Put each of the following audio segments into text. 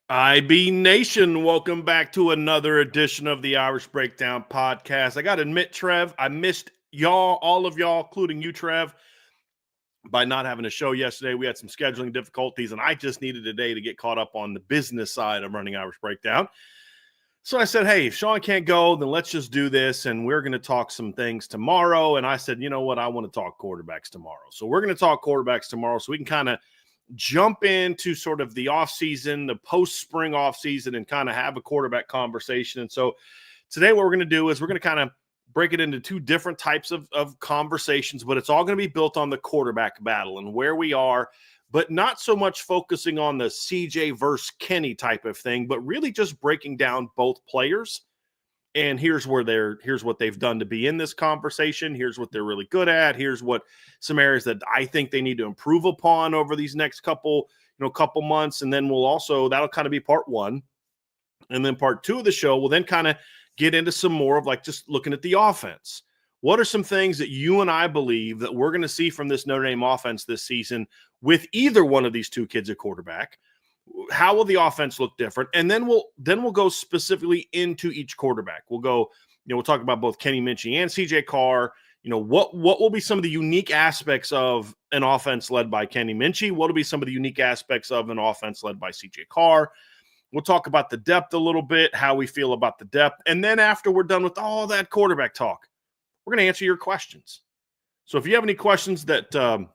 IB Nation, welcome back to another edition of the Irish Breakdown podcast. I got to admit, Trev, I missed y'all, all of y'all, including you, Trev, by not having a show yesterday. We had some scheduling difficulties, and I just needed a day to get caught up on the business side of running Irish Breakdown. So I said, hey, if Sean can't go, then let's just do this, and we're going to talk some things tomorrow. And I said, you know what? I want to talk quarterbacks tomorrow. So we're going to talk quarterbacks tomorrow so we can kind of jump into sort of the offseason, the post-spring offseason, and kind of have a quarterback conversation. And so today what we're going to do is we're going to kind of break it into two different types of conversations, but it's all going to be built on the quarterback battle and where we are, but not so much focusing on the CJ versus Kenny type of thing, but really just breaking down both players. And here's what they've done to be in this conversation. Here's what they're really good at. Here's what some areas that I think they need to improve upon over these next couple months. And then that'll kind of be part one. And then part two of the show will then kind of get into some more of like just looking at the offense. What are some things that you and I believe that we're going to see from this Notre Dame offense this season with either one of these two kids at quarterback? How will the offense look different? And then we'll go specifically into each quarterback. We'll go, we'll talk about both Kenny Minchey and CJ Carr. What will be some of the unique aspects of an offense led by Kenny Minchey? What will be some of the unique aspects of an offense led by CJ Carr? We'll talk about the depth a little bit, how we feel about the depth. And then after we're done with all that quarterback talk, we're going to answer your questions. So if you have any questions that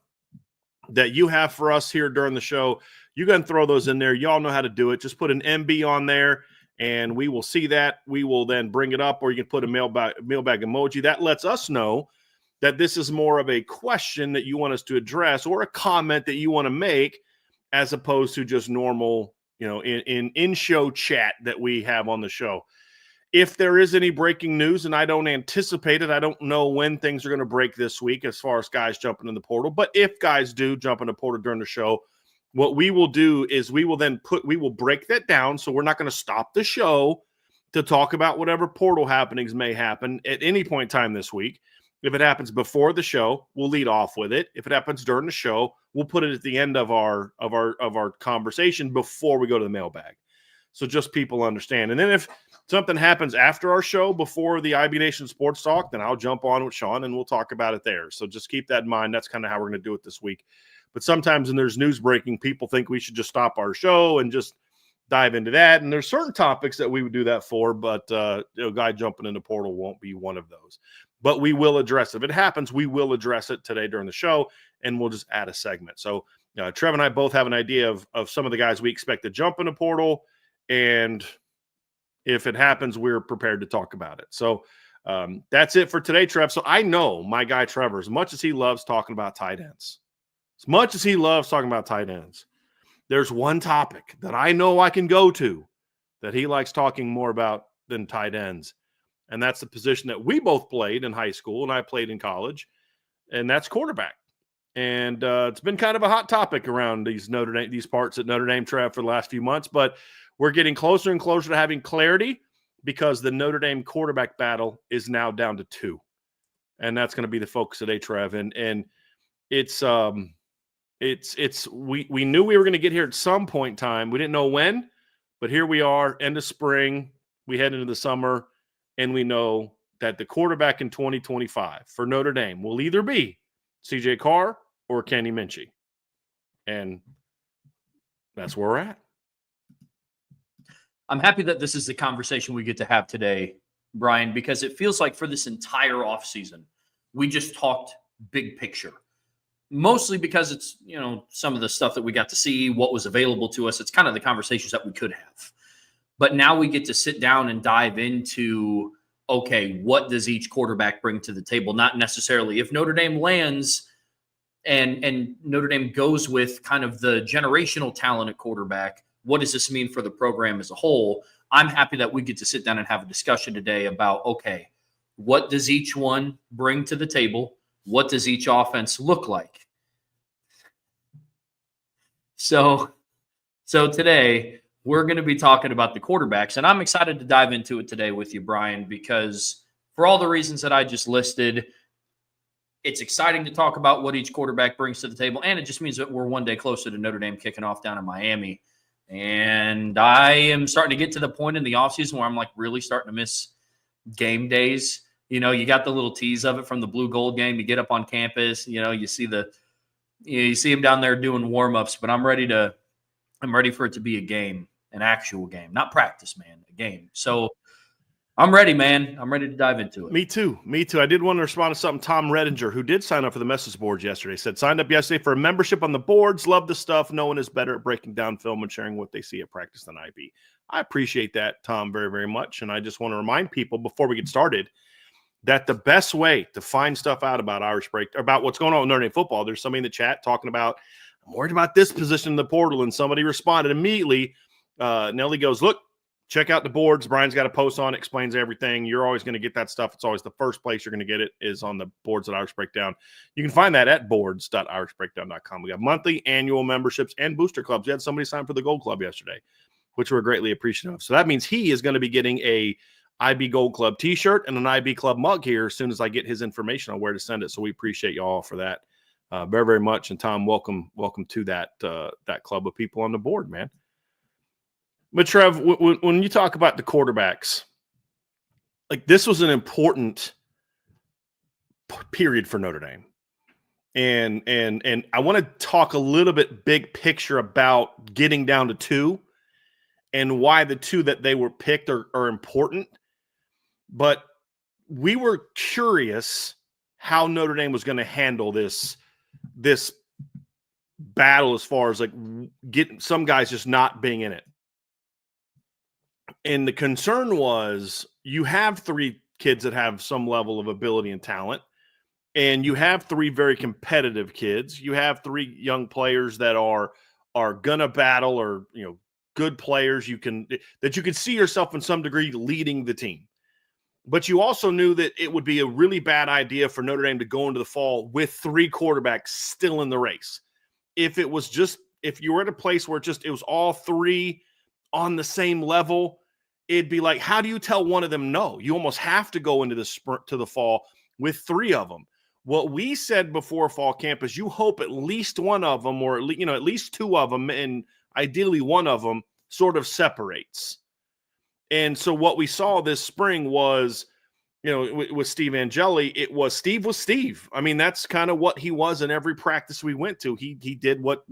you have for us here during the show, you can throw those in there. Y'all know how to do it. Just put an MB on there, and we will see that. We will then bring it up, or you can put a mailbag emoji. That lets us know that this is more of a question that you want us to address or a comment that you want to make as opposed to just normal, in-show chat that we have on the show. If there is any breaking news, and I don't anticipate it, I don't know when things are going to break this week as far as guys jumping in the portal. But if guys do jump in the portal during the show, what we will do is we will break that down. So we're not going to stop the show to talk about whatever portal happenings may happen at any point in time this week. If it happens before the show, we'll lead off with it. If it happens during the show, we'll put it at the end of our conversation before we go to the mailbag. So just people understand. And then if something happens after our show before the IB Nation Sports Talk, then I'll jump on with Sean and we'll talk about it there. So just keep that in mind. That's kind of how we're going to do it this week. But sometimes when there's news breaking, people think we should just stop our show and just dive into that. And there's certain topics that we would do that for, but a guy jumping in the portal won't be one of those. But we will address it. If it happens, we will address it today during the show, and we'll just add a segment. So Trev and I both have an idea of some of the guys we expect to jump in the portal, and if it happens, we're prepared to talk about it. So that's it for today, Trev. So I know my guy Trevor, as much as he loves talking about tight ends, there's one topic that I know I can go to that he likes talking more about than tight ends. And that's the position that we both played in high school and I played in college, and that's quarterback. And it's been kind of a hot topic around these parts at Notre Dame, Trev, for the last few months. But we're getting closer and closer to having clarity because the Notre Dame quarterback battle is now down to 2. And that's going to be the focus today, Trev. And it's we knew we were going to get here at some point in time. We didn't know when, but here we are, end of spring. We head into the summer, and we know that the quarterback in 2025 for Notre Dame will either be CJ Carr or Kenny Minchey. And that's where we're at. I'm happy that this is the conversation we get to have today, Brian, because it feels like for this entire offseason, we just talked big picture. Mostly because it's, some of the stuff that we got to see, what was available to us. It's kind of the conversations that we could have. But now we get to sit down and dive into, okay, what does each quarterback bring to the table? Not necessarily if Notre Dame lands and Notre Dame goes with kind of the generational talent at quarterback, what does this mean for the program as a whole? I'm happy that we get to sit down and have a discussion today about, okay, what does each one bring to the table? What does each offense look like? So today we're going to be talking about the quarterbacks, and I'm excited to dive into it today with you, Brian, because for all the reasons that I just listed, it's exciting to talk about what each quarterback brings to the table, and it just means that we're one day closer to Notre Dame kicking off down in Miami. And I am starting to get to the point in the offseason where I'm like really starting to miss game days. You know, you got the little tease of it from the blue gold game. You get up on campus, you see you see him down there doing warm-ups, but I'm ready for it to be a game, an actual game, not practice, man, a game. So I'm ready, man. I'm ready to dive into it. Me too. I did want to respond to something Tom Redinger, who did sign up for the message boards yesterday, said, signed up yesterday for a membership on the boards. Love the stuff. No one is better at breaking down film and sharing what they see at practice than IB. I appreciate that, Tom, very, very much. And I just want to remind people before we get started that the best way to find stuff out about about what's going on with Notre Dame football, there's somebody in the chat talking about, I'm worried about this position in the portal. And somebody responded immediately. Nelly goes, look, check out the boards. Brian's got a post on it, explains everything. You're always going to get that stuff. It's always the first place you're going to get it is on the boards at Irish Breakdown. You can find that at boards.irishbreakdown.com. We got monthly, annual memberships, and booster clubs. We had somebody sign for the Gold Club yesterday, which we're greatly appreciative of. So that means he is going to be getting a IB Gold Club t-shirt and an IB Club mug here as soon as I get his information on where to send it. So we appreciate you all for that very, very much. And Tom, welcome to that club of people on the board, man. But Trev, when you talk about the quarterbacks, like this was an important period for Notre Dame. And I want to talk a little bit big picture about getting down to two and why the two that they were picked are important. But we were curious how Notre Dame was going to handle this battle as far as like getting some guys just not being in it. And the concern was you have three kids that have some level of ability and talent, and you have three very competitive kids. You have three young players that are gonna battle, or good players that you can see yourself in some degree leading the team. But you also knew that it would be a really bad idea for Notre Dame to go into the fall with three quarterbacks still in the race. If you were at a place where it was all three on the same level, it'd be like, how do you tell one of them no? You almost have to go into the sprint to the fall with three of them. What we said before fall camp is you hope at least one of them, or at least two of them, and ideally one of them sort of separates. And so what we saw this spring was, with Steve Angeli, Steve was Steve. I mean, that's kind of what he was in every practice we went to. He did what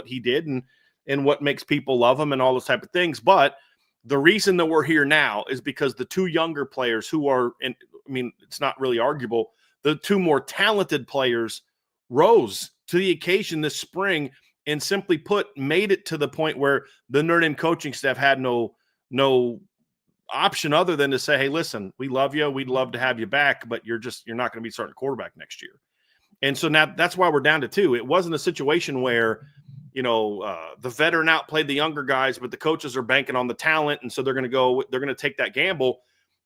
he did and what makes people love him and all those type of things. But the reason that we're here now is because the two younger players who are, and I mean, it's not really arguable, the two more talented players rose to the occasion this spring and simply put, made it to the point where the Notre Dame coaching staff had no option other than to say, hey, listen, we love you. We'd love to have you back, but you're not going to be starting quarterback next year. And so now that's why we're down to two. It wasn't a situation where, the veteran outplayed the younger guys, but the coaches are banking on the talent. And so they're going to take that gamble.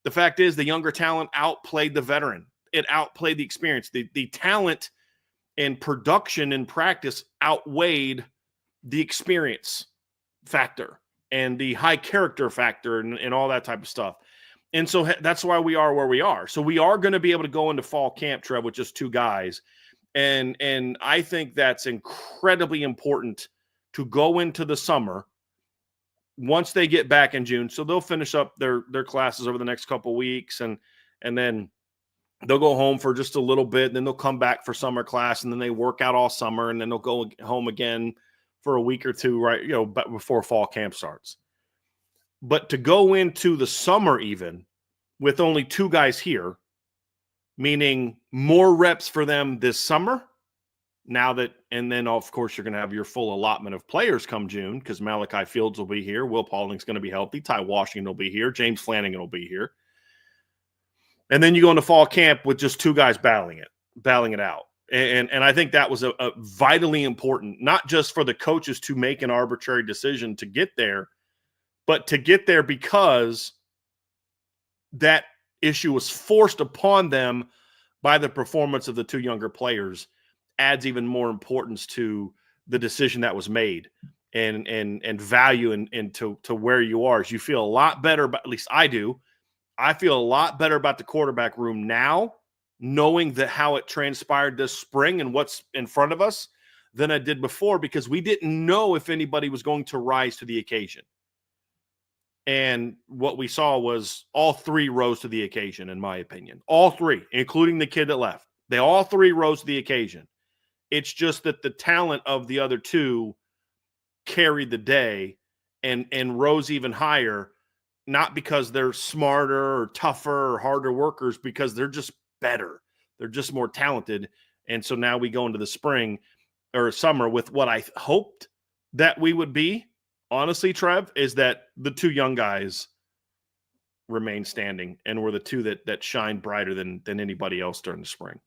The fact is the younger talent outplayed the veteran. It outplayed the experience. The talent and production in practice outweighed the experience factor and the high character factor and all that type of stuff. And so that's why we are where we are. So we are going to be able to go into fall camp, Trev, with just two guys. And I think that's incredibly important to go into the summer once they get back in June. So they'll finish up their classes over the next couple of weeks, and then they'll go home for just a little bit, and then they'll come back for summer class, and then they work out all summer, and then they'll go home again for a week or two, right? Before fall camp starts. But to go into the summer even with only two guys here, meaning more reps for them this summer. And then of course you're going to have your full allotment of players come June, because Malachi Fields will be here. Will Pauling's going to be healthy. Ty Washington will be here. James Flanagan will be here. And then you go into fall camp with just two guys battling it out. And I think that was a vitally important, not just for the coaches to make an arbitrary decision to get there, but to get there because that issue was forced upon them by the performance of the two younger players adds even more importance to the decision that was made and value and to where you are. As you feel a lot better about, at least I do. I feel a lot better about the quarterback room now, knowing that how it transpired this spring and what's in front of us, than I did before because we didn't know if anybody was going to rise to the occasion. And what we saw was all three rose to the occasion, in my opinion. All three, including the kid that left. They all three rose to the occasion. It's just that the talent of the other two carried the day and rose even higher, not because they're smarter or tougher or harder workers, because they're just better. They're just more talented. And so now we go into the spring or summer with what I hoped that we would be. Honestly, Trev, is that the two young guys remain standing and were the two that shine brighter than anybody else during the spring.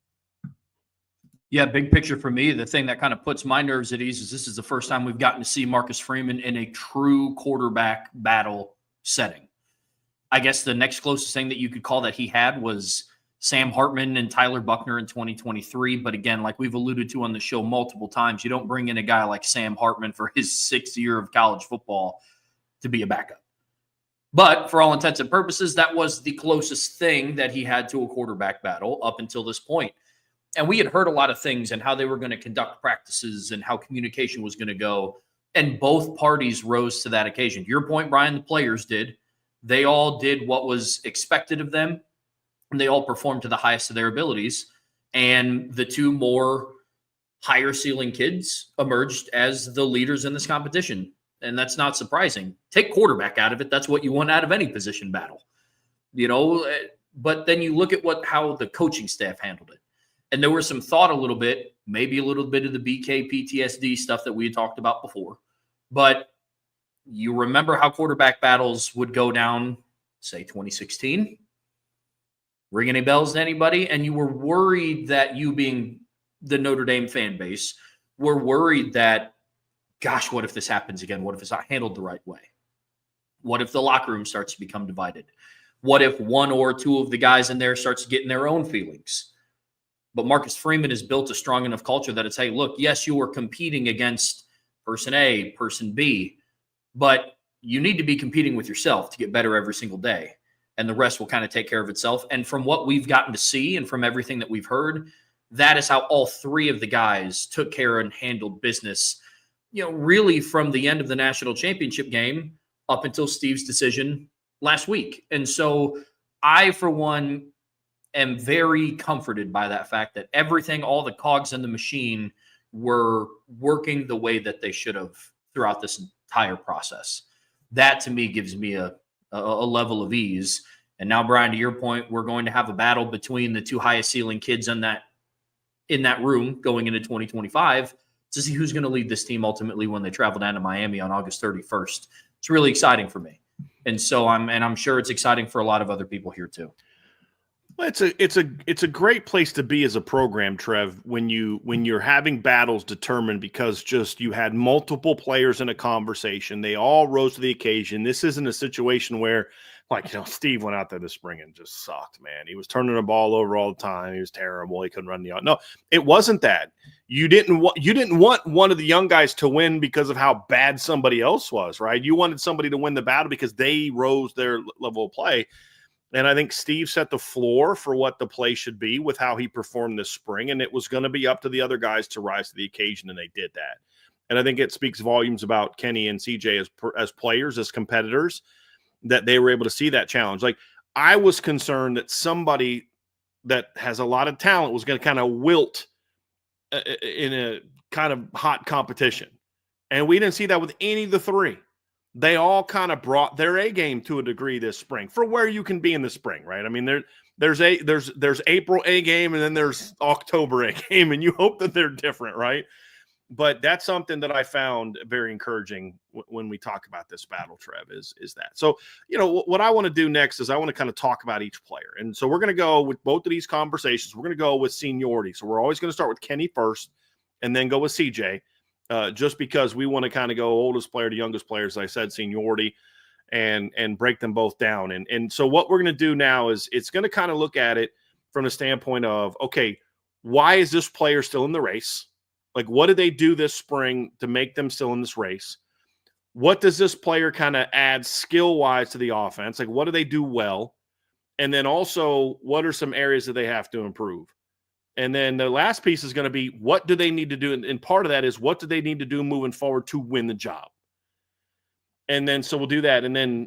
Yeah, big picture for me, the thing that kind of puts my nerves at ease is this is the first time we've gotten to see Marcus Freeman in a true quarterback battle setting. I guess the next closest thing that you could call that he had was Sam Hartman and Tyler Buckner in 2023. But again, like we've alluded to on the show multiple times, you don't bring in a guy like Sam Hartman for his 6th year of college football to be a backup. But for all intents and purposes, that was the closest thing that he had to a quarterback battle up until this point. And we had heard a lot of things and how they were going to conduct practices and how communication was going to go. And both parties rose to that occasion. To your point, Brian, the players did. They all did what was expected of them. And they all performed to the highest of their abilities. And the two more higher ceiling kids emerged as the leaders in this competition. And that's not surprising. Take quarterback out of it. That's what you want out of any position battle. But then you look at how the coaching staff handled it. And there was some thought a little bit, maybe a little bit of the BK PTSD stuff that we had talked about before. But you remember how quarterback battles would go down, say 2016? Ring any bells to anybody? And you were worried that you being the Notre Dame fan base were worried that, gosh, what if this happens again? What if it's not handled the right way? What if the locker room starts to become divided? What if one or two of the guys in there starts getting their own feelings? But Marcus Freeman has built a strong enough culture that it's, hey, look, yes, you are competing against person A, person B, but you need to be competing with yourself to get better every single day. And the rest will kind of take care of itself. And from what we've gotten to see and from everything that we've heard, that is how all three of the guys took care and handled business, really from the end of the national championship game up until Steve's decision last week. And so I, for one, am very comforted by that fact that everything, all the cogs in the machine were working the way that they should have throughout this entire process. That to me gives me a level of ease. And now, Brian, to your point, we're going to have a battle between the two highest ceiling kids in that room going into 2025 to see who's going to lead this team ultimately when they travel down to Miami on August 31st. It's really exciting for me. And so I'm sure it's exciting for a lot of other people here too. Well, it's a great place to be as a program, Trev, when you're having battles determined because just you had multiple players in a conversation. They all rose to the occasion. This isn't a situation where, Steve went out there this spring and just sucked, man. He was turning the ball over all the time. He was terrible. He couldn't run the – no, it wasn't that. You didn't want one of the young guys to win because of how bad somebody else was, right? You wanted somebody to win the battle because they rose their level of play. And I think Steve set the floor for what the play should be with how he performed this spring. And it was going to be up to the other guys to rise to the occasion, and they did that. And I think it speaks volumes about Kenny and CJ as players, as competitors, that they were able to see that challenge. Like, I was concerned that somebody that has a lot of talent was going to kind of wilt in a kind of hot competition. And we didn't see that with any of the three. They all kind of brought their A game to a degree this spring for where you can be in the spring, right? I mean, there's April A game and then there's October A game, and you hope that they're different, right? But that's something that I found very encouraging when we talk about this battle, Trev, is that. So, what I want to do next is I want to kind of talk about each player. And so we're going to go with both of these conversations. We're going to go with seniority. So we're always going to start with Kenny first and then go with CJ. Just because we want to kind of go oldest player to youngest player, as I said, seniority, and break them both down. And so what we're going to do now is it's going to kind of look at it from the standpoint of, okay, why is this player still in the race? Like, what did they do this spring to make them still in this race? What does this player kind of add skill-wise to the offense? Like, what do they do well? And then also, what are some areas that they have to improve? And then the last piece is going to be, what do they need to do? And part of that is, what do they need to do moving forward to win the job? And then, so we'll do that. And then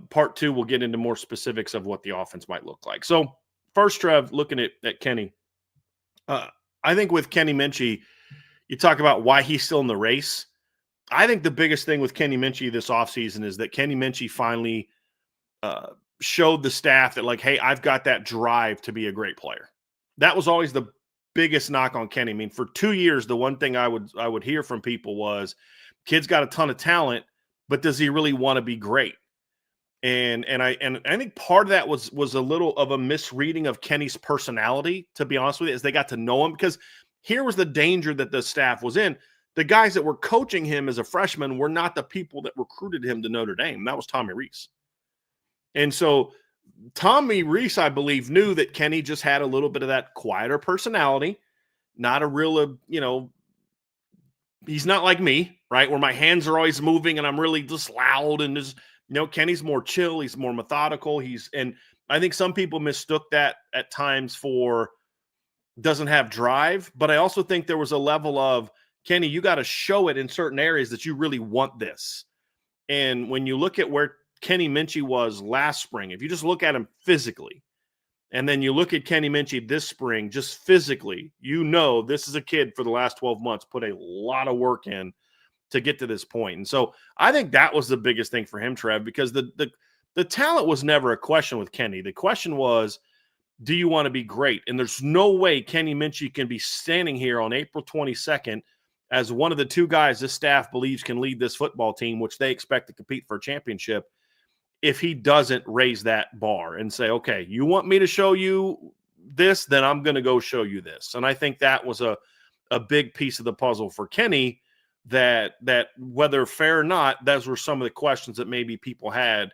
part two, we'll get into more specifics of what the offense might look like. So first, Trev, looking at Kenny, I think with Kenny Minchey, you talk about why he's still in the race. I think the biggest thing with Kenny Minchey this offseason is that Kenny Minchey finally showed the staff that, like, hey, I've got that drive to be a great player. That was always the biggest knock on Kenny. I mean, for 2 years, the one thing I would hear from people was, kid's got a ton of talent, but does he really want to be great? And I think part of that was a little of a misreading of Kenny's personality, to be honest with you, as they got to know him, because here was the danger that the staff was in. The guys that were coaching him as a freshman were not the people that recruited him to Notre Dame. That was Tommy Rees. And so Tommy Rees, I believe, knew that Kenny just had a little bit of that quieter personality, not a real, he's not like me, right? Where my hands are always moving and I'm really just loud and just, Kenny's more chill. He's more methodical. And I think some people mistook that at times for doesn't have drive, but I also think there was a level of, Kenny, you got to show it in certain areas that you really want this. And when you look at where Kenny Minchey was last spring, if you just look at him physically, and then you look at Kenny Minchey this spring, just physically, this is a kid for the last 12 months put a lot of work in to get to this point. And so I think that was the biggest thing for him, Trev, because the talent was never a question with Kenny. The question was, do you want to be great? And there's no way Kenny Minchey can be standing here on April 22nd as one of the two guys this staff believes can lead this football team, which they expect to compete for a championship, if he doesn't raise that bar and say, okay, you want me to show you this, then I'm going to go show you this. And I think that was a big piece of the puzzle for Kenny, that whether fair or not, those were some of the questions that maybe people had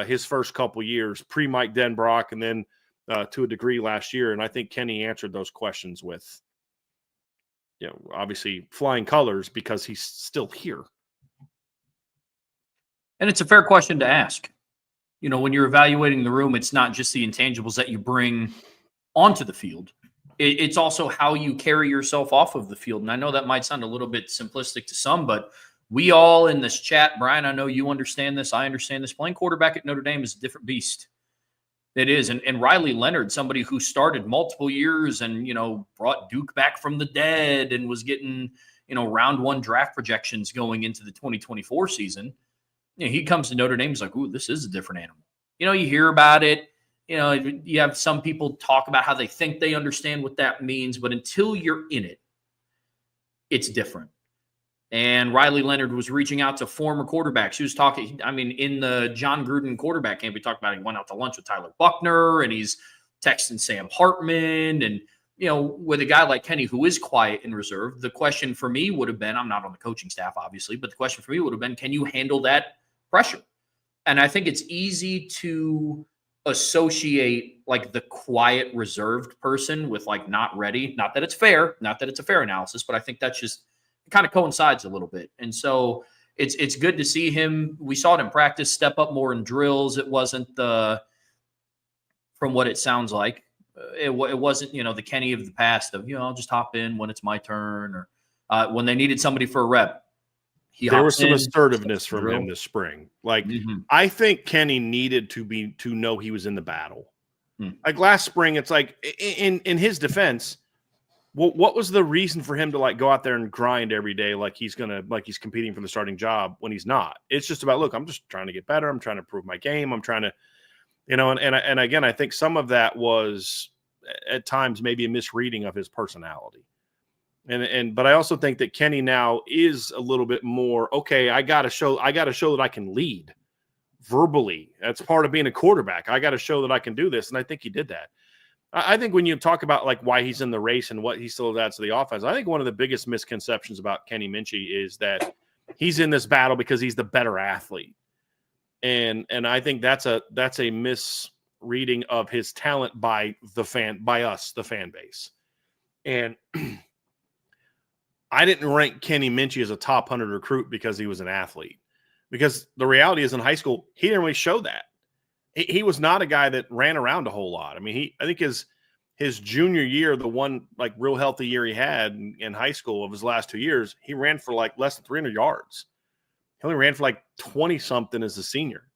his first couple years, pre-Mike Denbrock, and then to a degree last year. And I think Kenny answered those questions with, obviously flying colors, because he's still here. And it's a fair question to ask. When you're evaluating the room, it's not just the intangibles that you bring onto the field. It's also how you carry yourself off of the field. And I know that might sound a little bit simplistic to some, but we all in this chat, Brian, I know you understand this. I understand this. Playing quarterback at Notre Dame is a different beast. It is. And Riley Leonard, somebody who started multiple years and, brought Duke back from the dead and was getting, round one draft projections going into the 2024 season. He comes to Notre Dame, he's like, ooh, this is a different animal. You hear about it. You have some people talk about how they think they understand what that means, but until you're in it, it's different. And Riley Leonard was reaching out to former quarterbacks. He was talking, in the John Gruden quarterback camp, we talked about he went out to lunch with Tyler Buckner, and he's texting Sam Hartman. And, with a guy like Kenny, who is quiet and reserved, the question for me would have been, I'm not on the coaching staff, obviously, but the question for me would have been, can you handle that pressure? And I think it's easy to associate like the quiet, reserved person with like not ready. Not that it's fair, not that it's a fair analysis, but I think that's just kind of coincides a little bit. And so it's good to see him. We saw it in practice, step up more in drills. It wasn't from what it sounds like, it wasn't, the Kenny of the past of, I'll just hop in when it's my turn, or when they needed somebody for a rep. There was some assertiveness from him this spring. Like, I think Kenny needed to know he was in the battle. Like last spring, it's like in his defense, what was the reason for him to like go out there and grind every day like he's competing for the starting job when he's not? It's just about, look, I'm just trying to get better. I'm trying to improve my game. I'm trying to, and again, I think some of that was at times maybe a misreading of his personality. But I also think that Kenny now is a little bit more, okay, I got to show that I can lead verbally. That's part of being a quarterback. I got to show that I can do this. And I think he did that. I think when you talk about like why he's in the race and what he still adds to the offense, I think one of the biggest misconceptions about Kenny Minchey is that he's in this battle because he's the better athlete. And I think that's a misreading of his talent by us, the fan base. And I didn't rank Kenny Minchey as a top 100 recruit because he was an athlete. Because the reality is in high school, he didn't really show that. He was not a guy that ran around a whole lot. I mean, I think his junior year, the one like real healthy year he had in high school of his last 2 years, he ran for like less than 300 yards. He only ran for like 20 something as a senior.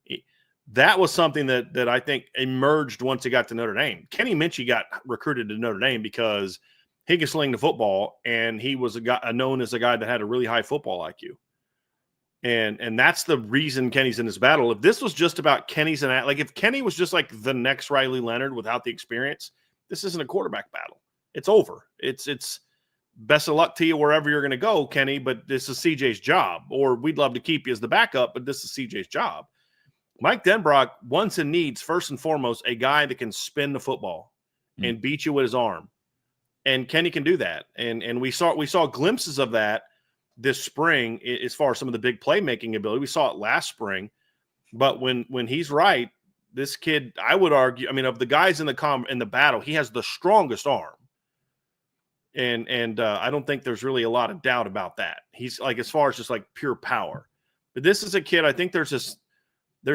That was something that I think emerged once he got to Notre Dame. Kenny Minchey got recruited to Notre Dame because he could sling the football, and he was a guy known as a guy that had a really high football IQ. And that's the reason Kenny's in this battle. If this was just about Kenny's like if Kenny was just like the next Riley Leonard without the experience, this isn't a quarterback battle. It's over. It's best of luck to you wherever you're going to go, Kenny, but this is CJ's job. Or we'd love to keep you as the backup, but this is CJ's job. Mike Denbrock wants and needs, first and foremost, a guy that can spin the football and beat you with his arm. And Kenny can do that. And we saw glimpses of that this spring as far as some of the big playmaking ability. We saw it last spring. But when he's right, this kid, I would argue, I mean, of the guys in the battle, he has the strongest arm. And I don't think there's really a lot of doubt about that. He's like, as far as just like pure power. But this is a kid, I think there's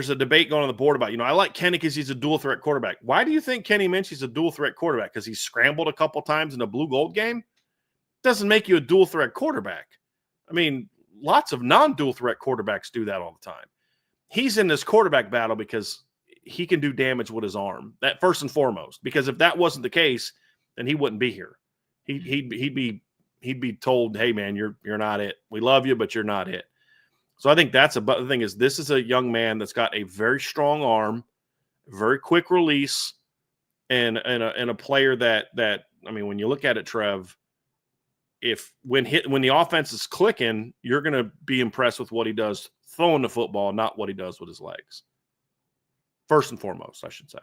a debate going on the board about, I like Kenny because he's a dual threat quarterback. Why do you think Kenny Minchey's a dual threat quarterback? Because he scrambled a couple times in a blue gold game? Doesn't make you a dual threat quarterback. I mean, lots of non-dual threat quarterbacks do that all the time. He's in this quarterback battle because he can do damage with his arm. That first and foremost, because if that wasn't the case, then he wouldn't be here. He'd be told, hey man, you're not it. We love you, but you're not it. So I think that's the thing is this is a young man that's got a very strong arm, very quick release, and a player that I mean, when you look at it, Trev, when the offense is clicking, you're going to be impressed with what he does throwing the football, not what he does with his legs. First and foremost, I should say.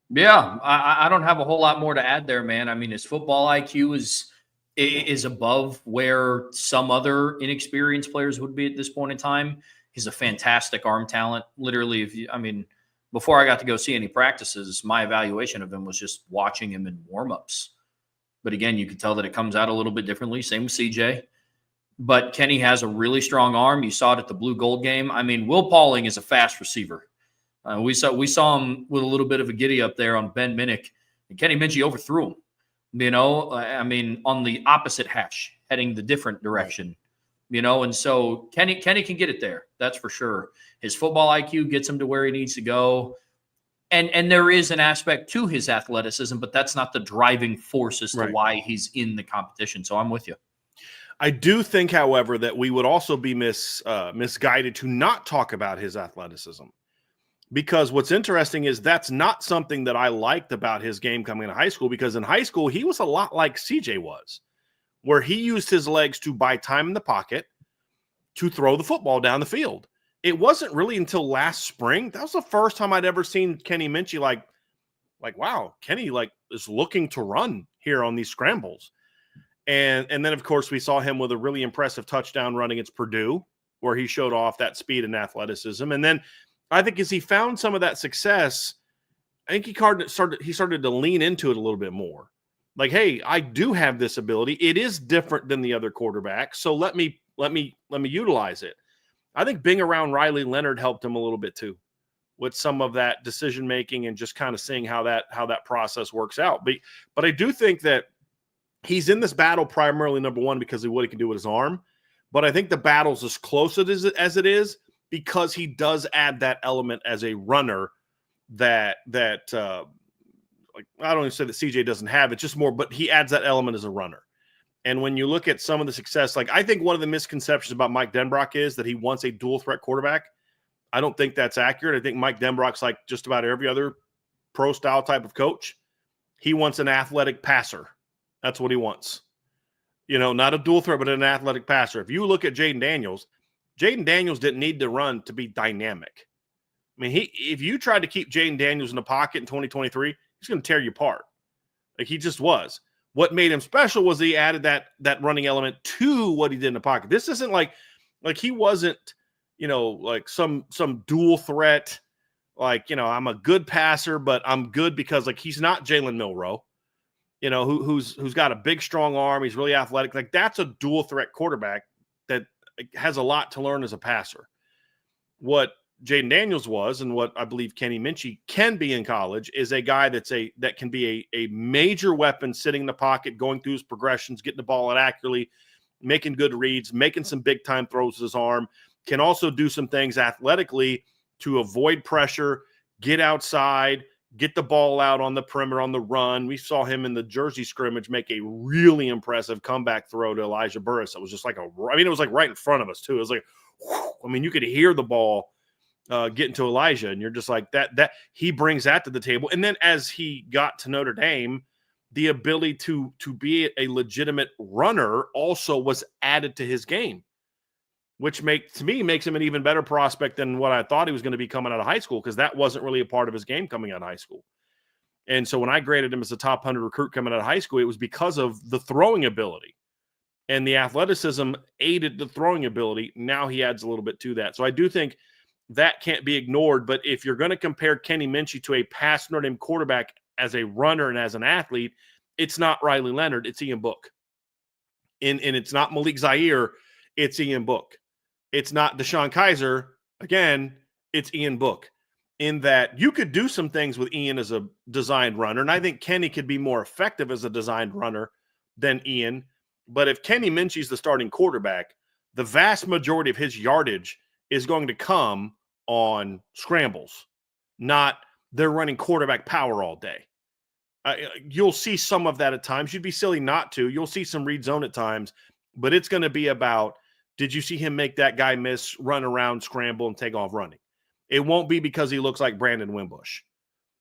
Yeah, I don't have a whole lot more to add there, man. I mean, his football IQ is above where some other inexperienced players would be at this point in time. He's a fantastic arm talent. Literally, before I got to go see any practices, my evaluation of him was just watching him in warmups. But again, you could tell that it comes out a little bit differently. Same with CJ. But Kenny has a really strong arm. You saw it at the blue gold game. I mean, Will Pauling is a fast receiver. We saw him with a little bit of a giddy up there on Ben Minnick, and Kenny Minchey overthrew him. On the opposite hash, heading the different direction, and so Kenny can get it there. That's for sure. His football IQ gets him to where he needs to go. And there is an aspect to his athleticism, but that's not the driving force as to why he's in the competition. So I'm with you. I do think, however, that we would also be misguided to not talk about his athleticism. Because what's interesting is that's not something that I liked about his game coming into high school, because in high school, he was a lot like CJ was, where he used his legs to buy time in the pocket to throw the football down the field. It wasn't really until last spring. That was the first time I'd ever seen Kenny Minchey like, wow, Kenny is looking to run here on these scrambles. And then, of course, we saw him with a really impressive touchdown run against Purdue, where he showed off that speed and athleticism. And then I think as he found some of that success, I think he started to lean into it a little bit more. Like, hey, I do have this ability. It is different than the other quarterbacks, so let me utilize it. I think being around Riley Leonard helped him a little bit too, with some of that decision making and just kind of seeing how that process works out. But I do think that he's in this battle primarily, number one, because of what he can do with his arm. But I think the battle's as close as it is because he does add that element as a runner that I don't even say that CJ doesn't have. It's just more, but he adds that element as a runner. And when you look at some of the success, I think one of the misconceptions about Mike Denbrock is that he wants a dual threat quarterback. I don't think that's accurate. I think Mike Denbrock's like just about every other pro style type of coach. He wants an athletic passer. That's what he wants. Not a dual threat, but an athletic passer. If you look at Jaden Daniels didn't need to run to be dynamic. I mean, if you tried to keep Jaden Daniels in the pocket in 2023, he's going to tear you apart. He just was. What made him special was he added that running element to what he did in the pocket. This isn't like he wasn't, some dual threat. I'm a good passer, but I'm good because he's not Jalen Milroe, who's got a big, strong arm. He's really athletic. That's a dual threat quarterback that has a lot to learn as a passer. What Jaden Daniels was, and what I believe Kenny Minchey can be in college, is a guy that can be a major weapon sitting in the pocket, going through his progressions, getting the ball out accurately, making good reads, making some big-time throws with his arm, can also do some things athletically to avoid pressure, get outside, get the ball out on the perimeter on the run. We saw him in the Jersey scrimmage make a really impressive comeback throw to Elijah Burris. It was just like it was like right in front of us too. It was like, whew, I mean, you could hear the ball getting to Elijah, and you're just like that he brings that to the table. And then as he got to Notre Dame, the ability to be a legitimate runner also was added to his game, which makes him an even better prospect than what I thought he was going to be coming out of high school, because that wasn't really a part of his game coming out of high school. And so when I graded him as a top 100 recruit coming out of high school, it was because of the throwing ability, and the athleticism aided the throwing ability. Now he adds a little bit to that. So I do think that can't be ignored. But if you're going to compare Kenny Minchey to a past Notre Dame quarterback as a runner and as an athlete, it's not Riley Leonard, it's Ian Book. And it's not Malik Zaire, it's Ian Book. It's not Deshaun Kaiser, again, it's Ian Book. In that you could do some things with Ian as a designed runner, and I think Kenny could be more effective as a designed runner than Ian. But if Kenny Minchey's the starting quarterback, the vast majority of his yardage is going to come on scrambles, not they're running quarterback power all day. You'll see some of that at times. You'd be silly not to. You'll see some read zone at times, but it's going to be about, did you see him make that guy miss, run around, scramble, and take off running? It won't be because he looks like Brandon Wimbush.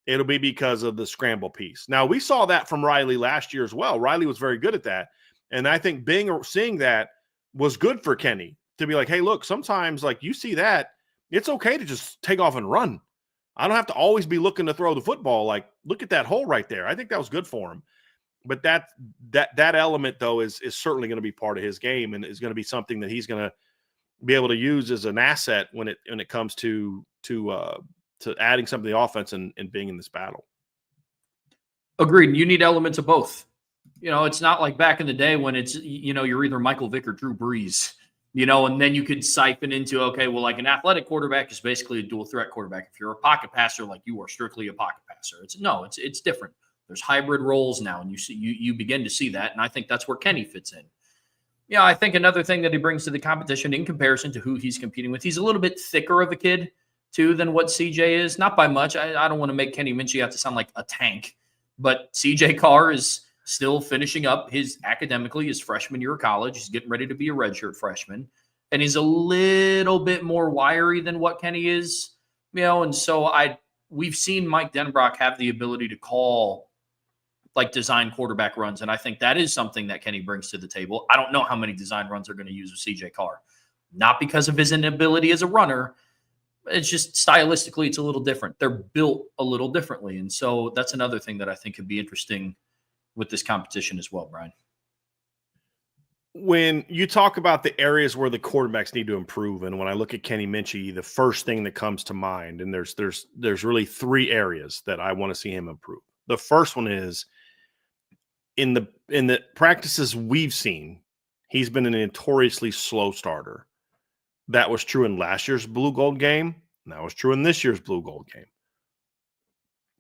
It'll be because of the scramble piece. Now, we saw that from Riley last year as well. Riley was very good at that. And I think seeing that was good for Kenny to be like, hey, look, sometimes like you see that, it's okay to just take off and run. I don't have to always be looking to throw the football. Like, look at that hole right there. I think that was good for him. But that element, though, is certainly going to be part of his game, and is going to be something that he's going to be able to use as an asset when it comes to adding something to the offense and being in this battle. Agreed. You need elements of both. It's not like back in the day when it's, you're either Michael Vick or Drew Brees, and then you could siphon into, okay, well, like an athletic quarterback is basically a dual threat quarterback. If you're a pocket passer, like you are strictly a pocket passer. It's different. There's hybrid roles now, and you begin to see that. And I think that's where Kenny fits in. I think another thing that he brings to the competition in comparison to who he's competing with, he's a little bit thicker of a kid too than what CJ is. Not by much. I don't want to make Kenny Minchey have to sound like a tank, but CJ Carr is still finishing up his freshman year of college. He's getting ready to be a redshirt freshman, and he's a little bit more wiry than what Kenny is, and so we've seen Mike Denbrock have the ability to call like design quarterback runs, and I think that is something that Kenny brings to the table. I don't know how many design runs they're going to use with CJ Carr, not because of his inability as a runner. It's just stylistically, it's a little different. They're built a little differently, and so that's another thing that I think could be interesting with this competition as well, Brian. When you talk about the areas where the quarterbacks need to improve, and when I look at Kenny Minchey, the first thing that comes to mind, and there's really three areas that I want to see him improve. The first one is in the practices we've seen, he's been a notoriously slow starter. That was true in last year's Blue Gold game, and that was true in this year's Blue Gold game.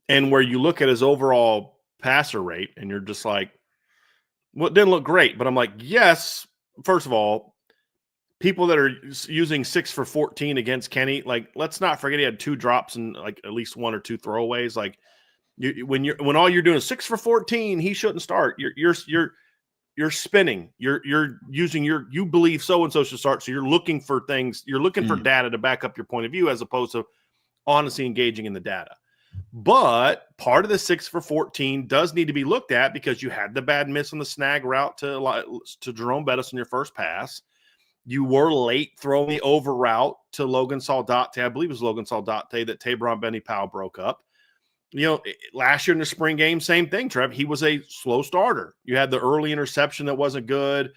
And where you look at his overall passer rate, and you're just like, well, it didn't look great, but I'm like, yes, first of all, people that are using 6 for 14 against Kenny, like, let's not forget he had 2 drops and like at least 1 or 2 throwaways. Like, when all you're doing is 6 for 14, he shouldn't start. You're spinning. You're using you believe so and so should start. So you're looking for things. You're looking for data to back up your point of view, as opposed to honestly engaging in the data. But part of the 6 for 14 does need to be looked at, because you had the bad miss on the snag route to Jerome Bettis on your first pass. You were late throwing the over route to Logan Saldate. I believe it was Logan Saldate that Tabron Benny Powell broke up. Last year in the spring game, same thing, Trev. He was a slow starter. You had the early interception that wasn't good.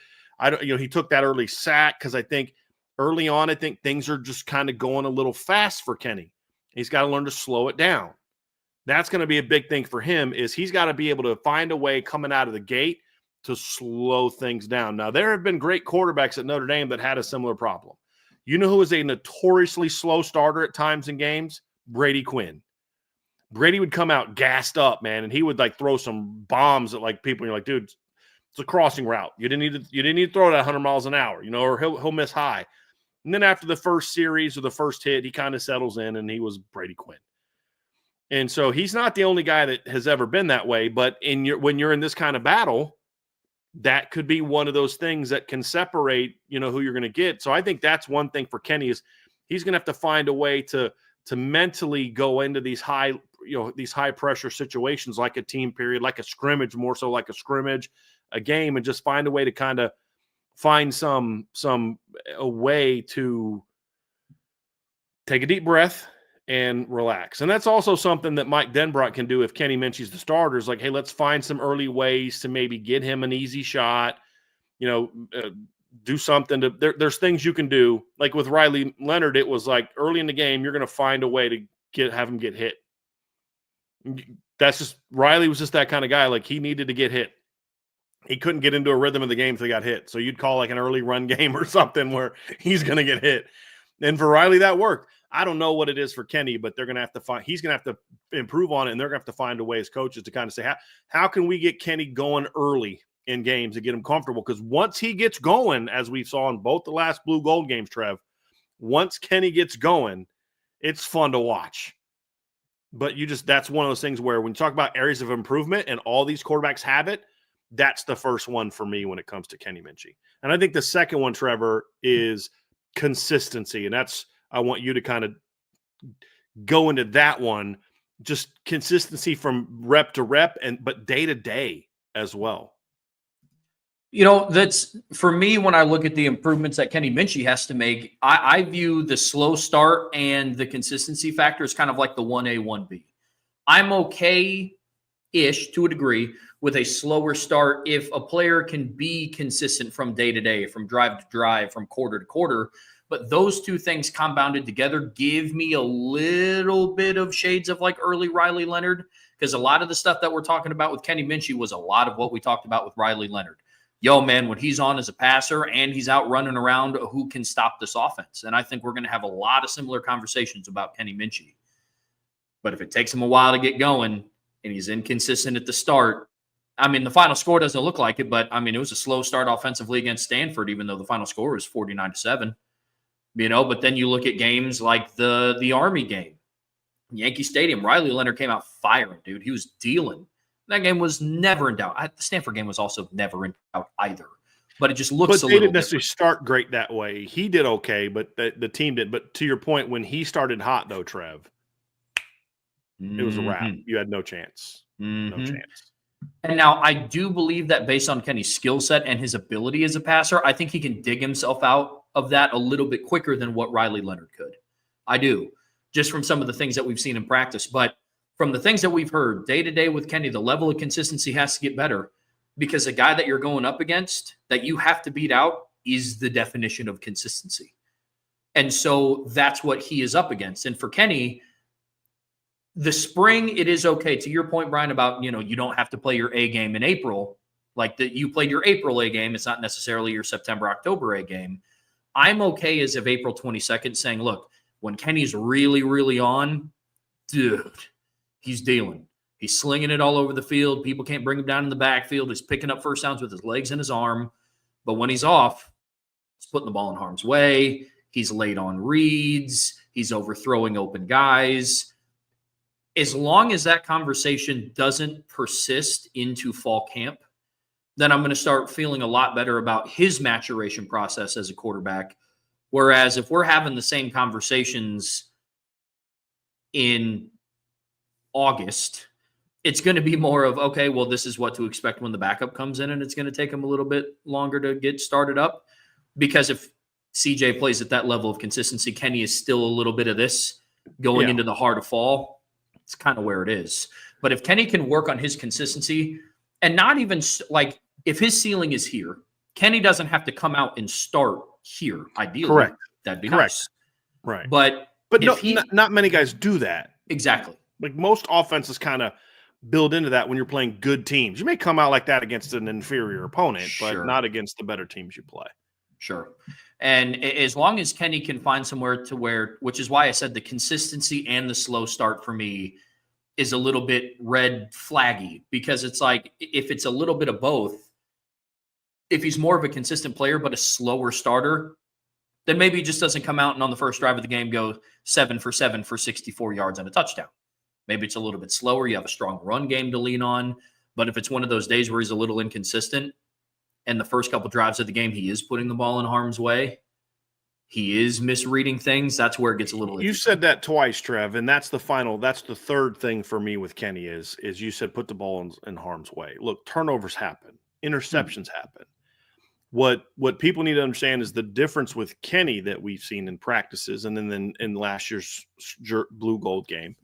He took that early sack because I think early on, things are just kind of going a little fast for Kenny. He's got to learn to slow it down. That's going to be a big thing for him, is he's got to be able to find a way coming out of the gate to slow things down. Now, there have been great quarterbacks at Notre Dame that had a similar problem. You know who is a notoriously slow starter at times in games? Brady Quinn. Brady would come out gassed up, man, and he would like throw some bombs at like people. And you're like, dude, it's a crossing route. You didn't need to throw it at 100 miles an hour, or he'll miss high. And then after the first series or the first hit, he kind of settles in, and he was Brady Quinn. And so he's not the only guy that has ever been that way. But when you're in this kind of battle, that could be one of those things that can separate, who you're going to get. So I think that's one thing for Kenny is he's going to have to find a way to mentally go into these high pressure situations, like a team period, like a scrimmage, more so like a scrimmage, a game, and just find a way to kind of find a way to take a deep breath and relax. And that's also something that Mike Denbrock can do if Kenny Minchey's the starter, is like, hey, let's find some early ways to maybe get him an easy shot, do something there's things you can do. Like with Riley Leonard, it was like early in the game, you're going to find a way to have him get hit. That's just, Riley was just that kind of guy. Like he needed to get hit. He couldn't get into a rhythm of the game if he got hit. So you'd call like an early run game or something where he's going to get hit. And for Riley, that worked. I don't know what it is for Kenny, but he's going to have to improve on it. And they're going to have to find a way as coaches to kind of say, how can we get Kenny going early in games to get him comfortable? Because once he gets going, as we saw in both the last blue gold games, Trev, once Kenny gets going, it's fun to watch. But that's one of those things where when you talk about areas of improvement and all these quarterbacks have it, that's the first one for me when it comes to Kenny Minchey. And I think the second one, Trevor, is consistency. And I want you to kind of go into that one, just consistency from rep to rep, but day to day as well. That's for me, when I look at the improvements that Kenny Minchey has to make, I view the slow start and the consistency factor as kind of like the 1A, 1B. I'm okay-ish to a degree with a slower start if a player can be consistent from day to day, from drive to drive, from quarter to quarter. But those two things compounded together give me a little bit of shades of like early Riley Leonard, because a lot of the stuff that we're talking about with Kenny Minchey was a lot of what we talked about with Riley Leonard. Yo, man, when he's on as a passer and he's out running around, who can stop this offense? And I think we're going to have a lot of similar conversations about Kenny Minchey. But if it takes him a while to get going and he's inconsistent at the start, I mean, the final score doesn't look like it, but I mean, it was a slow start offensively against Stanford, even though the final score was 49-7. But then you look at games like the Army game, Yankee Stadium. Riley Leonard came out firing, dude. He was dealing. That game was never in doubt. The Stanford game was also never in doubt either. But it just looks a little different. But they didn't necessarily start great that way. He did okay, but the team did. But to your point, when he started hot, though, Trev, it was a wrap. You had no chance. No chance. And now I do believe that based on Kenny's skill set and his ability as a passer, I think he can dig himself out of that a little bit quicker than what Riley Leonard could. I do, just from some of the things that we've seen in practice. But from the things that we've heard day to day with Kenny, the level of consistency has to get better, because the guy that you're going up against that you have to beat out is the definition of consistency. And so that's what he is up against. And for Kenny, the spring, it is okay. To your point, Brian, about, you don't have to play your A game in April. Like that you played your April A game. It's not necessarily your September, October A game. I'm okay as of April 22nd saying, look, when Kenny's really, really on, dude, he's dealing. He's slinging it all over the field. People can't bring him down in the backfield. He's picking up first downs with his legs and his arm. But when he's off, he's putting the ball in harm's way. He's late on reads. He's overthrowing open guys. As long as that conversation doesn't persist into fall camp, then I'm going to start feeling a lot better about his maturation process as a quarterback. Whereas if we're having the same conversations in August, it's going to be more of, okay, well, this is what to expect when the backup comes in, and it's going to take him a little bit longer to get started up. Because if CJ plays at that level of consistency, Kenny is still a little bit of this going into the heart of fall. It's kind of where it is. But if Kenny can work on his consistency, and not even like if his ceiling is here, Kenny doesn't have to come out and start here. Ideally, correct. That'd be nice. Right. But no, not many guys do that. Exactly. Like most offenses kind of build into that when you're playing good teams. You may come out like that against an inferior opponent, but not against the better teams you play. Sure. And as long as Kenny can find somewhere to where, which is why I said the consistency and the slow start for me is a little bit red flaggy, because it's like, if it's a little bit of both, if he's more of a consistent player but a slower starter, then maybe he just doesn't come out and on the first drive of the game go 7 for 7 for 64 yards and a touchdown. Maybe it's a little bit slower. You have a strong run game to lean on. But if it's one of those days where he's a little inconsistent and the first couple drives of the game he is putting the ball in harm's way, he is misreading things, that's where it gets a little You said that twice, Trev, and that's the third thing for me with Kenny is you said put the ball in harm's way. Look, turnovers happen. Interceptions happen. What people need to understand is the difference with Kenny that we've seen in practices and then in last year's blue gold game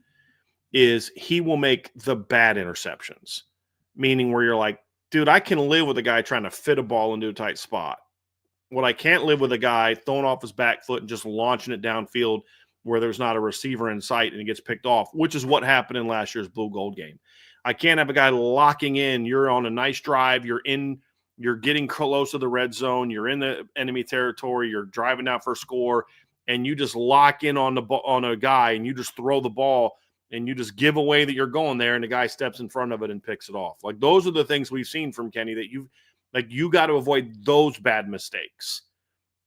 is he will make the bad interceptions, meaning where you're like, dude, I can live with a guy trying to fit a ball into a tight spot. What I can't live with a guy throwing off his back foot and just launching it downfield where there's not a receiver in sight and it gets picked off, which is what happened in last year's blue gold game. I can't have a guy locking in. You're on a nice drive. You're getting close to the red zone. You're in the enemy territory. You're driving out for a score, and you just lock in on a guy, and you just throw the ball, and you just give away that you're going there, and the guy steps in front of it and picks it off. Like, those are the things we've seen from Kenny that you got to avoid those bad mistakes.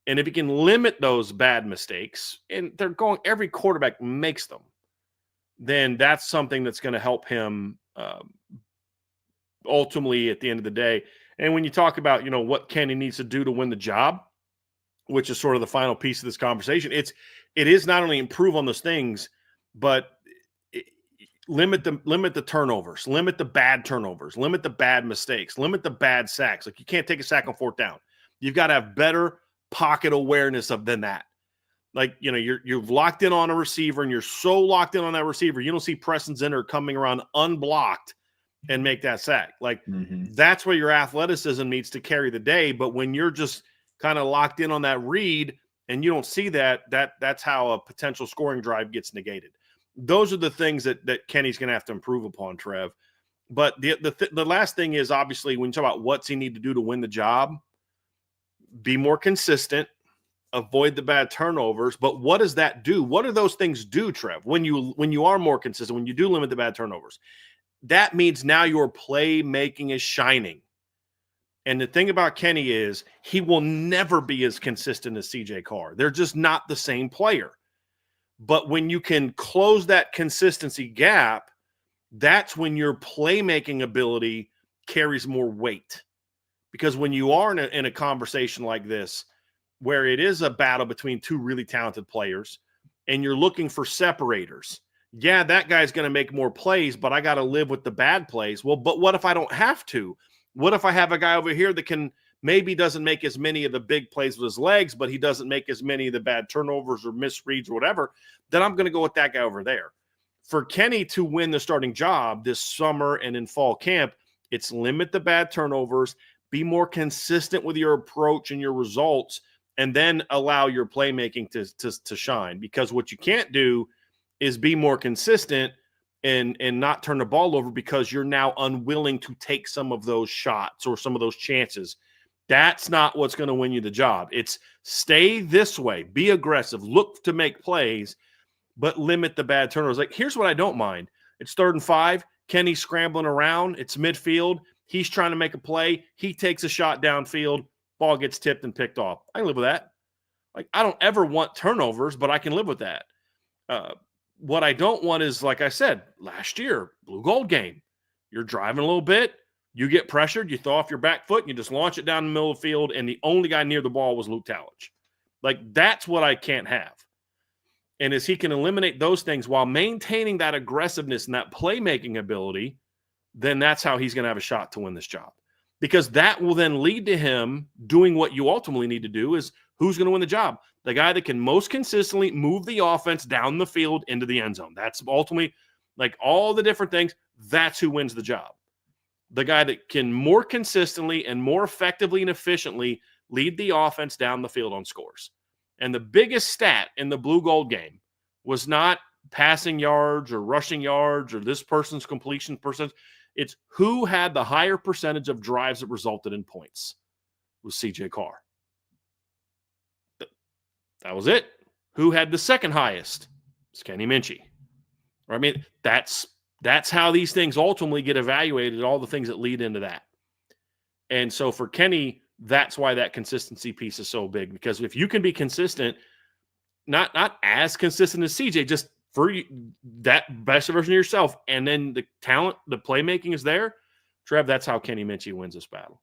And if you can limit those bad mistakes, and every quarterback makes them, then that's something that's going to help him ultimately at the end of the day. And when you talk about, what Kenny needs to do to win the job, which is sort of the final piece of this conversation, it is not only improve on those things, but limit the turnovers, limit the bad turnovers, limit the bad mistakes, limit the bad sacks. Like, you can't take a sack on fourth down. You've got to have better pocket awareness than that. Like, you've locked in on a receiver, and you're so locked in on that receiver, you don't see Preston Zinner coming around unblocked and make that sack. Like, that's where your athleticism needs to carry the day. But when you're just kind of locked in on that read and you don't see that's how a potential scoring drive gets negated. Those are the things that Kenny's going to have to improve upon, Trev. But the last thing is, obviously, when you talk about what's he need to do to win the job, be more consistent, avoid the bad turnovers. But what does that do? What do those things do, Trev? When you are more consistent, when you do limit the bad turnovers, that means now your playmaking is shining. And the thing about Kenny is he will never be as consistent as CJ Carr. They're just not the same player. But when you can close that consistency gap, that's when your playmaking ability carries more weight. Because when you are in a conversation like this, where it is a battle between two really talented players, and you're looking for separators, yeah, that guy's going to make more plays, but I got to live with the bad plays. Well, but what if I don't have to? What if I have a guy over here that maybe doesn't make as many of the big plays with his legs, but he doesn't make as many of the bad turnovers or misreads or whatever? Then I'm going to go with that guy over there. For Kenny to win the starting job this summer and in fall camp, it's limit the bad turnovers, be more consistent with your approach and your results, and then allow your playmaking to shine. Because what you can't do is be more consistent and not turn the ball over because you're now unwilling to take some of those shots or some of those chances. That's not what's going to win you the job. It's stay this way, be aggressive, look to make plays, but limit the bad turnovers. Like, here's what I don't mind. It's 3rd and 5. Kenny's scrambling around. It's midfield. He's trying to make a play. He takes a shot downfield. Ball gets tipped and picked off. I can live with that. Like, I don't ever want turnovers, but I can live with that. What I don't want is, like I said, last year, blue gold game. You're driving a little bit. You get pressured. You throw off your back foot. And you just launch it down the middle of the field. And the only guy near the ball was Luke Talich. Like, that's what I can't have. And as he can eliminate those things while maintaining that aggressiveness and that playmaking ability, then that's how he's going to have a shot to win this job. Because that will then lead to him doing what you ultimately need to do is who's going to win the job? The guy that can most consistently move the offense down the field into the end zone. That's ultimately, like, all the different things, that's who wins the job. The guy that can more consistently and more effectively and efficiently lead the offense down the field on scores. And the biggest stat in the blue gold game was not passing yards or rushing yards or this person's completion percentage. It's who had the higher percentage of drives that resulted in points. It was CJ Carr. That was it. Who had the second highest? It's Kenny Minchey. I mean, that's how these things ultimately get evaluated, all the things that lead into that. And so for Kenny, that's why that consistency piece is so big, because if you can be consistent, not as consistent as CJ, just for that best version of yourself, and then the talent, the playmaking is there, Trev, that's how Kenny Minchey wins this battle.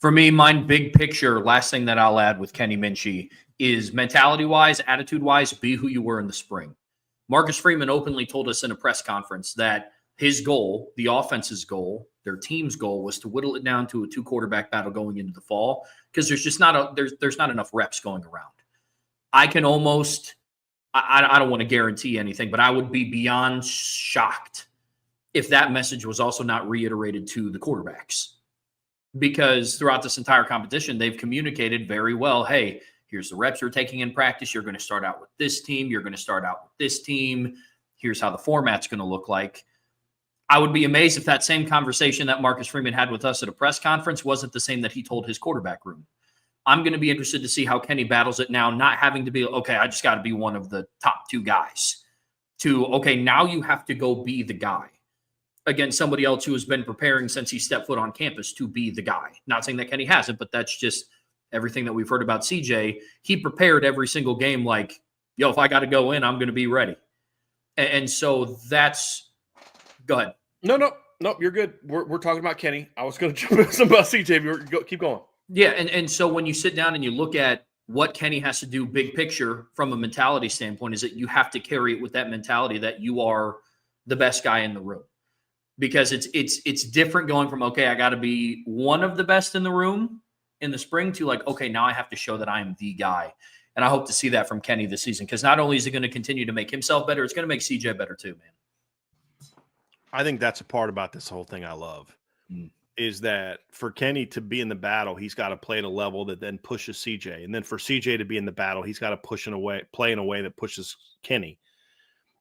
For me, mine big picture, last thing that I'll add with Kenny Minchey is mentality-wise, attitude-wise, be who you were in the spring. Marcus Freeman openly told us in a press conference that his goal, the offense's goal, their team's goal, was to whittle it down to a 2-quarterback battle going into the fall, because there's just not enough reps going around. I can almost, I don't want to guarantee anything, but I would be beyond shocked if that message was also not reiterated to the quarterbacks, because throughout this entire competition, they've communicated very well, hey, here's the reps you're taking in practice. You're going to start out with this team. You're going to start out with this team. Here's how the format's going to look like. I would be amazed if that same conversation that Marcus Freeman had with us at a press conference wasn't the same that he told his quarterback room. I'm going to be interested to see how Kenny battles it now, not having to be, okay, I just got to be one of the top 2 guys, to, okay, now you have to go be the guy against somebody else who has been preparing since he stepped foot on campus to be the guy. Not saying that Kenny hasn't, but that's just everything that we've heard about CJ. He prepared every single game like, yo, if I got to go in, I'm going to be ready. And so that's – go ahead. No, you're good. We're talking about Kenny. I was going to jump in some about CJ. Keep going. Yeah, and so when you sit down and you look at what Kenny has to do big picture from a mentality standpoint, is that you have to carry it with that mentality that you are the best guy in the room. Because it's different going from, okay, I got to be one of the best in the room in the spring, to like, okay, now I have to show that I am the guy. And I hope to see that from Kenny this season, because not only is it going to continue to make himself better, it's going to make CJ better too, man. I think that's a part about this whole thing I love, is that for Kenny to be in the battle, he's got to play at a level that then pushes CJ. And then for CJ to be in the battle, he's got to play in a way that pushes Kenny.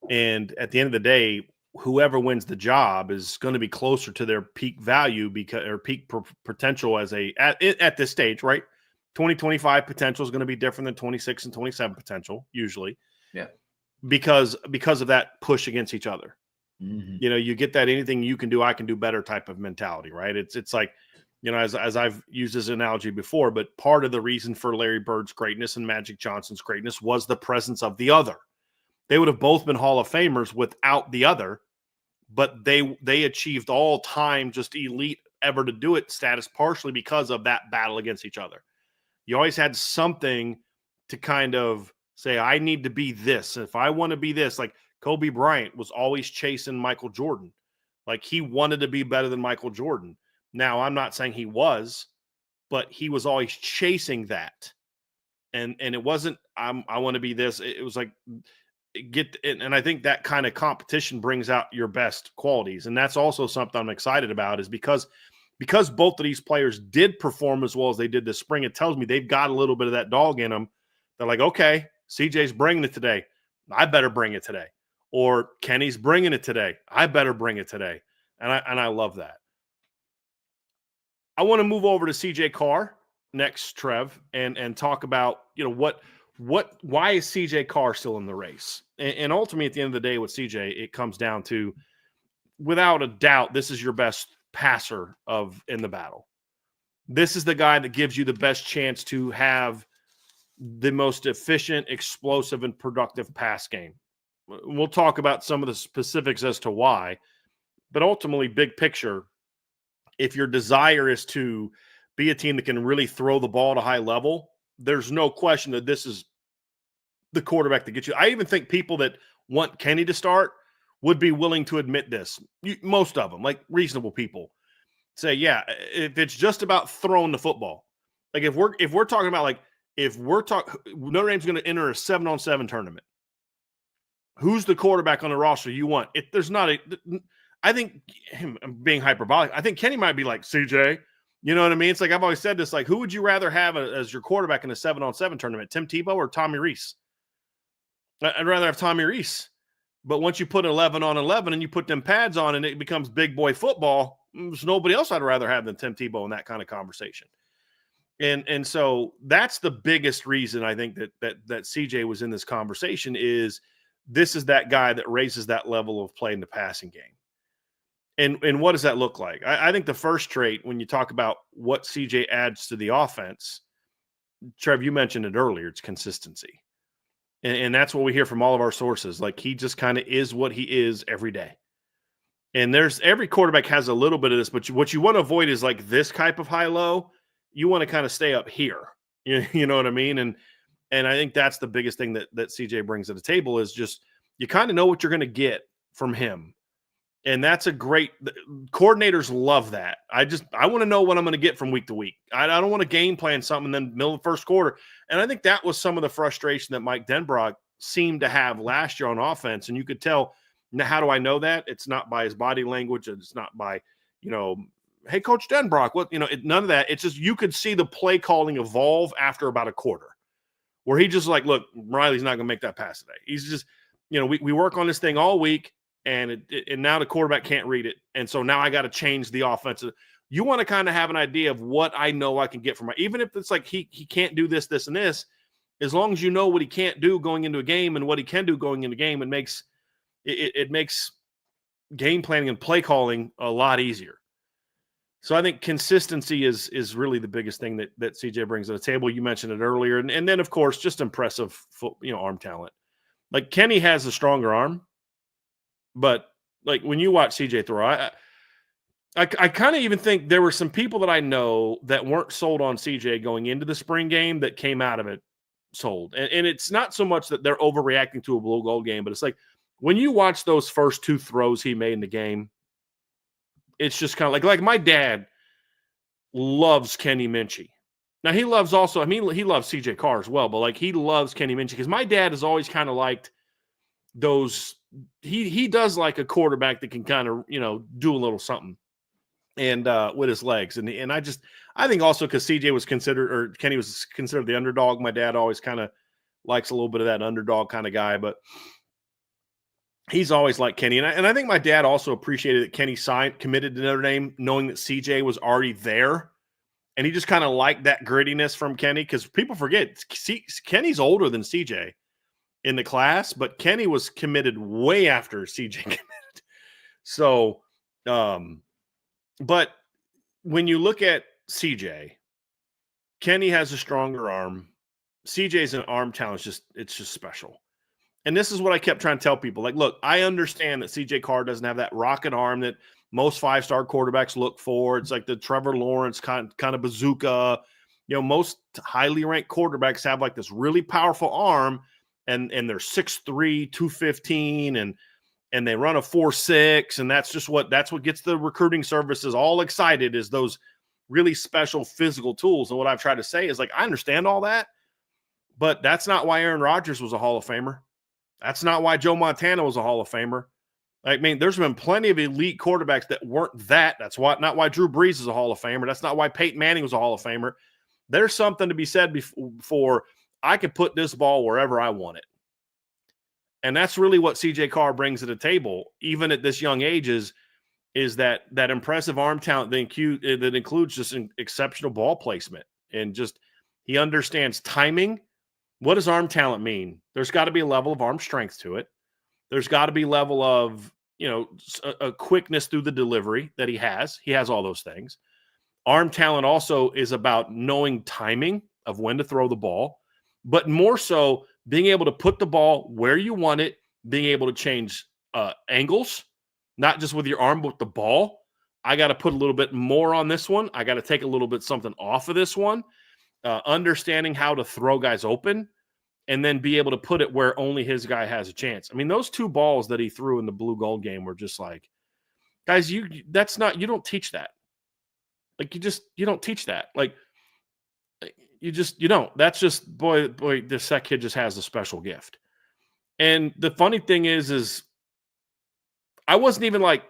And at the end of the day, whoever wins the job is going to be closer to their peak value or peak potential at this stage, right? 2025 potential is going to be different than 26 and 27 potential usually. Yeah. Because of that push against each other. Mm-hmm. You know, you get that anything you can do, I can do better type of mentality, right? It's like, you know, as I've used this analogy before, but part of the reason for Larry Bird's greatness and Magic Johnson's greatness was the presence of the other. They would have both been Hall of Famers without the other, but they achieved all-time just elite ever to do it status partially because of that battle against each other. You always had something to kind of say, I need to be this. And if I want to be this, like Kobe Bryant was always chasing Michael Jordan. Like he wanted to be better than Michael Jordan. Now, I'm not saying he was, but he was always chasing that. And it wasn't, I want to be this. It was like, and I think that kind of competition brings out your best qualities. And that's also something I'm excited about, is because both of these players did perform as well as they did this spring. It tells me they've got a little bit of that dog in them. They're like, okay, CJ's bringing it today. I better bring it today. Or Kenny's bringing it today. I better bring it today. And I love that. I want to move over to CJ Carr next, Trev, and talk about, you know, why is CJ Carr still in the race? And ultimately, at the end of the day, with CJ, it comes down to, without a doubt, this is your best passer in the battle. This is the guy that gives you the best chance to have the most efficient, explosive, and productive pass game. We'll talk about some of the specifics as to why, but ultimately, big picture, if your desire is to be a team that can really throw the ball at a high level, there's no question that this is the quarterback to get you. I even think people that want Kenny to start would be willing to admit this. Most of them, like reasonable people, say, yeah, if it's just about throwing the football, like if we're talking about, like, Notre Dame's going to enter a 7-on-7 tournament, who's the quarterback on the roster you want? I think him being hyperbolic, I think Kenny might be like CJ. You know what I mean? It's like, I've always said this, like, who would you rather have as your quarterback in a 7-on-7 tournament, Tim Tebow or Tommy Rees? I'd rather have Tommy Rees. But once you put 11-on-11 and you put them pads on and it becomes big boy football, there's nobody else I'd rather have than Tim Tebow in that kind of conversation. And so that's the biggest reason I think that CJ was in this conversation is this is that guy that raises that level of play in the passing game. And what does that look like? I think the first trait when you talk about what CJ adds to the offense, Trev, you mentioned it earlier, it's consistency. And that's what we hear from all of our sources. Like he just kind of is what he is every day. And every quarterback has a little bit of this, but what you want to avoid is like this type of high-low. You want to kind of stay up here. You know what I mean? And I think that's the biggest thing that CJ brings to the table is just you kind of know what you're going to get from him. And that's a great coordinators love that. I want to know what I'm going to get from week to week. I don't want to game plan something then middle of the first quarter. And I think that was some of the frustration that Mike Denbrock seemed to have last year on offense. And you could tell. Now, how do I know that? It's not by his body language. It's not by, hey, Coach Denbrock, what, none of that. It's just you could see the play calling evolve after about a quarter where he just like, look, Riley's not going to make that pass today. He's just, we work on this thing all week and now the quarterback can't read it. And so now I got to change the offensive. You want to kind of have an idea of what I know I can get from even if it's like he can't do this, this, and this, as long as you know what he can't do going into a game and what he can do going into a game, it makes game planning and play calling a lot easier. So I think consistency is really the biggest thing that CJ brings to the table. You mentioned it earlier. And then, of course, just impressive arm talent. Like Kenny has a stronger arm, but like when you watch CJ throw, I kind of even think there were some people that I know that weren't sold on CJ going into the spring game that came out of it sold. And it's not so much that they're overreacting to a blue gold game, but it's like, when you watch those first two throws he made in the game, it's just kind of like my dad loves Kenny Minchey. Now he loves he loves CJ Carr as well, but like he loves Kenny Minchey because my dad has always kind of liked those. He does like a quarterback that can kind of, do a little something and with his legs. And I think also because CJ was considered or Kenny was considered the underdog. My dad always kind of likes a little bit of that underdog kind of guy, but he's always liked Kenny. And I think my dad also appreciated that Kenny committed to Notre Dame, knowing that CJ was already there. And he just kind of liked that grittiness from Kenny because people forget Kenny's older than CJ in the class, but Kenny was committed way after CJ committed. So, but when you look at CJ, Kenny has a stronger arm. CJ's an arm talent. It's just special. And this is what I kept trying to tell people. Like, look, I understand that CJ Carr doesn't have that rocket arm that most five-star quarterbacks look for. It's like the Trevor Lawrence kind of bazooka. Most highly ranked quarterbacks have like this really powerful arm, and they're 6'3", 215, and they run a 4.6, and that's what gets the recruiting services all excited is those really special physical tools. And what I've tried to say is like I understand all that, but that's not why Aaron Rodgers was a Hall of Famer. That's not why Joe Montana was a Hall of Famer. I mean, there's been plenty of elite quarterbacks that weren't that. That's not why Drew Brees is a Hall of Famer. That's not why Peyton Manning was a Hall of Famer. There's something to be said for I could put this ball wherever I want it. And that's really what CJ Carr brings to the table, even at this young age, is that impressive arm talent that includes just an exceptional ball placement. And just he understands timing. What does arm talent mean? There's got to be a level of arm strength to it. There's got to be a level of, a quickness through the delivery that he has. He has all those things. Arm talent also is about knowing timing of when to throw the ball, but more so being able to put the ball where you want it, being able to change angles, not just with your arm, but with the ball. I got to put a little bit more on this one. I got to take a little bit something off of this one. Understanding how to throw guys open and then be able to put it where only his guy has a chance. I mean, those two balls that he threw in the blue gold game were just like, guys, you don't teach that. Like you don't teach that. Like you don't. That's just, boy, this kid just has a special gift. And the funny thing is I wasn't even like,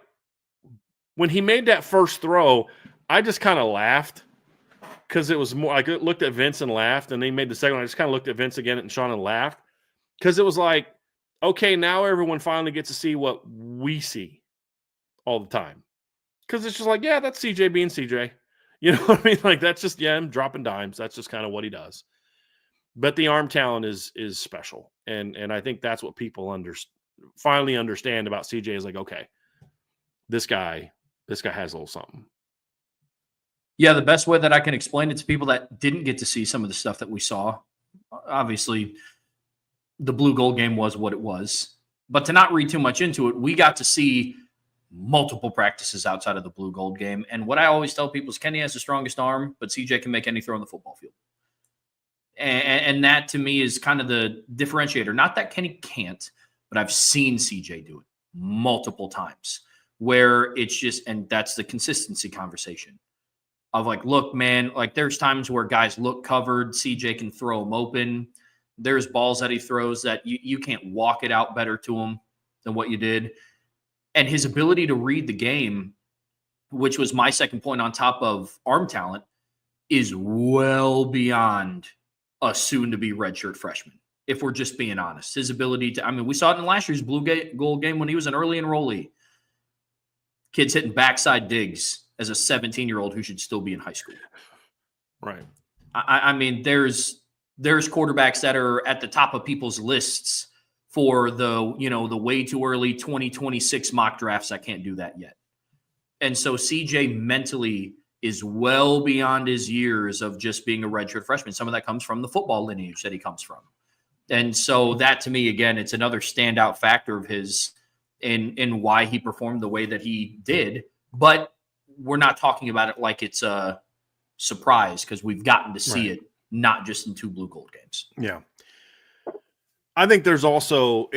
when he made that first throw, I just kind of laughed. Because it was more, I looked at Vince and laughed, and then he made the second one. I just kind of looked at Vince again and Sean and laughed. Because it was like, okay, now everyone finally gets to see what we see all the time. Because it's just like, yeah, that's CJ being CJ. You know what I mean? Like that's just him dropping dimes. That's just kind of what he does. But the arm talent is special, and I think that's what people finally understand about CJ is like, okay, this guy has a little something. Yeah, the best way that I can explain it to people that didn't get to see some of the stuff that we saw, obviously, the blue gold game was what it was. But to not read too much into it, we got to see multiple practices outside of the blue gold game. And what I always tell people is Kenny has the strongest arm, but CJ can make any throw on the football field. And that to me is kind of the differentiator. Not that Kenny can't, but I've seen CJ do it multiple times where it's just, and that's the consistency conversation of like, look, man, like there's times where guys look covered, CJ can throw them open. There's balls that he throws that you can't walk it out better to him than what you did. And his ability to read the game, which was my second point on top of arm talent, is well beyond a soon-to-be redshirt freshman, if we're just being honest. His ability to, I mean, we saw it in last year's blue gold game when he was an early enrollee. Kids hitting backside digs as a 17-year-old who should still be in high school. Right. I mean, there's quarterbacks that are at the top of people's lists for the way too early 2026 mock drafts. I can't do that yet. And so CJ mentally is well beyond his years of just being a redshirt freshman. Some of that comes from the football lineage that he comes from. And so that to me, again, it's another standout factor of his in why he performed the way that he did. But we're not talking about it like it's a surprise because we've gotten to see it, not just in 2 blue gold games. Yeah. I think there's also,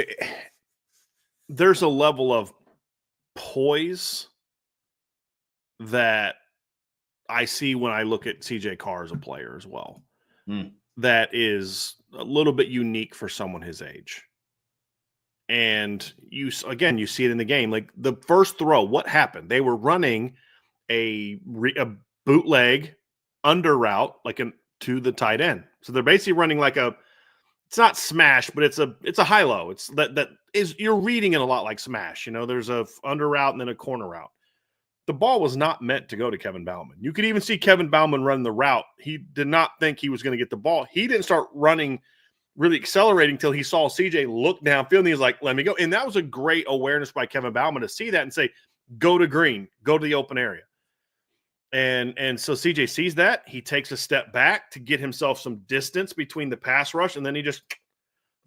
there's a level of poise that I see when I look at CJ Carr as a player as well. That is a little bit unique for someone his age. And you see it in the game. Like the first throw, what happened? They were running a bootleg under route, to the tight end. So they're basically running it's not smash, but it's a high low. It's that is, you're reading it a lot like smash. There's a under route and then a corner route. The ball was not meant to go to Kevin Bauman. You could even see Kevin Bauman run the route. He did not think he was going to get the ball. He didn't start running, really accelerating until he saw CJ look downfield and he was like, let me go. And that was a great awareness by Kevin Bauman to see that and say, go to green, go to the open area. And so CJ sees that. He takes a step back to get himself some distance between the pass rush, and then he just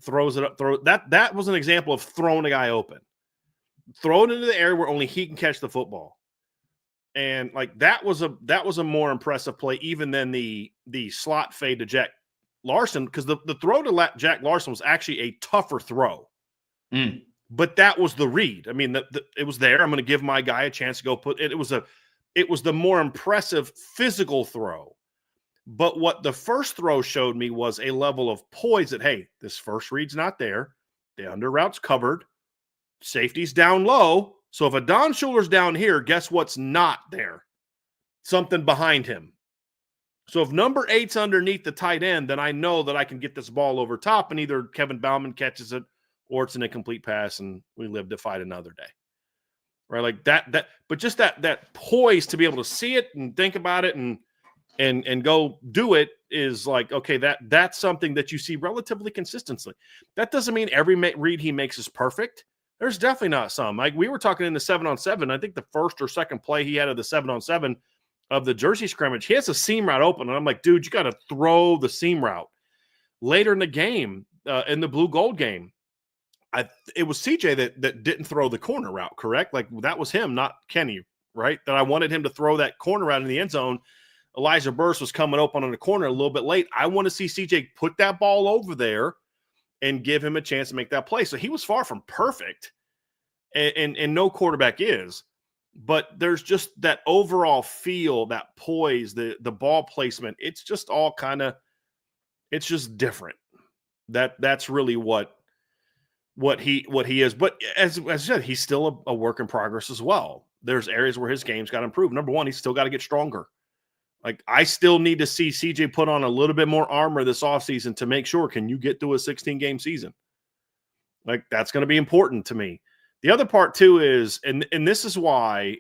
throws it up. That was an example of throwing a guy open. Throw it into the area where only he can catch the football. And that was a more impressive play even than the slot fade to Jack Larson, because the throw to Jack Larson was actually a tougher throw. But that was the read. I mean, it was there. I'm going to give my guy a chance to go put it. It was the more impressive physical throw. But what the first throw showed me was a level of poise that, hey, this first read's not there. The under route's covered. Safety's down low. So if a Don Schuler's down here, guess what's not there? Something behind him. So if number 8's underneath the tight end, then I know that I can get this ball over top and either Kevin Bauman catches it or it's an incomplete pass and we live to fight another day. Right? Like that, but just that poise to be able to see it and think about it and go do it is like, okay, that's something that you see relatively consistently. That doesn't mean every read he makes is perfect. There's definitely not some. Like we were talking in the 7-on-7, I think the first or second play he had of the 7-on-7 of the Jersey scrimmage, he has a seam route open. And I'm like, dude, you got to throw the seam route. Later in the game, in the blue gold game, it was CJ that didn't throw the corner route, correct? Like that was him, not Kenny, right? That I wanted him to throw that corner route in the end zone. Elijah Burst was coming open on the corner a little bit late. I want to see CJ put that ball over there and give him a chance to make that play. So he was far from perfect, and no quarterback is. But there's just that overall feel, that poise, the ball placement. It's just all kind of, it's just different. That's really what he is. But as I said, he's still a work in progress as well. There's areas where his game's got to improve. Number one, he's still got to get stronger. Like I still need to see CJ put on a little bit more armor this offseason to make sure, can you get through a 16-game season? Like that's going to be important to me. The other part too is, and this is why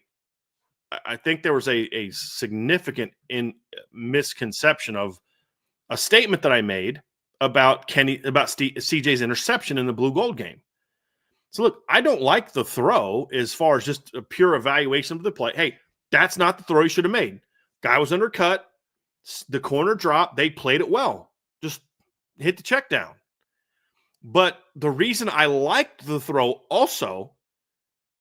I think there was a significant misconception of a statement that I made about CJ's interception in the blue gold game. So look, I don't like the throw as far as just a pure evaluation of the play. Hey, that's not the throw you should have made. Guy was undercut. The corner dropped. They played it well. Just hit the check down. But the reason I liked the throw also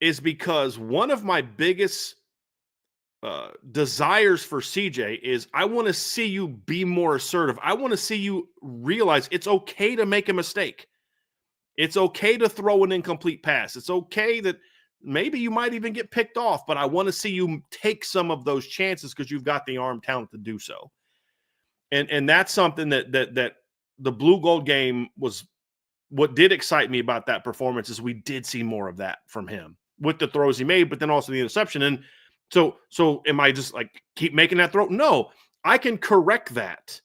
is because one of my biggest desires for CJ is I want to see you be more assertive. I want to see you realize it's okay to make a mistake. It's okay to throw an incomplete pass. It's okay that maybe you might even get picked off, but I want to see you take some of those chances because you've got the arm talent to do so. And that's something that the blue gold game was what did excite me about that performance is we did see more of that from him with the throws he made, but then also the interception. And so am I just like keep making that throw? No, I can correct that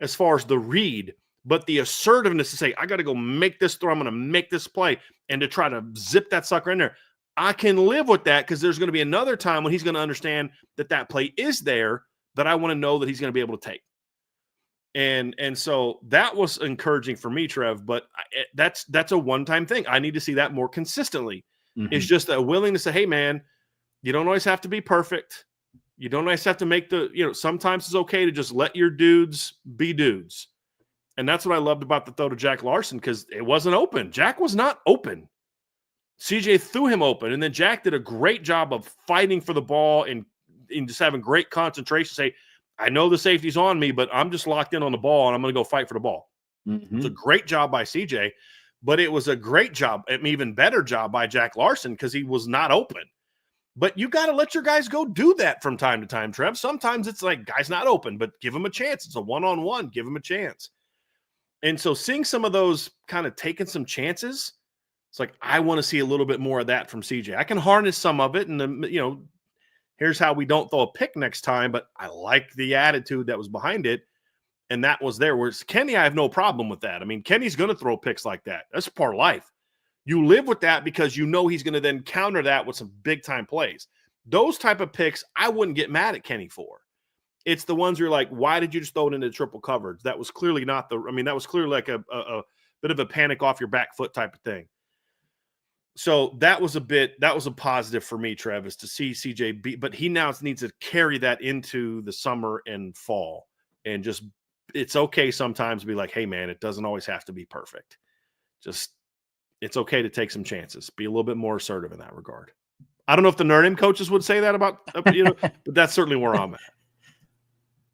as far as the read, but the assertiveness to say, I got to go make this throw. I'm going to make this play and to try to zip that sucker in there. I can live with that because there's going to be another time when he's going to understand that play is there that I want to know that he's going to be able to take. And so that was encouraging for me, Trev, but that's a one-time thing. I need to see that more consistently. Mm-hmm. It's just a willingness to say, hey, man, you don't always have to be perfect. You don't always have to make sometimes it's okay to just let your dudes be dudes. And that's what I loved about the throw to Jack Larson because it wasn't open. Jack was not open. CJ threw him open, and then Jack did a great job of fighting for the ball and just having great concentration. Say, I know the safety's on me, but I'm just locked in on the ball, and I'm going to go fight for the ball. Mm-hmm. It's a great job by CJ, but it was a great job, an even better job by Jack Larson because he was not open. But you got to let your guys go do that from time to time, Trev. Sometimes it's like, guy's not open, but give him a chance. It's a one-on-one. Give him a chance. And so seeing some of those kind of taking some chances, it's like, I want to see a little bit more of that from CJ. I can harness some of it and, here's how we don't throw a pick next time, but I like the attitude that was behind it, and that was there. Whereas Kenny, I have no problem with that. I mean, Kenny's going to throw picks like that. That's part of life. You live with that because you know he's going to then counter that with some big-time plays. Those type of picks, I wouldn't get mad at Kenny for. It's the ones where you're like, why did you just throw it into triple coverage? That was clearly not that was clearly like a bit of a panic off your back foot type of thing. So that was a positive for me, Travis, to see CJ but he now needs to carry that into the summer and fall and just, it's okay sometimes to be like, hey man, it doesn't always have to be perfect. Just, it's okay to take some chances, be a little bit more assertive in that regard. I don't know if the Notre Dame coaches would say that about, but that's certainly where I'm at.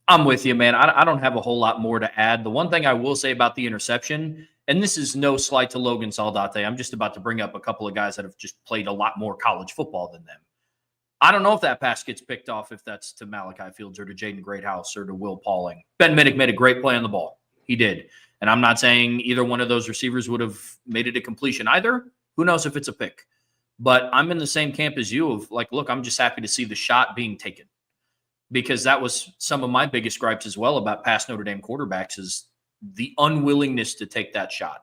I'm with you, man. I don't have a whole lot more to add. The one thing I will say about the interception, and this is no slight to Logan Saldate, I'm just about to bring up a couple of guys that have just played a lot more college football than them. I don't know if that pass gets picked off, if that's to Malachi Fields or to Jaden Greathouse or to Will Pauling. Ben Minnick made a great play on the ball. He did. And I'm not saying either one of those receivers would have made it a completion either. Who knows if it's a pick? But I'm in the same camp as you of like, look, I'm just happy to see the shot being taken. Because that was some of my biggest gripes as well about past Notre Dame quarterbacks is the unwillingness to take that shot.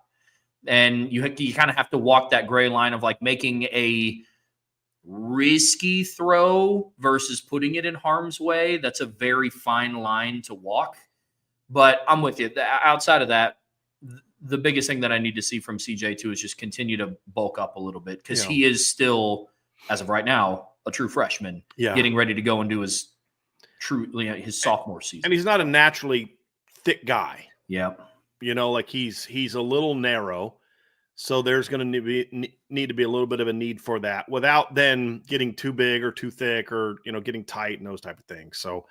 And you kind of have to walk that gray line of like making a risky throw versus putting it in harm's way. That's a very fine line to walk. But I'm with you. Outside of that, the biggest thing that I need to see from CJ too is just continue to bulk up a little bit because he is still, as of right now, a true freshman getting ready to go and do his sophomore season. And he's not a naturally thick guy. Yeah. Like he's a little narrow. So there's going to need to be a little bit of a need for that without then getting too big or too thick or, getting tight and those type of things. So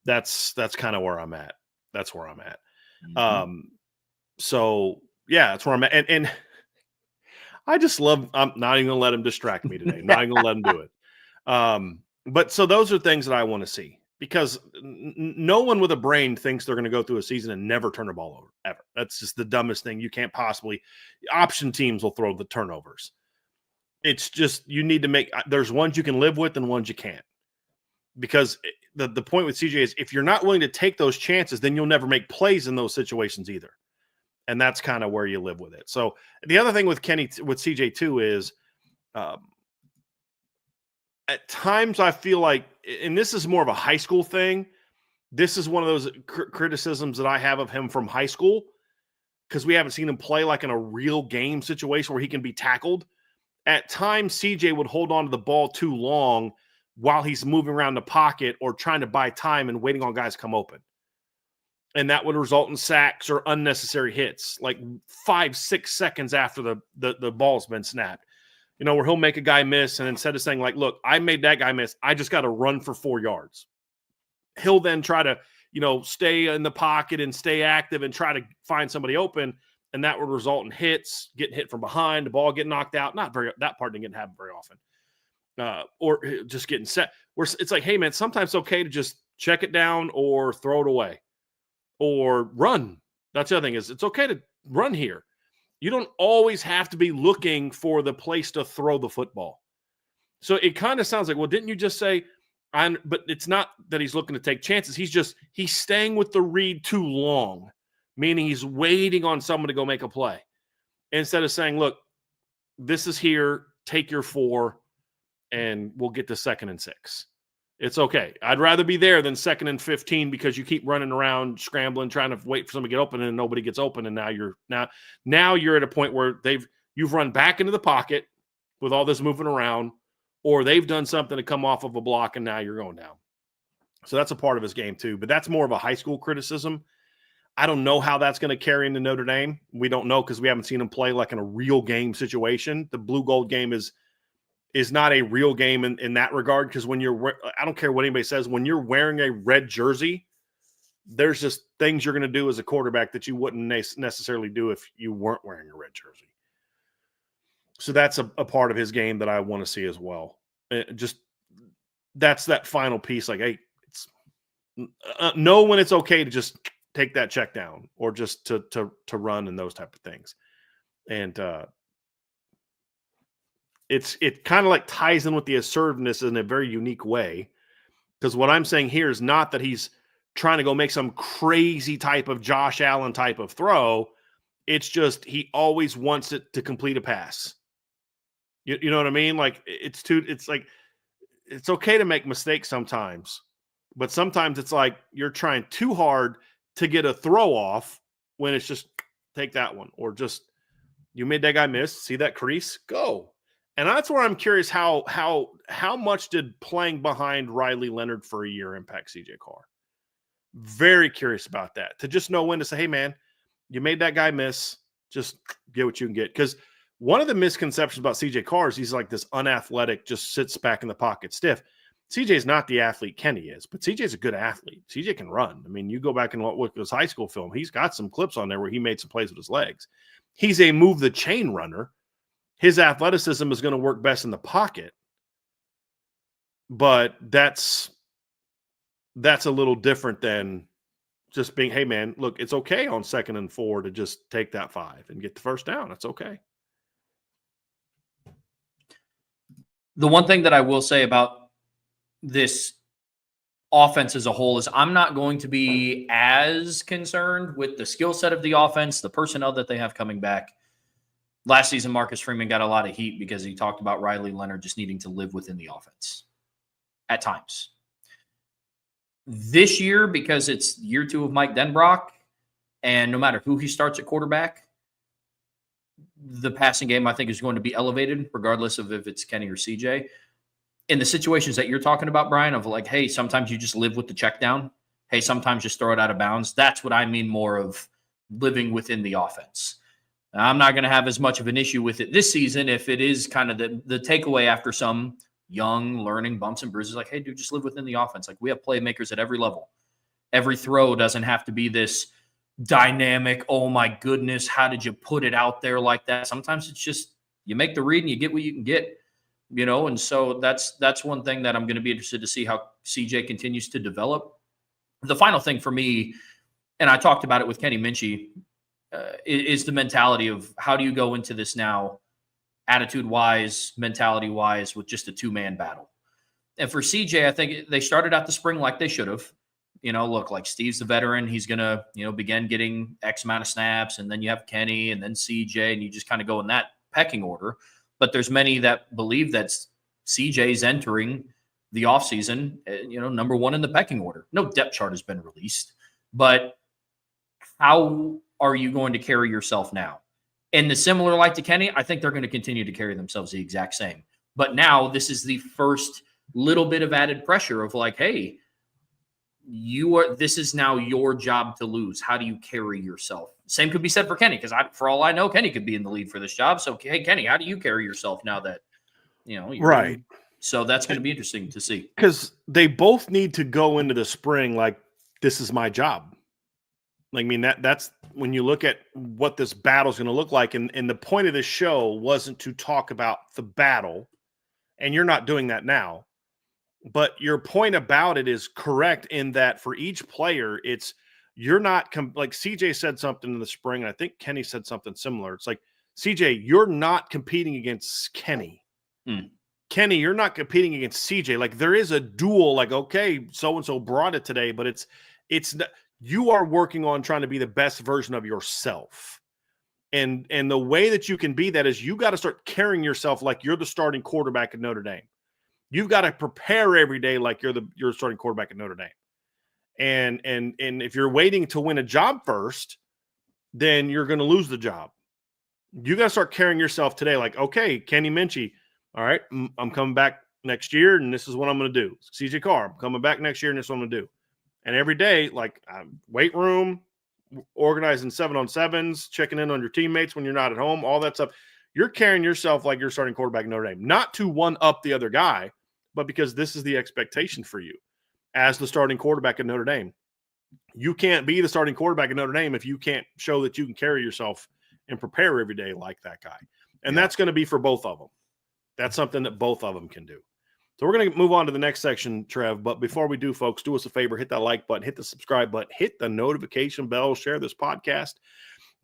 that's kind of where I'm at. That's where I'm at. So yeah, that's where I'm at. And I just love, I'm not even going to let him distract me today. Not even going to let him do it. But so those are things that I want to see because no one with a brain thinks they're going to go through a season and never turn a ball over ever. That's just the dumbest thing. You can't possibly. Option teams will throw the turnovers. It's just you need to make. There's ones you can live with and ones you can't. Because the point with CJ is if you're not willing to take those chances, then you'll never make plays in those situations either. And that's kind of where you live with it. So the other thing with CJ too is. at times I feel like, and this is more of a high school thing, this is one of those criticisms that I have of him from high school, because we haven't seen him play like in a real game situation where he can be tackled. At times, CJ would hold on to the ball too long while he's moving around the pocket or trying to buy time and waiting on guys to come open. And that would result in sacks or unnecessary hits, like 5-6 seconds after the ball's been snapped. You know, where he'll make a guy miss, and instead of saying, like, look, I made that guy miss, I just got to run for 4 yards. He'll then try to, you know, stay in the pocket and stay active and try to find somebody open, and that would result in hits, getting hit from behind, the ball getting knocked out. That part didn't happen very often. Or just getting set. Where it's like, hey, man, sometimes it's okay to just check it down or throw it away or run. That's the other thing, is it's okay to run here. You don't always have to be looking for the place to throw the football. So it kind of sounds like, well, didn't you just say, but it's not that he's looking to take chances. He's staying with the read too long, meaning he's waiting on someone to go make a play instead of saying, look, this is here, take your 4, and we'll get to 2nd and 6. It's okay. I'd rather be there than 2nd and 15 because you keep running around, scrambling, trying to wait for somebody to get open, and nobody gets open. And now you're at a point where you've run back into the pocket with all this moving around, or they've done something to come off of a block, and now you're going down. So that's a part of his game too. But that's more of a high school criticism. I don't know how that's going to carry into Notre Dame. We don't know because we haven't seen him play like in a real game situation. The blue gold game is not a real game in that regard, because when I don't care what anybody says, when you're wearing a red jersey, there's just things you're going to do as a quarterback that you wouldn't necessarily do if you weren't wearing a red jersey. So that's a part of his game that I want to see as well. That's that final piece. Like, hey, know when it's okay to just take that check down or just to run and those type of things. And it kind of like ties in with the assertiveness in a very unique way, because what I'm saying here is not that he's trying to go make some crazy type of Josh Allen type of throw. It's just he always wants it to complete a pass. You know what I mean? Like it's okay to make mistakes sometimes, but sometimes it's like you're trying too hard to get a throw off when it's just take that one, or just you made that guy miss, see that crease, go. And that's where I'm curious how much did playing behind Riley Leonard for a year impact CJ Carr? Very curious about that. To just know when to say, hey, man, you made that guy miss. Just get what you can get. Because one of the misconceptions about CJ Carr is he's like this unathletic, just sits back in the pocket stiff. CJ's not the athlete Kenny is, but CJ's a good athlete. CJ can run. I mean, you go back and look at his high school film, he's got some clips on there where he made some plays with his legs. He's a move the chain runner. His athleticism is going to work best in the pocket, but that's a little different than just being, hey, man, look, it's okay on 2nd and 4 to just take that 5 and get the first down. It's okay. The one thing that I will say about this offense as a whole is I'm not going to be as concerned with the skill set of the offense, the personnel that they have coming back. Last season, Marcus Freeman got a lot of heat because he talked about Riley Leonard just needing to live within the offense at times. This year, because it's year 2 of Mike Denbrock, and no matter who he starts at quarterback, the passing game, I think, is going to be elevated, regardless of if it's Kenny or CJ. In the situations that you're talking about, Brian, of like, hey, sometimes you just live with the check down. Hey, sometimes just throw it out of bounds. That's what I mean more of living within the offense. I'm not going to have as much of an issue with it this season if it is kind of the takeaway after some young learning bumps and bruises. Like, hey, dude, just live within the offense. Like, we have playmakers at every level. Every throw doesn't have to be this dynamic, oh, my goodness, how did you put it out there like that? Sometimes it's just you make the read and you get what you can get, you know. And so that's one thing that I'm going to be interested to see how CJ continues to develop. The final thing for me, and I talked about it with Kenny Minchey, is the mentality of how do you go into this now, attitude-wise, mentality-wise, with just a 2-man battle. And for CJ, I think they started out the spring like they should have. You know, look, like Steve's the veteran. He's going to, begin getting X amount of snaps, and then you have Kenny and then CJ, and you just kind of go in that pecking order. But there's many that believe that CJ's entering the offseason, number one in the pecking order. No depth chart has been released, but how are you going to carry yourself now? And the similar like to Kenny, I think they're going to continue to carry themselves the exact same. But now this is the first little bit of added pressure of like, hey, this is now your job to lose. How do you carry yourself? Same could be said for Kenny, because for all I know, Kenny could be in the lead for this job. So, hey, Kenny, how do you carry yourself now that, you're right? So that's going to be interesting to see. Because they both need to go into the spring like, this is my job. Like, I mean, that's when you look at what this battle is going to look like. And the point of this show wasn't to talk about the battle, and you're not doing that now. But your point about it is correct in that for each player, you're not like CJ said something in the spring, and I think Kenny said something similar. It's like, CJ, you're not competing against Kenny. Kenny, you're not competing against CJ. Like, there is a duel, like, okay, so-and-so brought it today, but it's you are working on trying to be the best version of yourself. And the way that you can be that is you got to start carrying yourself like you're the starting quarterback at Notre Dame. You've got to prepare every day like you're starting quarterback at Notre Dame. And if you're waiting to win a job first, then you're going to lose the job. You got to start carrying yourself today like, okay, Kenny Minchey, all right, I'm coming back next year, and this is what I'm going to do. CJ Carr, I'm coming back next year, and this is what I'm going to do. And every day, like weight room, organizing 7-on-7s, checking in on your teammates when you're not at home, all that stuff. You're carrying yourself like you're starting quarterback at Notre Dame, not to one up the other guy, but because this is the expectation for you as the starting quarterback at Notre Dame. You can't be the starting quarterback at Notre Dame if you can't show that you can carry yourself and prepare every day like that guy. And that's going to be for both of them. That's something that both of them can do. So we're going to move on to the next section, Trev. But before we do, folks, do us a favor, hit that like button, hit the subscribe button, hit the notification bell, share this podcast.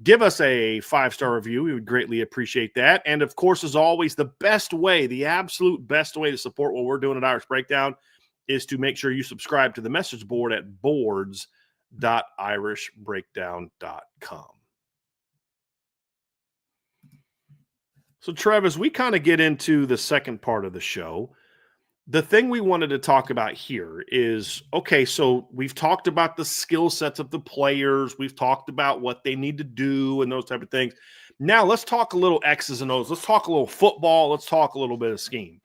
Give us a 5-star review. We would greatly appreciate that. And, of course, as always, the best way, the absolute best way to support what we're doing at Irish Breakdown is to make sure you subscribe to the message board at boards.irishbreakdown.com. So, Trev, as we kind of get into the second part of the show, the thing we wanted to talk about here is, okay, so we've talked about the skill sets of the players. We've talked about what they need to do and those type of things. Now let's talk a little X's and O's. Let's talk a little football. Let's talk a little bit of scheme.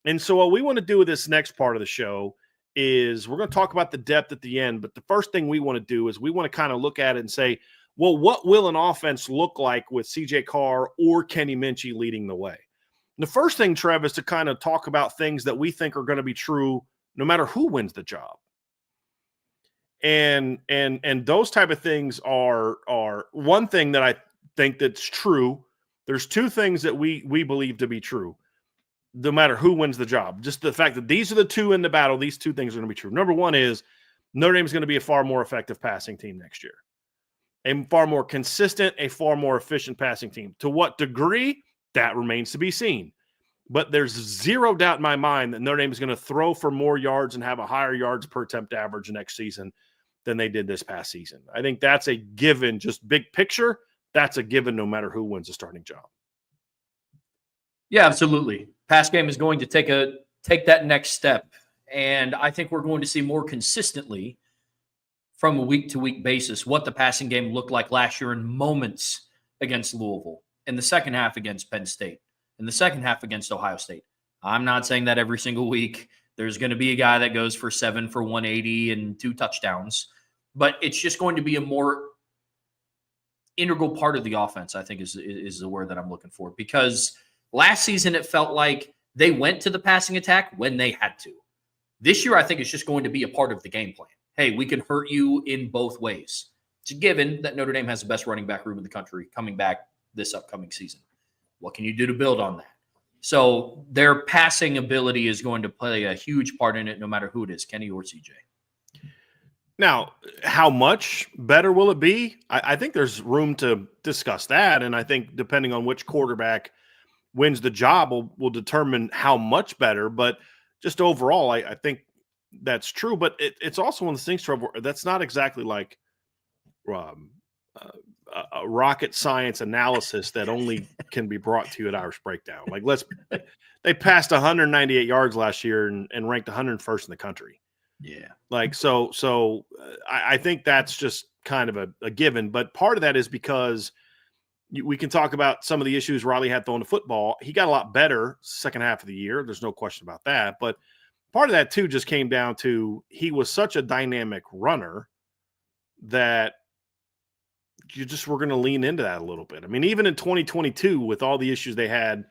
And so what we want to do with this next part of the show is we're going to talk about the depth at the end. But the first thing we want to do is we want to kind of look at it and say, well, what will an offense look like with CJ Carr or Kenny Minchey leading the way? The first thing, Trev, is to kind of talk about things that we think are going to be true no matter who wins the job. And those type of things are one thing that I think that's true. There's two things that we believe to be true no matter who wins the job. Just the fact that these are the two in the battle, these two things are going to be true. Number one is Notre Dame is going to be a far more effective passing team next year. A far more consistent, a far more efficient passing team. To what degree? That remains to be seen. But there's zero doubt in my mind that Notre Dame is going to throw for more yards and have a higher yards per attempt average next season than they did this past season. I think that's a given, just big picture. That's a given no matter who wins the starting job. Yeah, absolutely. Pass game is going to take that next step. And I think we're going to see more consistently from a week-to-week basis what the passing game looked like last year in moments against Louisville, in the second half against Penn State, in the second half against Ohio State. I'm not saying that every single week there's going to be a guy that goes for 7 for 180 and 2 touchdowns, but it's just going to be a more integral part of the offense, I think is the word that I'm looking for, because last season it felt like they went to the passing attack when they had to. This year, I think it's just going to be a part of the game plan. Hey, we can hurt you in both ways. It's a given that Notre Dame has the best running back room in the country coming back this upcoming season. What can you do to build on that? So their passing ability is going to play a huge part in it, no matter who it is, Kenny or CJ. Now, how much better will it be? I think there's room to discuss that, and I think depending on which quarterback wins the job will determine how much better. But just overall, I think that's true. But it's also one of the things, Trevor, that's not exactly like a rocket science analysis that only can be brought to you at Irish Breakdown. Like, they passed 198 yards last year and ranked 101st in the country. Yeah. Like, I think that's just kind of a given. But part of that is because we can talk about some of the issues Riley had throwing the football. He got a lot better second half of the year. There's no question about that. But part of that, too, just came down to he was such a dynamic runner that you just were going to lean into that a little bit. I mean, even in 2022, with all the issues they had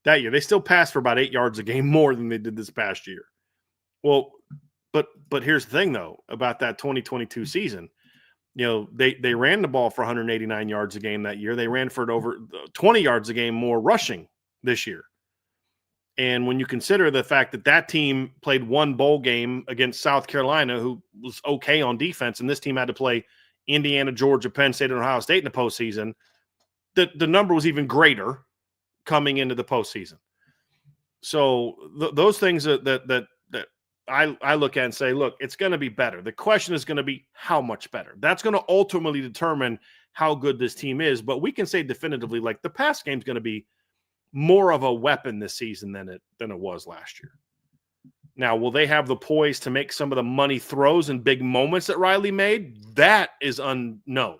that year, they still passed for about 8 yards a game more than they did this past year. Well, but here's the thing, though, about that 2022 season. You know, they ran the ball for 189 yards a game that year. They ran for it over 20 yards a game more rushing this year. And when you consider the fact that team played one bowl game against South Carolina, who was okay on defense, and this team had to play Indiana, Georgia, Penn State, and Ohio State in the postseason, the number was even greater coming into the postseason. So those things that I look at and say, look, it's going to be better. The question is going to be how much better. That's going to ultimately determine how good this team is. But we can say definitively, like, the pass game is going to be more of a weapon this season than it was last year. Now, will they have the poise to make some of the money throws and big moments that Riley made? That is unknown.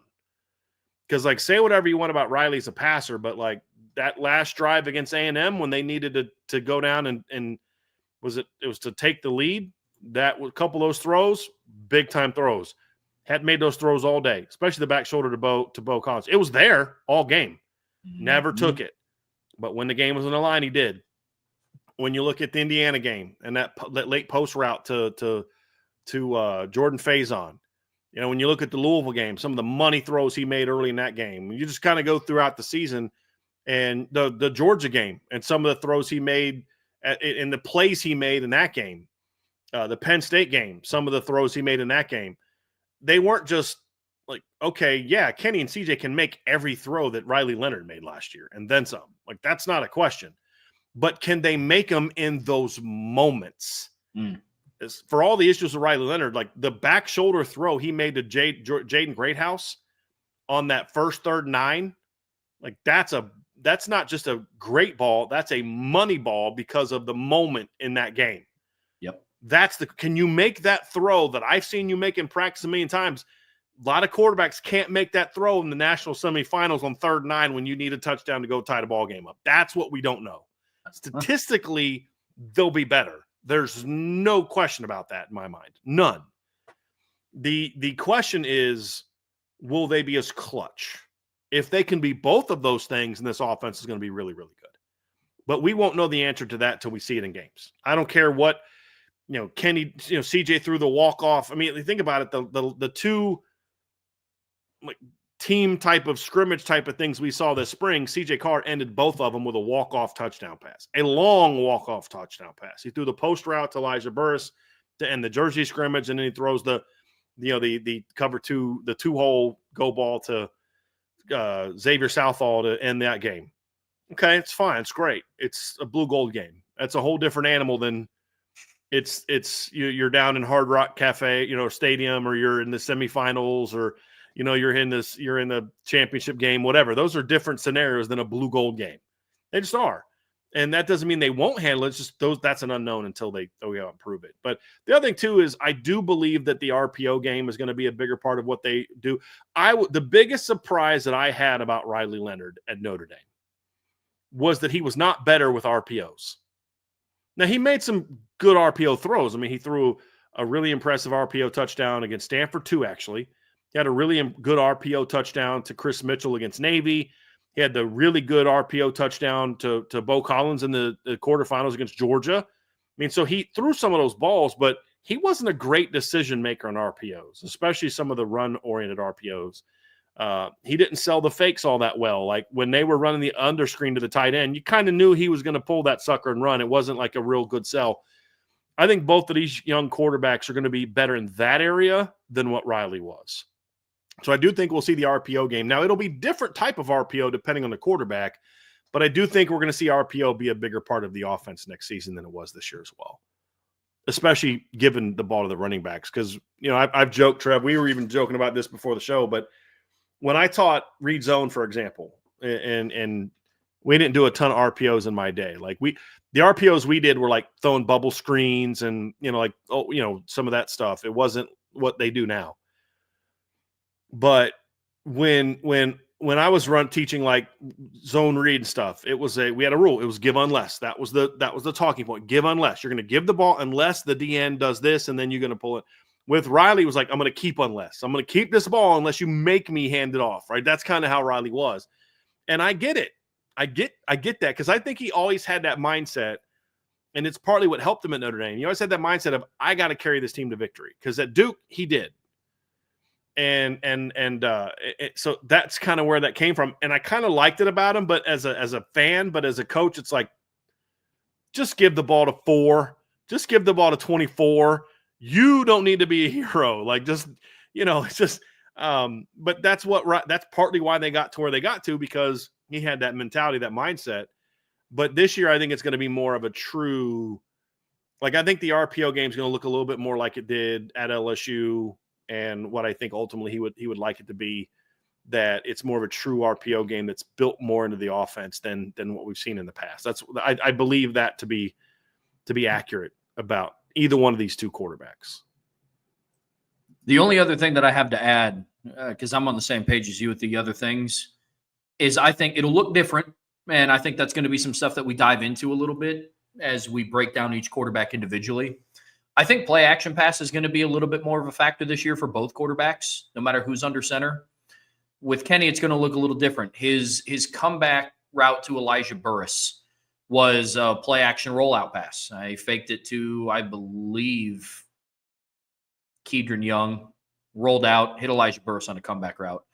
Because, like, say whatever you want about Riley as a passer, but, like, that last drive against A&M when they needed to go down and it was to take the lead, that was a couple of those throws, big time throws. Hadn't made those throws all day, especially the back shoulder to Bo Collins. It was there all game. Never took it. But when the game was on the line, he did. When you look at the Indiana game and that late post route to Jordan Faison, you know, when you look at the Louisville game, some of the money throws he made early in that game, you just kind of go throughout the season, and the Georgia game and some of the throws he made in the plays he made in that game, the Penn State game, some of the throws he made in that game, they weren't just like, okay, yeah, Kenny and CJ can make every throw that Riley Leonard made last year and then some. Like, that's not a question. But can they make them in those moments? For all the issues with Riley Leonard, like the back shoulder throw he made to Jaden Greathouse on that first 3rd and 9, like that's not just a great ball, that's a money ball because of the moment in that game. Yep. Can you make that throw that I've seen you make in practice a million times? A lot of quarterbacks can't make that throw in the national semifinals on 3rd and 9 when you need a touchdown to go tie the ball game up. That's what we don't know. Statistically, they'll be better. There's no question about that in my mind. None. The question is, will they be as clutch? If they can be both of those things, then this offense is going to be really, really good. But we won't know the answer to that until we see it in games. I don't care what, Kenny, CJ threw the walk-off. I mean, think about it. The two like team type of scrimmage type of things we saw this spring, CJ Carr ended both of them with a walk-off touchdown pass, a long walk-off touchdown pass. He threw the post route to Elijah Burris to end the Jersey scrimmage, and then he throws the cover two, the 2-hole go ball to Xavier Southall to end that game. Okay, it's fine. It's great. It's a blue gold game. That's a whole different animal than you're down in Hard Rock Cafe, stadium, or you're in the semifinals, or you're in the championship game, whatever. Those are different scenarios than a blue gold game. They just are. And that doesn't mean they won't handle it. It's just that's an unknown until they go out and prove it. But the other thing too is I do believe that the RPO game is going to be a bigger part of what they do. The biggest surprise that I had about Riley Leonard at Notre Dame was that he was not better with RPOs. Now, he made some good RPO throws. I mean, he threw a really impressive RPO touchdown against Stanford too, actually. He had a really good RPO touchdown to Chris Mitchell against Navy. He had the really good RPO touchdown to Bo Collins in the quarterfinals against Georgia. I mean, so he threw some of those balls, but he wasn't a great decision maker on RPOs, especially some of the run-oriented RPOs. He didn't sell the fakes all that well. Like when they were running the underscreen to the tight end, you kind of knew he was going to pull that sucker and run. It wasn't like a real good sell. I think both of these young quarterbacks are going to be better in that area than what Riley was. So I do think we'll see the RPO game. Now, it'll be different type of RPO depending on the quarterback, but I do think we're going to see RPO be a bigger part of the offense next season than it was this year as well, especially given the ball to the running backs. Because, I've joked, Trev, we were even joking about this before the show, but when I taught read zone, for example, and we didn't do a ton of RPOs in my day. Like the RPOs we did were like throwing bubble screens and, like, some of that stuff. It wasn't what they do now. But when I was teaching like zone read and stuff, we had a rule. It was give unless. That was the talking point. Give unless. You're going to give the ball unless the DN does this, and then you're going to pull it. With Riley, it was like, I'm going to keep unless. I'm going to keep this ball unless you make me hand it off, right? That's kind of how Riley was. And I get it. I get that, because I think he always had that mindset, and it's partly what helped him at Notre Dame. He always had that mindset of, I got to carry this team to victory, because at Duke, he did. So that's kind of where that came from. And I kind of liked it about him, but as a fan, but as a coach, it's like, just give the ball to 4, just give the ball to 24. You don't need to be a hero. Like, just, it's just, but that's partly why they got to where they got to, because he had that mentality, that mindset. But this year, I think it's going to be more of a true, like, I think the RPO game is going to look a little bit more like it did at LSU. And what I think ultimately he would like it to be, that it's more of a true RPO game that's built more into the offense than what we've seen in the past. I believe that to be accurate about either one of these two quarterbacks. The only other thing that I have to add, because I'm on the same page as you with the other things, is I think it'll look different. And I think that's going to be some stuff that we dive into a little bit as we break down each quarterback individually. I think play action pass is going to be a little bit more of a factor this year for both quarterbacks, no matter who's under center. With Kenny, it's going to look a little different. His comeback route to Elijah Burris was a play action rollout pass. I faked it to, I believe, Kedron Young, rolled out, hit Elijah Burris on a comeback route.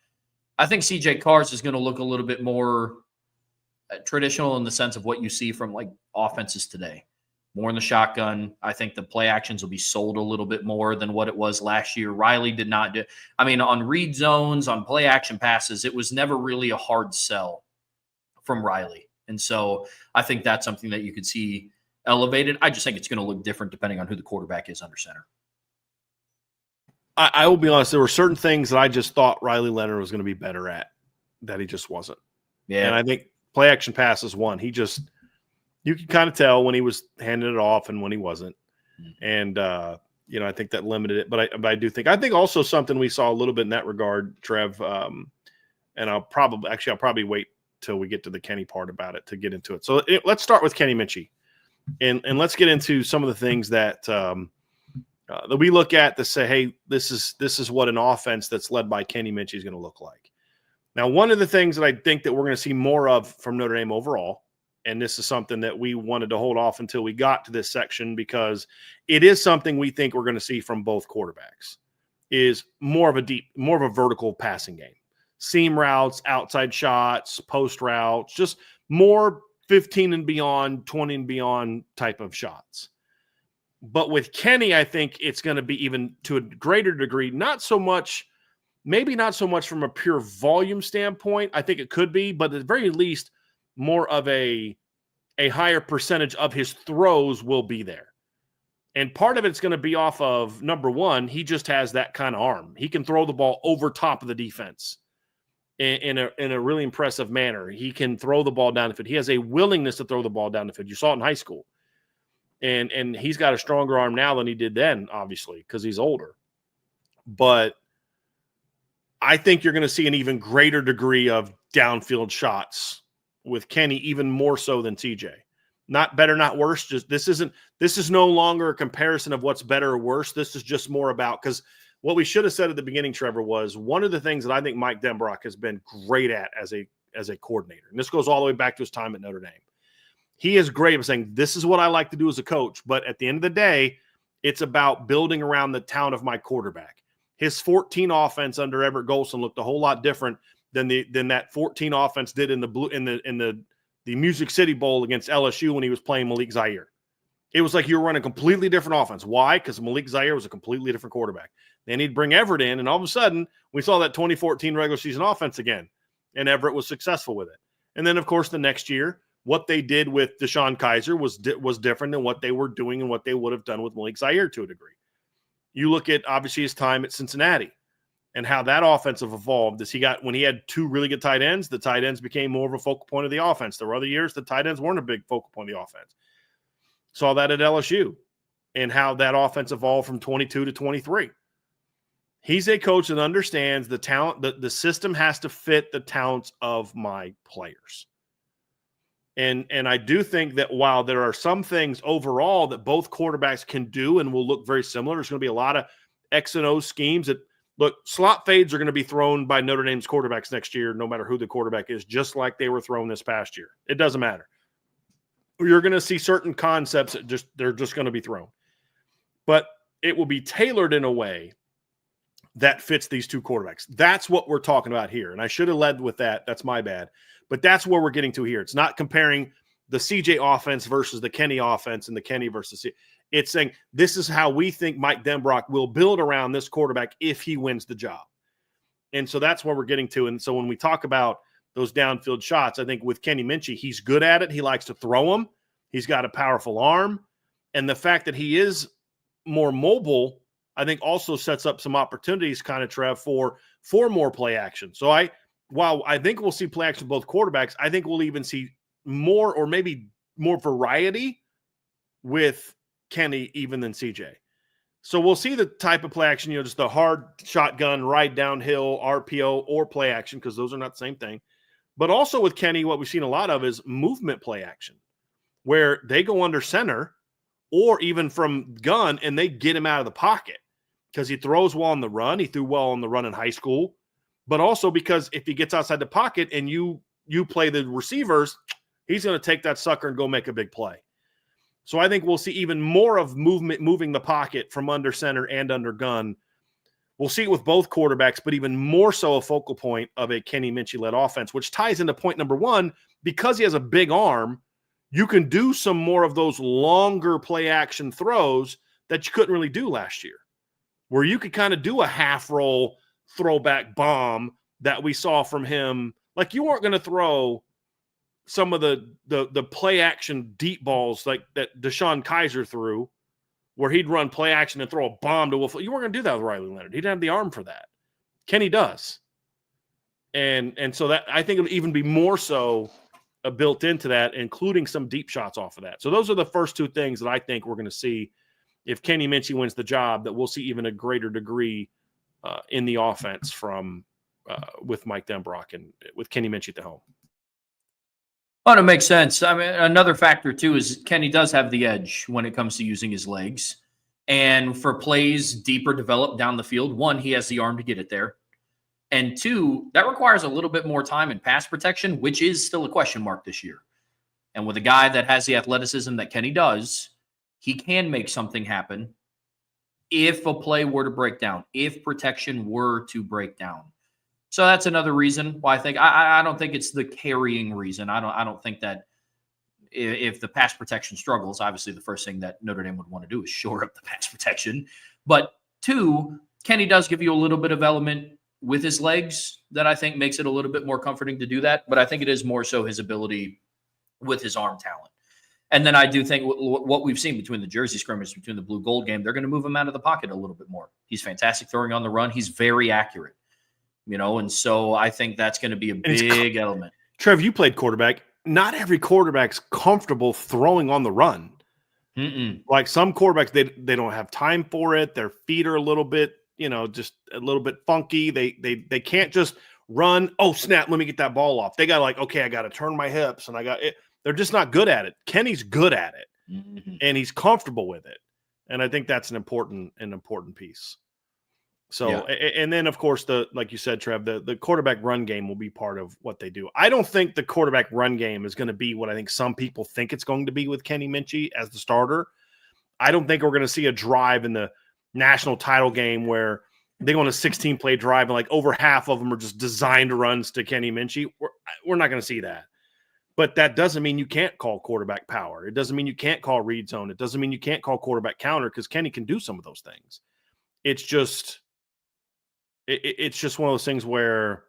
I think CJ Carr's is going to look a little bit more traditional in the sense of what you see from like offenses today. More in the shotgun. I think the play actions will be sold a little bit more than what it was last year. Riley did not do. I mean, on read zones, on play action passes, it was never really a hard sell from Riley. And so I think that's something that you could see elevated. I just think it's going to look different depending on who the quarterback is under center. I will be honest. There were certain things that I just thought Riley Leonard was going to be better at that he just wasn't. Yeah. And I think play action pass is one. You can kind of tell when he was handing it off and when he wasn't. And, I think that limited it. But I think also something we saw a little bit in that regard, Trev, and I'll probably wait till we get to the Kenny part about it to get into it. So let's start with Kenny Minchey. And let's get into some of the things that we look at to say, hey, this is what an offense that's led by Kenny Minchey is going to look like. Now, one of the things that I think that we're going to see more of from Notre Dame overall, and this is something that we wanted to hold off until we got to this section because it is something we think we're going to see from both quarterbacks, is more of a vertical passing game. Seam routes, outside shots, post routes, just more 15 and beyond, 20 and beyond type of shots. But with Kenny, I think it's going to be even to a greater degree, maybe not so much from a pure volume standpoint. I think it could be, but at the very least, more of a higher percentage of his throws will be there. And part of it's going to be off of, number one, he just has that kind of arm. He can throw the ball over top of the defense in a really impressive manner. He can throw the ball down the field. He has a willingness to throw the ball down the field. You saw it in high school. And he's got a stronger arm now than he did then, obviously, because he's older. But I think you're going to see an even greater degree of downfield shots with Kenny, even more so than TJ. Not better, not worse. Just this is no longer a comparison of what's better or worse. This is just more about, because what we should have said at the beginning, Trevor, was one of the things that I think Mike Denbrock has been great at as a coordinator. And this goes all the way back to his time at Notre Dame. He is great at saying, this is what I like to do as a coach. But at the end of the day, it's about building around the talent of my quarterback. His 14 offense under Everett Golson looked a whole lot different than that 14 offense did in the Music City Bowl against LSU when he was playing Malik Zaire. It was like you were running a completely different offense. Why? Because Malik Zaire was a completely different quarterback. Then he'd bring Everett in, and all of a sudden, we saw that 2014 regular season offense again, and Everett was successful with it. And then, of course, the next year, what they did with Deshaun Kaiser was different than what they were doing and what they would have done with Malik Zaire to a degree. You look at, obviously, his time at Cincinnati, and how that offense have evolved is when he had two really good tight ends, the tight ends became more of a focal point of the offense. There were other years the tight ends weren't a big focal point of the offense. Saw that at LSU and how that offense evolved from 22 to 23. He's a coach that understands the talent, the system has to fit the talents of my players. And I do think that while there are some things overall that both quarterbacks can do and will look very similar, there's going to be a lot of X and O schemes that look, slot fades are going to be thrown by Notre Dame's quarterbacks next year, no matter who the quarterback is, just like they were thrown this past year. It doesn't matter. You're going to see certain concepts that they're just going to be thrown. But it will be tailored in a way that fits these two quarterbacks. That's what we're talking about here. And I should have led with that. That's my bad. But that's where we're getting to here. It's not comparing the CJ offense versus the Kenny offense and the Kenny versus CJ. It's saying this is how we think Mike Denbrock will build around this quarterback if he wins the job. And so that's where we're getting to. And so when we talk about those downfield shots, I think with Kenny Minchey, he's good at it. He likes to throw them. He's got a powerful arm. And the fact that he is more mobile, I think also sets up some opportunities kind of, Trev, for more play action. So while I think we'll see play action both quarterbacks, I think we'll even see more or maybe more variety with Kenny even than CJ. So we'll see the type of play action, just the hard shotgun, ride downhill, RPO, or play action, because those are not the same thing. But also with Kenny, what we've seen a lot of is movement play action, where they go under center or even from gun and they get him out of the pocket because he throws well on the run. He threw well on the run in high school. But also because if he gets outside the pocket and you play the receivers, he's going to take that sucker and go make a big play. So I think we'll see even more of moving the pocket from under center and under gun. We'll see it with both quarterbacks, but even more so a focal point of a Kenny Minchey-led offense, which ties into point number one. Because he has a big arm, you can do some more of those longer play action throws that you couldn't really do last year, where you could kind of do a half roll throwback bomb that we saw from him. Like, you weren't going to throw some of the play action deep balls like that Deshaun Kaiser threw, where he'd run play action and throw a bomb to Wolf. You weren't going to do that with Riley Leonard. He didn't have the arm for that. Kenny does. And so that, I think it'll even be more so built into that, including some deep shots off of that. So those are the first two things that I think we're going to see if Kenny Minchey wins the job, that we'll see even a greater degree in the offense from with Mike Denbrock and with Kenny Minchey at the helm. Oh, it makes sense. I mean, another factor too is Kenny does have the edge when it comes to using his legs. And for plays deeper developed down the field, one, he has the arm to get it there. And two, that requires a little bit more time in pass protection, which is still a question mark this year. And with a guy that has the athleticism that Kenny does, he can make something happen if a play were to break down, if protection were to break down. So that's another reason why I think I don't think it's the carrying reason. I don't think that if the pass protection struggles, obviously the first thing that Notre Dame would want to do is shore up the pass protection. But two, Kenny does give you a little bit of element with his legs that I think makes it a little bit more comforting to do that. But I think it is more so his ability with his arm talent. And then I do think what we've seen between the jersey scrimmage, between the blue gold game, they're going to move him out of the pocket a little bit more. He's fantastic throwing on the run. He's very accurate. And so I think that's going to be a big element. Trev, you played quarterback. Not every quarterback's comfortable throwing on the run. Like some quarterbacks, they don't have time for it. Their feet are a little bit, just a little bit funky. They can't just run. Oh, snap, let me get that ball off. They got okay, I got to turn my hips, and I got it. They're just not good at it. Kenny's good at it, and he's comfortable with it. And I think that's an important piece. So, yeah. And then of course, like you said, Trev, the quarterback run game will be part of what they do. I don't think the quarterback run game is going to be what I think some people think it's going to be with Kenny Minchey as the starter. I don't think we're going to see a drive in the national title game where they go on a 16-play drive and over half of them are just designed runs to Kenny Minchey. We're not going to see that. But that doesn't mean you can't call quarterback power. It doesn't mean you can't call read zone. It doesn't mean you can't call quarterback counter, because Kenny can do some of those things. It's just one of those things where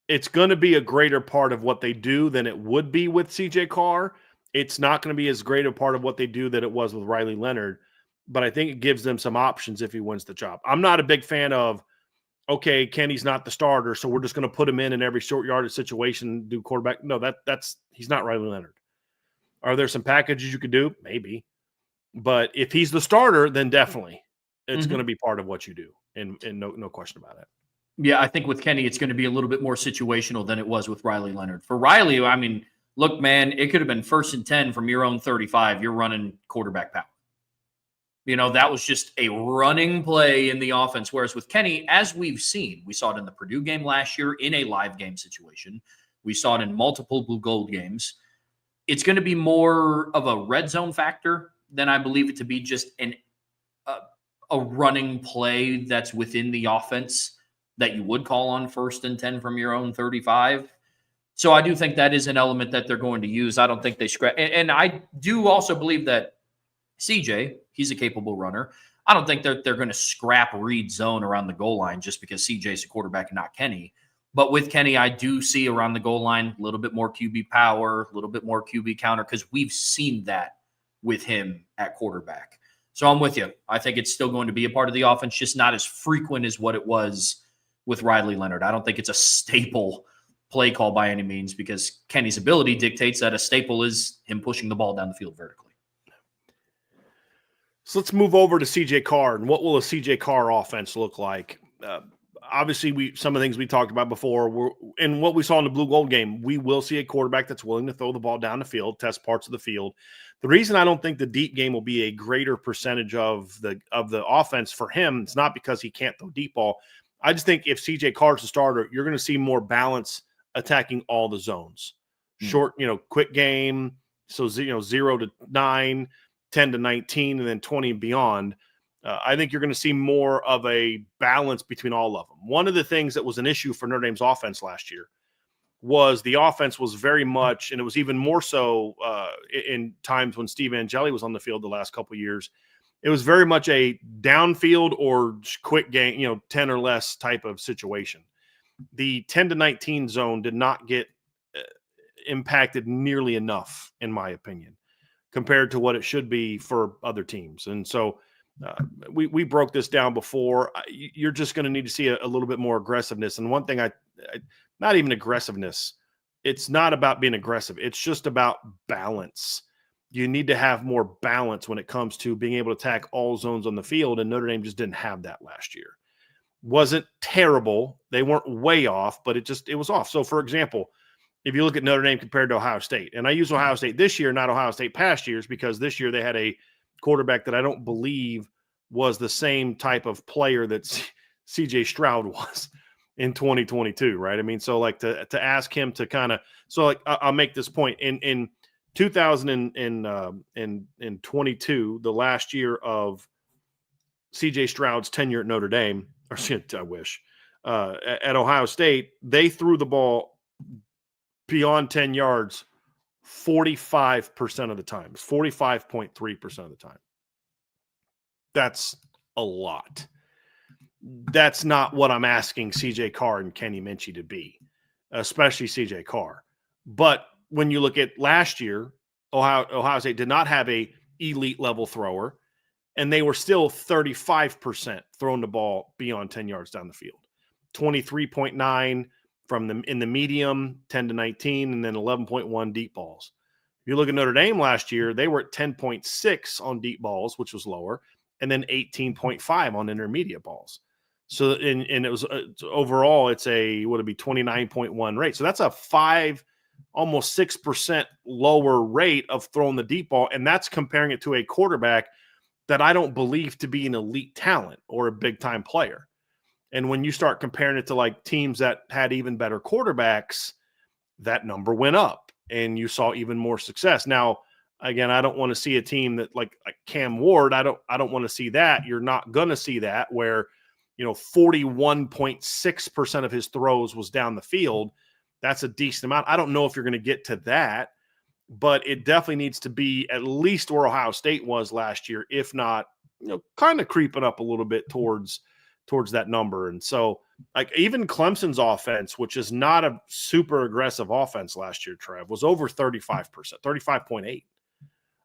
it's going to be a greater part of what they do than it would be with CJ Carr. It's not going to be as great a part of what they do that it was with Riley Leonard. but I think it gives them some options if he wins the job. I'm not a big fan of, okay, Kenny's not the starter, so we're just going to put him in every short yardage situation, do quarterback. No, that's he's not Riley Leonard. Are there some packages you could do? Maybe. But if he's the starter, then definitely it's going to be part of what you do, and no question about it. Yeah, I think with Kenny, it's going to be a little bit more situational than it was with Riley Leonard. For Riley, I mean, look, man, it could have been 1st and 10 from your own 35. You're running quarterback power. That was just a running play in the offense. Whereas with Kenny, as we've seen, we saw it in the Purdue game last year in a live game situation. We saw it in multiple blue gold games. It's going to be more of a red zone factor than I believe it to be just a running play that's within the offense that you would call on 1st and 10 from your own 35. So I do think that is an element that they're going to use. I don't think they scratch. And I do also believe that CJ, he's a capable runner. I don't think they're going to scrap read zone around the goal line just because CJ's a quarterback and not Kenny. But with Kenny, I do see around the goal line a little bit more QB power, a little bit more QB counter, because we've seen that with him at quarterback. So I'm with you. I think it's still going to be a part of the offense, just not as frequent as what it was with Riley Leonard. I don't think it's a staple play call by any means, because Kenny's ability dictates that a staple is him pushing the ball down the field vertically. So let's move over to CJ Carr, and what will a CJ Carr offense look like? Obviously, some of the things we talked about before, and what we saw in the blue gold game, we will see a quarterback that's willing to throw the ball down the field, test parts of the field. The reason I don't think the deep game will be a greater percentage of the offense for him, it's not because he can't throw deep ball. I just think if CJ Carr's the starter, you're going to see more balance attacking all the zones. Short, quick game, so 0 to 9, 10 to 19, and then 20 and beyond. I think you're going to see more of a balance between all of them. One of the things that was an issue for Notre Dame's offense last year was the offense was very much, and it was even more so in times when Steve Angeli was on the field the last couple of years, it was very much a downfield or quick game, 10 or less type of situation. The 10 to 19 zone did not get impacted nearly enough, in my opinion, compared to what it should be for other teams. And so we broke this down before. You're just going to need to see a little bit more aggressiveness. And one thing not even aggressiveness. It's not about being aggressive. It's just about balance. You need to have more balance when it comes to being able to attack all zones on the field. And Notre Dame just didn't have that last year. Wasn't terrible. They weren't way off, but it was off. So for example, if you look at Notre Dame compared to Ohio State, and I use Ohio State this year, not Ohio State past years, because this year they had a quarterback that I don't believe was the same type of player that CJ Stroud was in 2022, right? I mean, so like to ask him to kind of, so like I'll make this point in 2022, the last year of CJ Stroud's tenure at Notre Dame, or shit, I wish, at Ohio State, they threw the ball beyond 10 yards 45% of the time, 45.3% of the time. That's a lot. That's not what I'm asking CJ Carr and Kenny Minchey to be, especially CJ Carr. But when you look at last year, Ohio State did not have a elite level thrower, and they were still 35% throwing the ball beyond 10 yards down the field. 23.9 in the medium, 10 to 19, and then 11.1 deep balls. If you look at Notre Dame last year, they were at 10.6 on deep balls, which was lower, and then 18.5 on intermediate balls. So, and it was overall, would it be 29.1 rate. So that's a almost 6% lower rate of throwing the deep ball. And that's comparing it to a quarterback that I don't believe to be an elite talent or a big time player. And when you start comparing it to like teams that had even better quarterbacks, that number went up and you saw even more success. Now, again, I don't want to see a team that like Cam Ward. I don't want to see that. You're not going to see that where, 41.6% of his throws was down the field. That's a decent amount. I don't know if you're going to get to that, but it definitely needs to be at least where Ohio State was last year, if not, kind of creeping up a little bit towards that number. And so like even Clemson's offense, which is not a super aggressive offense last year, Trev, was over 35%, 35.8.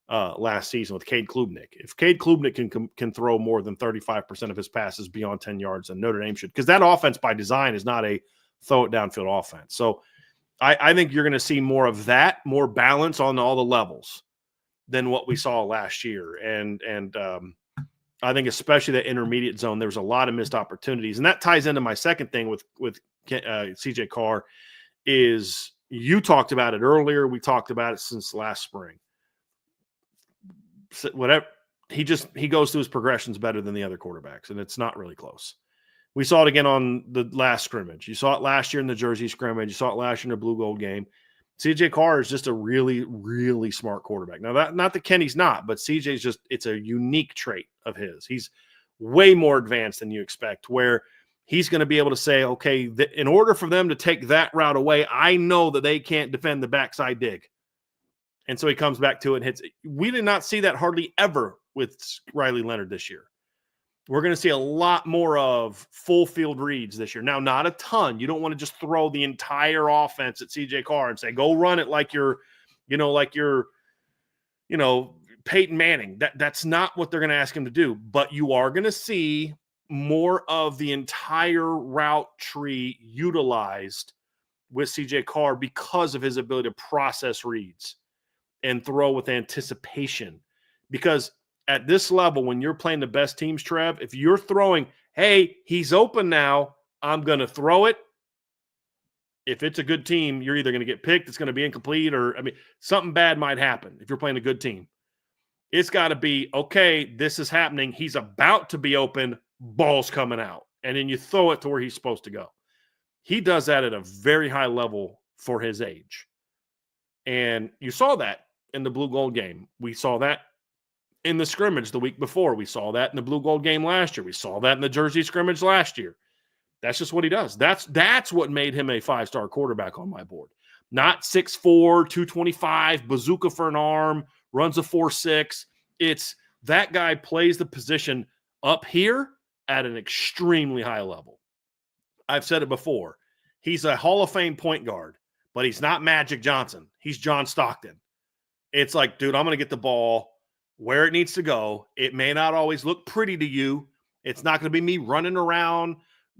last season with Cade Klubnik. If Cade Klubnik can throw more than 35% of his passes beyond 10 yards, then Notre Dame should, because that offense by design is not a throw it downfield offense. So I think you're going to see more of that, more balance on all the levels than what we saw last year. And I think especially that intermediate zone, there was a lot of missed opportunities. And that ties into my second thing with CJ Carr is you talked about it earlier. We talked about it since last spring. Whatever, he goes through his progressions better than the other quarterbacks, and it's not really close. We saw it again on the last scrimmage. You saw it last year in the Jersey scrimmage. You saw it last year in the blue gold game. CJ Carr is just a really, really smart quarterback. Now, not that Kenny's not, but CJ's just, it's a unique trait of his. He's way more advanced than you expect, where he's going to be able to say, okay, in order for them to take that route away, I know that they can't defend the backside dig. And so he comes back to it and hits it. We did not see that hardly ever with Riley Leonard this year. We're going to see a lot more of full field reads this year. Now, not a ton. You don't want to just throw the entire offense at CJ Carr and say, go run it like you're Peyton Manning. That's not what they're going to ask him to do. But you are going to see more of the entire route tree utilized with CJ Carr because of his ability to process reads and throw with anticipation. Because at this level, when you're playing the best teams, Trev, if you're throwing, hey, he's open now, I'm going to throw it. If it's a good team, you're either going to get picked, it's going to be incomplete, or, something bad might happen if you're playing a good team. It's got to be, okay, this is happening. He's about to be open, ball's coming out. And then you throw it to where he's supposed to go. He does that at a very high level for his age. And you saw that in the blue gold game. We saw that in the scrimmage the week before. We saw that in the blue gold game last year. We saw that in the Jersey scrimmage last year. That's just what he does. That's what made him a 5-star quarterback on my board. Not 6'4", 225, bazooka for an arm, runs a 4.6. It's that guy plays the position up here at an extremely high level. I've said it before. He's a Hall of Fame point guard, but he's not Magic Johnson. He's John Stockton. It's like, dude, I'm going to get the ball where it needs to go. It may not always look pretty to you. It's not going to be me running around,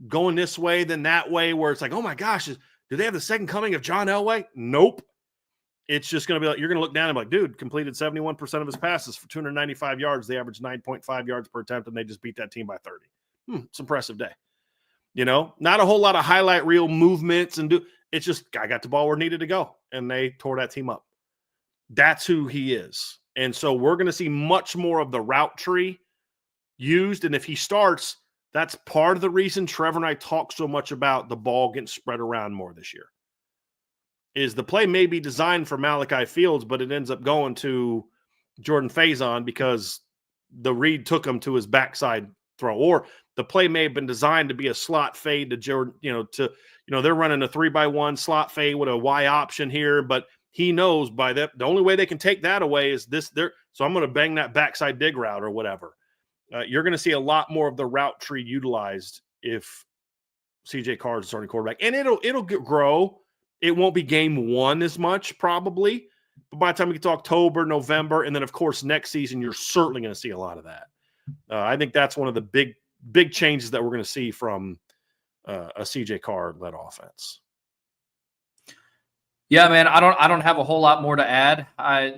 going this way, then that way, where it's like, oh my gosh, do they have the second coming of John Elway? Nope. It's just going to be like, you're going to look down and be like, dude, completed 71% of his passes for 295 yards. They averaged 9.5 yards per attempt, and they just beat that team by 30. It's an impressive day. Not a whole lot of highlight reel movements. It's just, I got the ball where it needed to go, and they tore that team up. That's who he is. And so we're going to see much more of the route tree used. And if he starts, that's part of the reason Trevor and I talk so much about the ball getting spread around more this year. Is the play may be designed for Malachi Fields, but it ends up going to Jordan Faison because the read took him to his backside throw. Or the play may have been designed to be a slot fade to Jordan, they're running a 3-by-1 slot fade with a Y option here, but he knows by that the only way they can take that away is this. So I'm going to bang that backside dig route or whatever. You're going to see a lot more of the route tree utilized if CJ Carr is starting quarterback, and it'll grow. It won't be game one as much probably, but by the time we get to October, November, and then of course next season, you're certainly going to see a lot of that. I think that's one of the big changes that we're going to see from a CJ Carr led offense. Yeah, man, I don't have a whole lot more to add.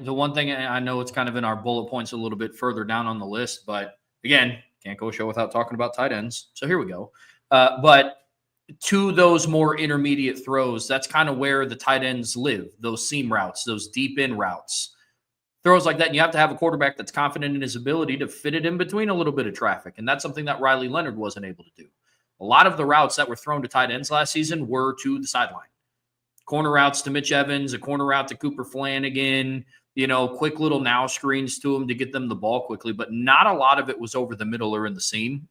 The one thing I know it's kind of in our bullet points a little bit further down on the list, but again, can't go a show without talking about tight ends. So here we go. But to those more intermediate throws, that's kind of where the tight ends live, those seam routes, those deep in routes. Throws like that, and you have to have a quarterback that's confident in his ability to fit it in between a little bit of traffic, and that's something that Riley Leonard wasn't able to do. A lot of the routes that were thrown to tight ends last season were to the sideline. Corner routes to Mitch Evans, a corner route to Cooper Flanagan, quick little now screens to him to get them the ball quickly, but not a lot of it was over the middle or in the seam.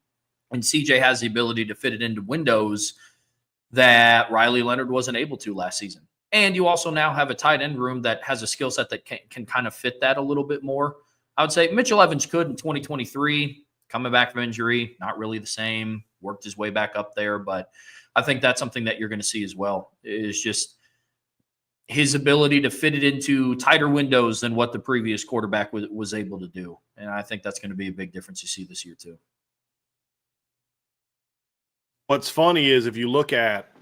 And CJ has the ability to fit it into windows that Riley Leonard wasn't able to last season. And you also now have a tight end room that has a skill set that can kind of fit that a little bit more. I would say Mitchell Evans could in 2023, coming back from injury, not really the same, worked his way back up there. But I think that's something that you're going to see as well, is just his ability to fit it into tighter windows than what the previous quarterback was able to do. And I think that's going to be a big difference you see this year too. What's funny is if you look at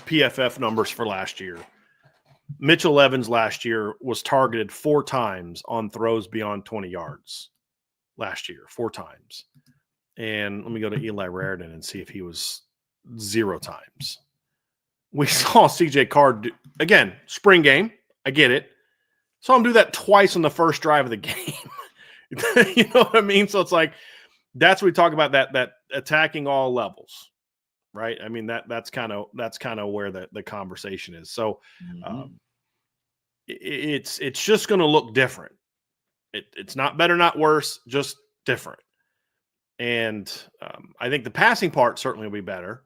PFF numbers for last year, Mitchell Evans last year was targeted 4 times on throws beyond 20 yards last year, 4 times. And let me go to Eli Raridan and see if he was 0 times. We saw CJ Carr again, spring game. I get it. Saw him do that twice on the first drive of the game. You know what I mean? So it's like, that's what we talk about, that attacking all levels, right? I mean, that's kind of where the conversation is. So it's just going to look different. It's not better, not worse, just different. And I think the passing part certainly will be better.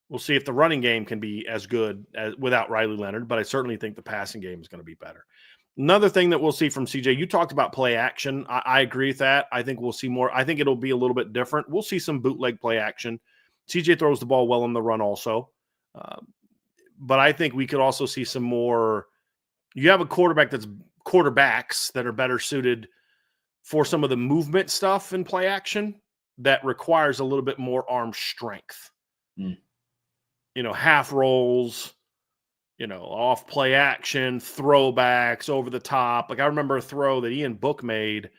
We'll see if the running game can be as good as without Riley Leonard, but I certainly think the passing game is going to be better. Another thing that we'll see from CJ, you talked about play action. I agree with that. I think we'll see more. I think it'll be a little bit different. We'll see some bootleg play action. CJ throws the ball well on the run also. But I think we could also see some more. You have a quarterbacks that are better suited for some of the movement stuff in play action that requires a little bit more arm strength. You know, half rolls, you know, off play action, throwbacks, over the top. Like I remember a throw that Ian Book made,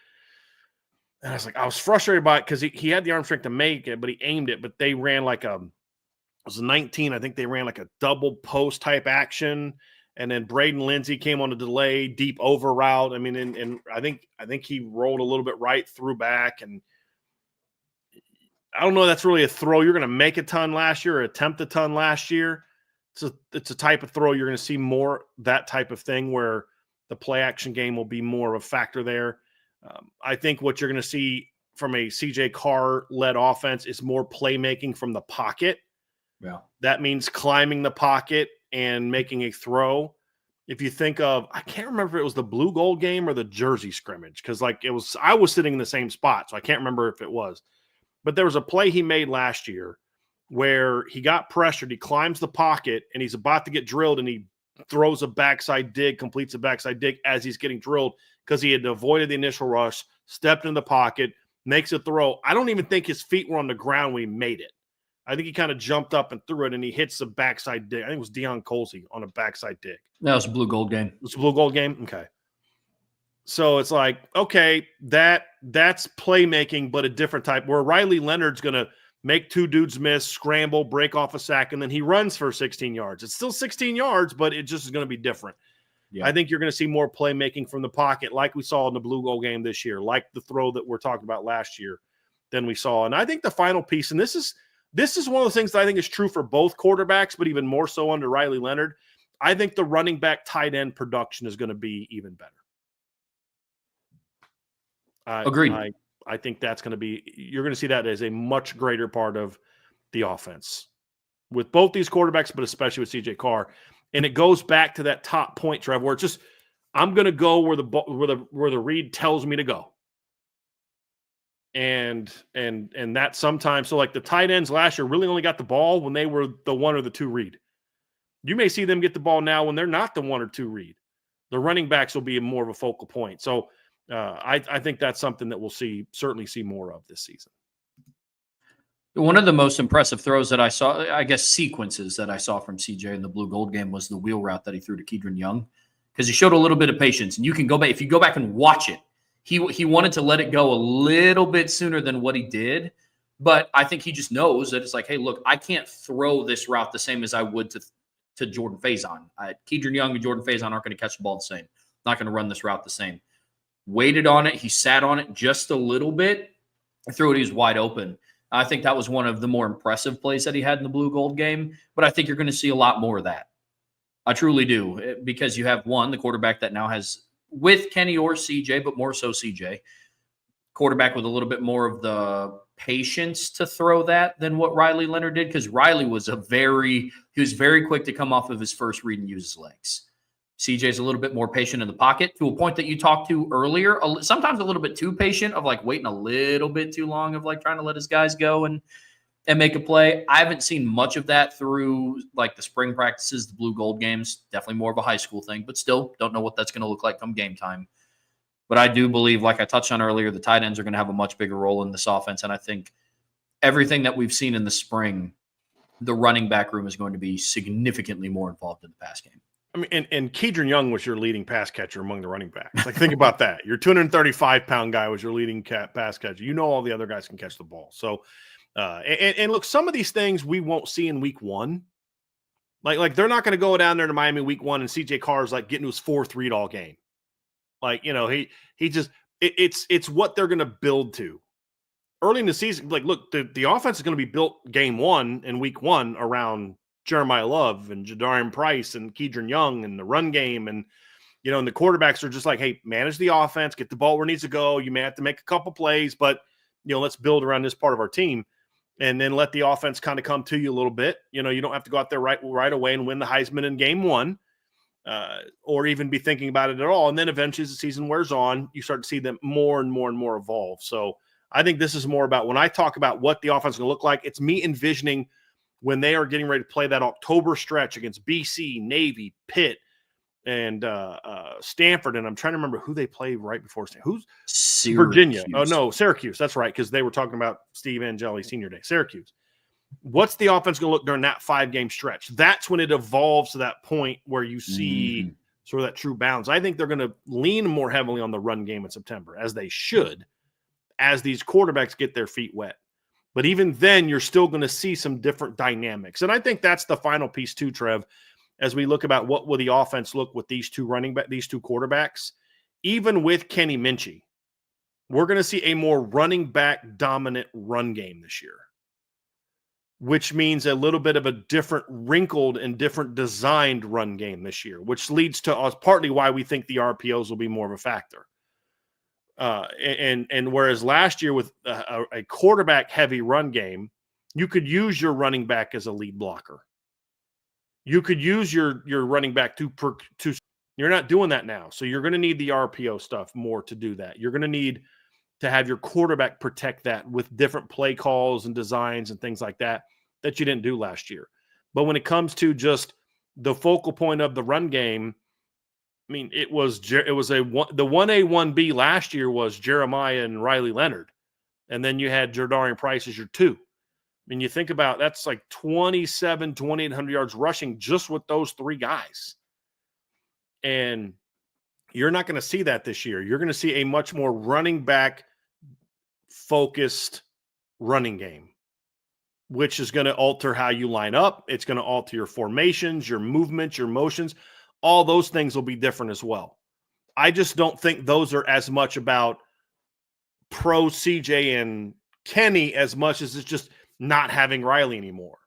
and I was frustrated by it because he had the arm strength to make it, but he aimed it. But they ran like it was 19. I think they ran like a double post type action, and then Braden Lindsey came on a delay deep over route. I mean, and I think he rolled a little bit right, threw back, and I don't know if that's really a throw you're going to make a ton last year or attempt a ton last year. It's a type of throw you're going to see more, that type of thing where the play action game will be more of a factor there. I think what you're going to see from a CJ Carr-led offense is more playmaking from the pocket. Yeah. That means climbing the pocket and making a throw. If you think of, I can't remember if it was the blue gold game or the Jersey scrimmage, because I was sitting in the same spot, so I can't remember if it was. But there was a play he made last year where he got pressured, he climbs the pocket, and he's about to get drilled, and he throws a backside dig, completes a backside dig as he's getting drilled because he had avoided the initial rush, stepped in the pocket, makes a throw. I don't even think his feet were on the ground when he made it. I think he kind of jumped up and threw it, and he hits a backside dig. I think it was Deion Colsey on a backside dig. That was a blue gold game. It was a blue gold game? Okay. So it's like, okay, that's playmaking, but a different type, where Riley Leonard's going to make 2 dudes miss, scramble, break off a sack, and then he runs for 16 yards. It's still 16 yards, but it just is going to be different. Yeah. I think you're going to see more playmaking from the pocket like we saw in the blue gold game this year, like the throw that we're talking about last year than we saw. And I think the final piece, and this is one of the things that I think is true for both quarterbacks, but even more so under Riley Leonard, I think the running back tight end production is going to be even better. Agreed. I think that's going to be – you're going to see that as a much greater part of the offense with both these quarterbacks, but especially with CJ Carr. And it goes back to that top point, Trev, where it's just I'm going to go where the read tells me to go. And that sometimes – so like the tight ends last year really only got the ball when they were the 1 or the 2 read. You may see them get the ball now when they're not the 1 or 2 read. The running backs will be more of a focal point. So – I think that's something that we'll certainly see more of this season. One of the most impressive throws that I saw, I guess sequences that I saw from CJ in the blue gold game, was the wheel route that he threw to Kedron Young, because he showed a little bit of patience. And you can go back, if you go back and watch it, he wanted to let it go a little bit sooner than what he did. But I think he just knows that it's like, hey, look, I can't throw this route the same as I would to Jordan Faison. Kedron Young and Jordan Faison aren't going to catch the ball the same. Not going to run this route the same. Waited on it. He sat on it just a little bit. Threw it. He was wide open. I think that was one of the more impressive plays that he had in the blue gold game. But I think you're going to see a lot more of that. I truly do, because you have the quarterback that now has, with Kenny or CJ, but more so CJ, quarterback with a little bit more of the patience to throw that than what Riley Leonard did, because Riley was very quick to come off of his first read and use his legs. CJ's a little bit more patient in the pocket, to a point that you talked to earlier. Sometimes a little bit too patient, of like waiting a little bit too long, of like trying to let his guys go. And and make a play. I haven't seen much of that through like the spring practices, the blue gold games. Definitely more of a high school thing, but still don't know what that's going to look like come game time. But I do believe, like I touched on earlier, the tight ends are going to have a much bigger role in this offense. And I think everything that we've seen in the spring, the running back room is going to be significantly more involved in the pass game. I mean, and Kedron Young was your leading pass catcher among the running backs. Like, think about that. Your 235-pound guy was your leading pass catcher. You know all the other guys can catch the ball. So, and look, some of ththese things we won't see in week one. Like they're not going to go down there to Miami week one and CJ Carr is like getting to his fourth read-all game. Like, he just it's what they're going to build to. Early in the season, like, look, the offense is going to be built game one and week one around Jeremiah Love and Jadarian Price and Kedron Young and the run game. And, and the quarterbacks are just like, hey, manage the offense, get the ball where it needs to go. You may have to make a couple plays, but, let's build around this part of our team and then let the offense kind of come to you a little bit. You don't have to go out there right away and win the Heisman in game one. Or even be thinking about it at all. And then eventually as the season wears on, you start to see them more and more and more evolve. So I think this is more about when I talk about what the offense is going to look like, it's me envisioning when they are getting ready to play that October stretch against BC, Navy, Pitt, and Stanford. And I'm trying to remember who they play right before Stanford. Who's Syracuse. Virginia? Oh, no, Syracuse. That's right, because they were talking about Steve Angeli Senior Day. Syracuse. What's the offense going to look during that 5-game stretch? That's when it evolves to that point where you see sort of that true balance. I think they're going to lean more heavily on the run game in September, as they should, as these quarterbacks get their feet wet. But even then, you're still going to see some different dynamics. And I think that's the final piece too, Trev, as we look about what will the offense look with these two quarterbacks. Even with Kenny Minchey, we're going to see a more running back dominant run game this year, which means a little bit of a different wrinkled and different designed run game this year, which leads to us partly why we think the RPOs will be more of a factor. And whereas last year with a quarterback heavy run game, you could use your running back as a lead blocker. You could use your running back to you're not doing that now. So you're going to need the RPO stuff more to do that. You're going to need to have your quarterback protect that with different play calls and designs and things like that you didn't do last year. But when it comes to just the focal point of the run game, I mean, the 1A, 1B last year was Jeremiah and Riley Leonard. And then you had Jadarian Price as your 2. I mean, you think about that's like 2,800 yards rushing just with those 3 guys. And you're not going to see that this year. You're going to see a much more running back focused running game, which is going to alter how you line up. It's going to alter your formations, your movements, your motions. All those things will be different as well. I just don't think those are as much about pro CJ and Kenny as much as it's just not having Riley anymore.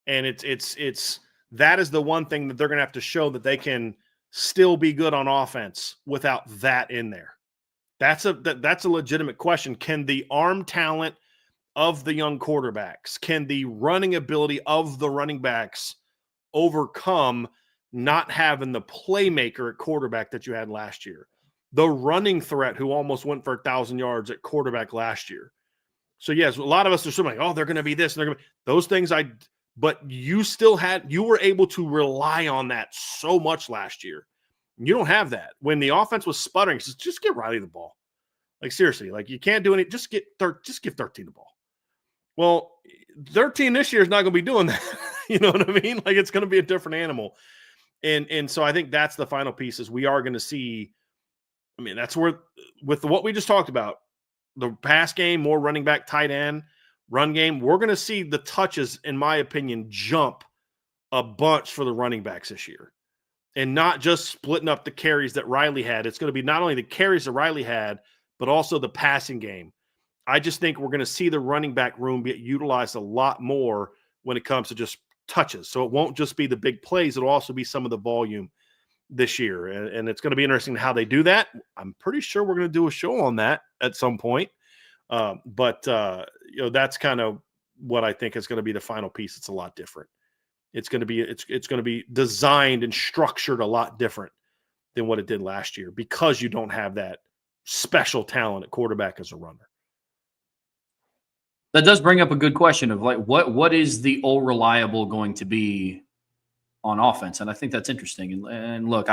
And it's that is the one thing that they're going to have to show that they can still be good on offense without that in there. That's a legitimate question. Can the arm talent of the young quarterbacks, can the running ability of the running backs overcome not having the playmaker at quarterback that you had last year? The running threat who almost went for 1,000 yards at quarterback last year. So yes, a lot of us are still like, oh, they're going to be this and they're going to be those things. But you were able to rely on that so much last year. You don't have that. When the offense was sputtering, just get Riley the ball. Like seriously, like you can't do any. Just give 13 the ball. Well, 13 this year is not going to be doing that. You know what I mean? Like it's going to be a different animal. And so I think that's the final piece is we are going to see. I mean, that's where with what we just talked about, the pass game, more running back, tight end, run game, we're going to see the touches, in my opinion, jump a bunch for the running backs this year. And not just splitting up the carries that Riley had. It's going to be not only the carries that Riley had, but also the passing game. I just think we're going to see the running back room get utilized a lot more when it comes to just touches. So it won't just be the big plays. It'll also be some of the volume this year. And it's going to be interesting how they do that. I'm pretty sure we're going to do a show on that at some point. But that's kind of what I think is going to be the final piece. It's a lot different. It's going to be designed and structured a lot different than what it did last year because you don't have that special talent at quarterback as a runner. That does bring up a good question of like, what is the old reliable going to be on offense? And I think that's interesting. And look,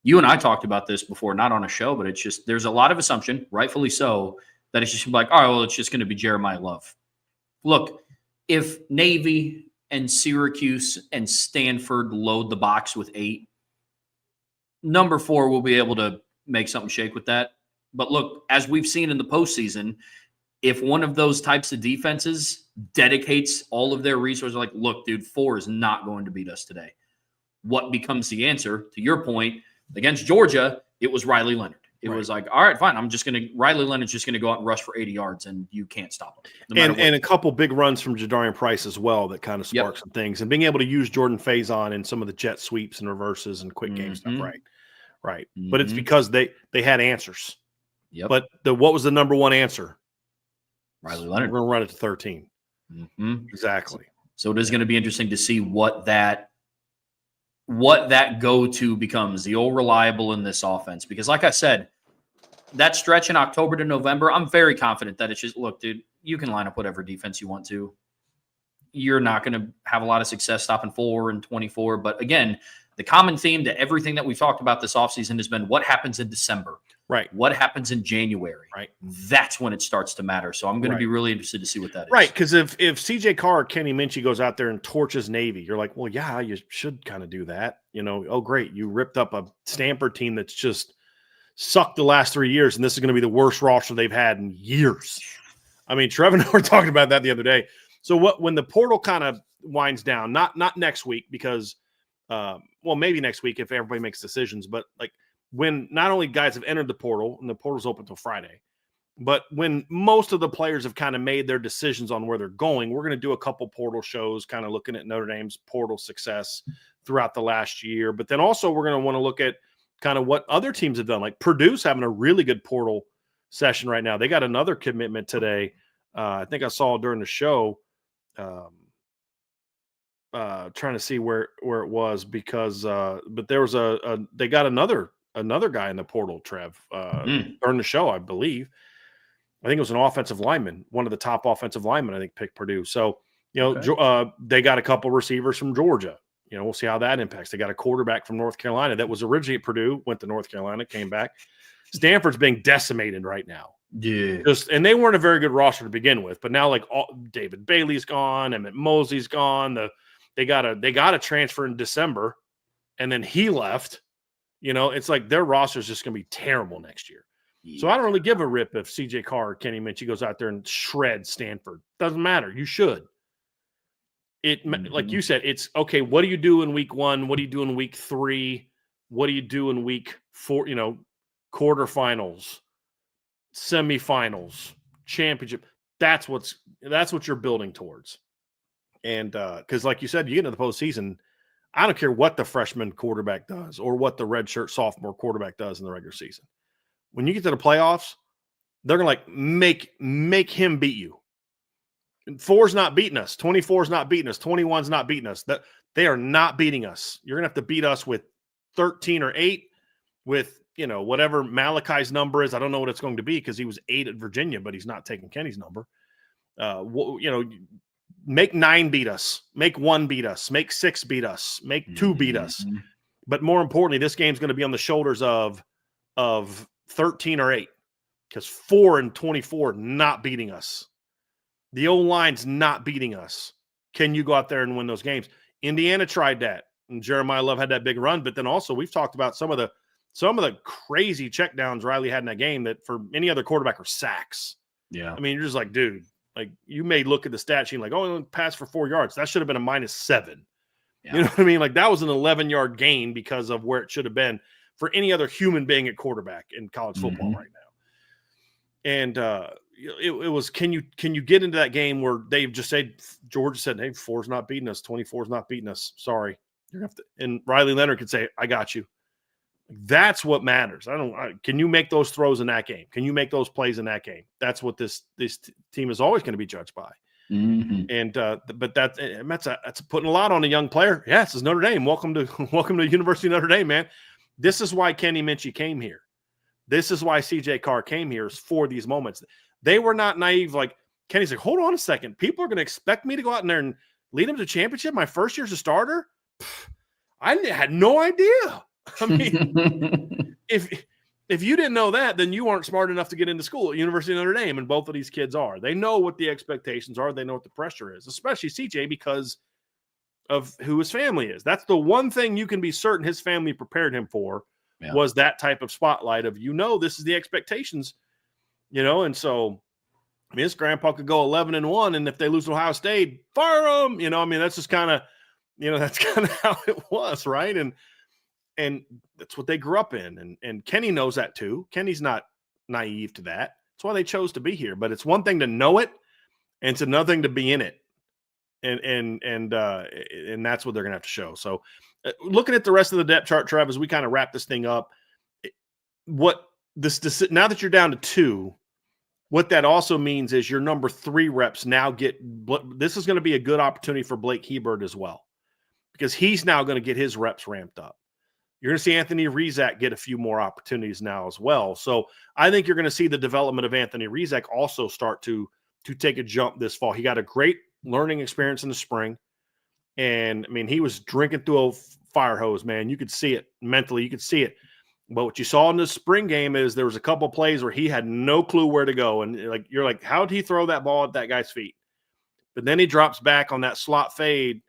you and I talked about this before, not on a show, but it's just, there's a lot of assumption, rightfully so, that it's just like, all right, well, it's just going to be Jeremiah Love. Look, if Navy and Syracuse and Stanford load the box with 8, number 4 will be able to make something shake with that. But look, as we've seen in the postseason, if one of those types of defenses dedicates all of their resources, like, look, dude, 4 is not going to beat us today. What becomes the answer? To your point, against Georgia, it was Riley Leonard. It was like, all right, fine. Riley Leonard's just going to go out and rush for 80 yards, and you can't stop him. And a couple big runs from Jadarian Price as well that kind of sparked some things. And being able to use Jordan Faison in some of the jet sweeps and reverses and quick game stuff, right. But it's because they had answers. Yep. But what was the number one answer? Riley Leonard. We're going to run it to 13. Exactly. So it is going to be interesting to see what that go-to becomes, the old reliable in this offense. Because like I said, that stretch in October to November, I'm very confident that it's just, look, dude, you can line up whatever defense you want to. You're not going to have a lot of success stopping 4 and 24. But again, the common theme to everything that we've talked about this offseason has been what happens in December. Right. What happens in January. Right. That's when it starts to matter. So I'm going to be really interested to see what that is. Right. Because if CJ Carr or Kenny Minchey goes out there and torches Navy, you're like, well, yeah, you should kind of do that. Oh, great. You ripped up a Stanford team that's just sucked the last 3 years, and this is going to be the worst roster they've had in years. I mean, Trevor and I were talking about that the other day. So when the portal kind of winds down, not next week because, maybe next week if everybody makes decisions, but like when not only guys have entered the portal and the portal's open till Friday, but when most of the players have kind of made their decisions on where they're going, we're going to do a couple portal shows, kind of looking at Notre Dame's portal success throughout the last year. But then also we're going to want to look at kind of what other teams have done. Like Purdue's having a really good portal session right now. They got another commitment today. I think I saw during the show, trying to see where it was because, but there was they got another guy in the portal, Trev, during the show, I believe. I think it was an offensive lineman, one of the top offensive linemen, I think, picked Purdue. So, they got a couple receivers from Georgia. We'll see how that impacts. They got a quarterback from North Carolina that was originally at Purdue, went to North Carolina, came back. Stanford's being decimated right now. Yeah. And they weren't a very good roster to begin with, but now David Bailey's gone, Emmett Mosley's gone. They got a transfer in December, and then he left. It's like their roster is just going to be terrible next year. Yeah. So I don't really give a rip if CJ Carr or Kenny Minchey goes out there and shreds Stanford. Doesn't matter. You should. Like you said, it's okay. What do you do in week 1? What do you do in week 3? What do you do in week 4? Quarterfinals, semifinals, championship. That's what you're building towards. And because, like you said, you get into the postseason, I don't care what the freshman quarterback does or what the redshirt sophomore quarterback does in the regular season. When you get to the playoffs, they're going to make him beat you. 4's not beating us. 24's not beating us. 21's not beating us. That they are not beating us. You're going to have to beat us with 13 or 8 with, whatever Malachi's number is. I don't know what it's going to be because he was 8 at Virginia, but he's not taking Kenny's number. Make 9 beat us. Make 1 beat us. Make 6 beat us. Make 2 beat us. But more importantly, this game's going to be on the shoulders of 13 or 8 because 4 and 24 not beating us. The O-line's not beating us. Can you go out there and win those games? Indiana tried that, and Jeremiah Love had that big run. But then also we've talked about some of the crazy checkdowns Riley had in that game that for any other quarterback are sacks. Yeah, I mean, you're just like, dude, like you may look at the stat sheet like, oh, pass for 4 yards. That should have been a -7. Yeah. You know what I mean? Like that was an 11-yard gain because of where it should have been for any other human being at quarterback in college football right now. And it was, can you get into that game where they've just said, Georgia said, hey, 4's not beating us. 24's not beating us. Sorry. You're gonna have to, and Riley Leonard could say, I got you. That's what matters. Can you make those throws in that game? Can you make those plays in that game? That's what this team is always going to be judged by. And but that's putting a lot on a young player. Yeah, this is Notre Dame. Welcome to University of Notre Dame, man. This is why Kenny Minchey came here. This is why CJ Carr came here, is for these moments. They were not naive. Like Kenny's like, hold on a second. People are going to expect me to go out in there and lead them to championship my first year as a starter? I had no idea. I mean, if you didn't know that, then you aren't smart enough to get into school at University of Notre Dame, and both of these kids are. They know what the expectations are. They know what the pressure is, especially CJ because of who his family is. That's the one thing you can be certain his family prepared him for was that type of spotlight of, this is the expectations, and so I mean, his grandpa could go 11-1, and if they lose to Ohio State, fire them. That's just kind of, that's kind of how it was, right? And that's what they grew up in, and Kenny knows that too. Kenny's not naive to that. That's why they chose to be here. But it's one thing to know it, and it's another thing to be in it, and that's what they're gonna have to show. So, looking at the rest of the depth chart, Trev, as we kind of wrap this thing up, what this now that you're down to 2. What that also means is your number 3 reps now this is going to be a good opportunity for Blake Hebert as well, because he's now going to get his reps ramped up. You're going to see Anthony Rizak get a few more opportunities now as well. So I think you're going to see the development of Anthony Rizak also start to take a jump this fall. He got a great learning experience in the spring. And I mean, he was drinking through a fire hose, man. You could see it mentally. You could see it. But what you saw in the spring game is there was a couple plays where he had no clue where to go. And you're like, how did he throw that ball at that guy's feet? But then he drops back on that slot fade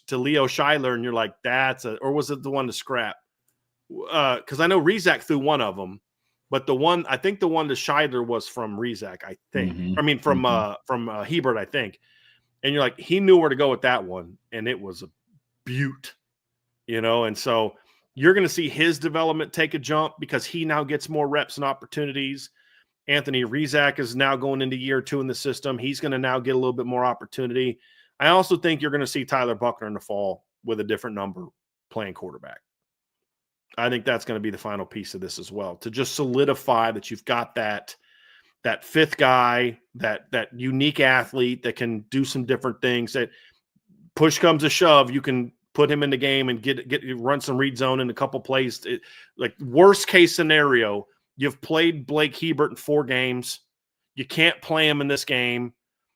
to Leo Schuyler, and you're like, or was it the one to Scrap? Because I know Rizak threw one of them, but I think the one to Schuyler was from Rizak, I think. Mm-hmm. I mean, from Hebert, I think. And you're like, he knew where to go with that one, and it was a beaut, and so you're going to see his development take a jump because he now gets more reps and opportunities. Anthony Rizak is now going into year 2 in the system. He's going to now get a little bit more opportunity. I also think you're going to see Tyler Buckner in the fall with a different number playing quarterback. I think that's going to be the final piece of this as well, to just solidify that you've got that 5th guy, that unique athlete that can do some different things, that push comes to shove, you can put him in the game and run some read zone in a couple plays. Like worst case scenario, you've played Blake Hebert in 4 games. You can't play him in this game.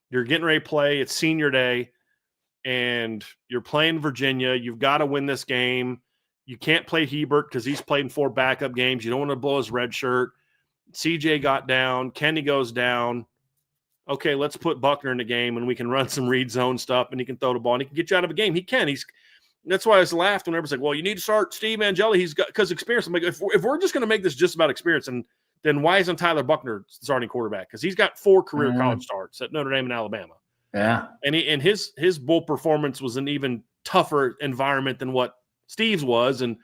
You're getting ready to play. It's senior day, and you're playing Virginia. You've got to win this game. You can't play Hebert because he's played in 4 backup games. You don't want to blow his red shirt. CJ got down. Kenny goes down. Okay, let's put Buckner in the game, and we can run some read zone stuff, and he can throw the ball, and he can get you out of a game. He can. That's why I was laughed when everybody's like, well, you need to start Steve Angeli. He's got, because experience. I'm like, if we're just going to make this just about experience, and then why isn't Tyler Buckner starting quarterback? Because he's got 4 career college starts at Notre Dame and Alabama. Yeah. And his bowl performance was an even tougher environment than what Steve's was. And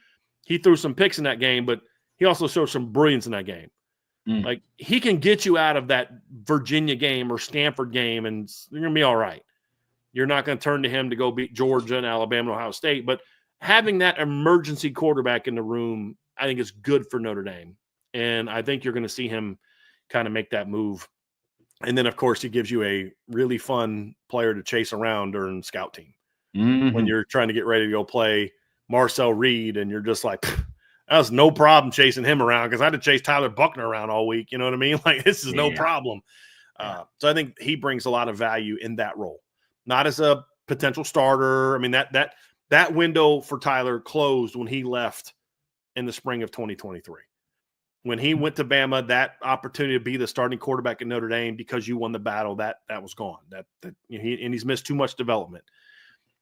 he threw some picks in that game, but he also showed some brilliance in that game. Like, he can get you out of that Virginia game or Stanford game, and you're going to be all right. You're not going to turn to him to go beat Georgia and Alabama and Ohio State. But having that emergency quarterback in the room, I think is good for Notre Dame. And I think you're going to see him kind of make that move. And then, of course, he gives you a really fun player to chase around during scout team. When you're trying to get ready to go play Marcel Reed, and you're just like, that was no problem chasing him around, because I had to chase Tyler Buckner around all week. You know what I mean? Like, this is no problem. So I think he brings a lot of value in that role. Not as a potential starter. I mean, that window for Tyler closed when he left in the spring of 2023. When he went to Bama, that opportunity to be the starting quarterback at Notre Dame because you won the battle, that was gone. He's missed too much development.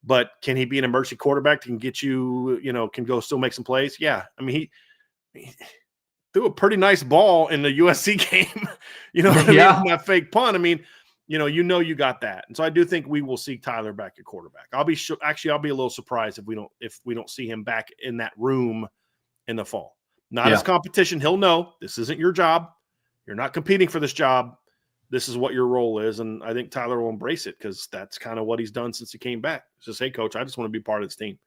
But can he be an emergency quarterback that can get you, can go still make some plays? Yeah. I mean, he threw a pretty nice ball in the USC game. That fake punt. I mean, you got that. And so I do think we will see Tyler back at quarterback. I'll be a little surprised if we don't see him back in that room in the fall. Not as competition. He'll know this isn't your job. You're not competing for this job. This is what your role is. And I think Tyler will embrace it, because that's kind of what he's done since he came back. Just, hey, coach, I just want to be part of this team.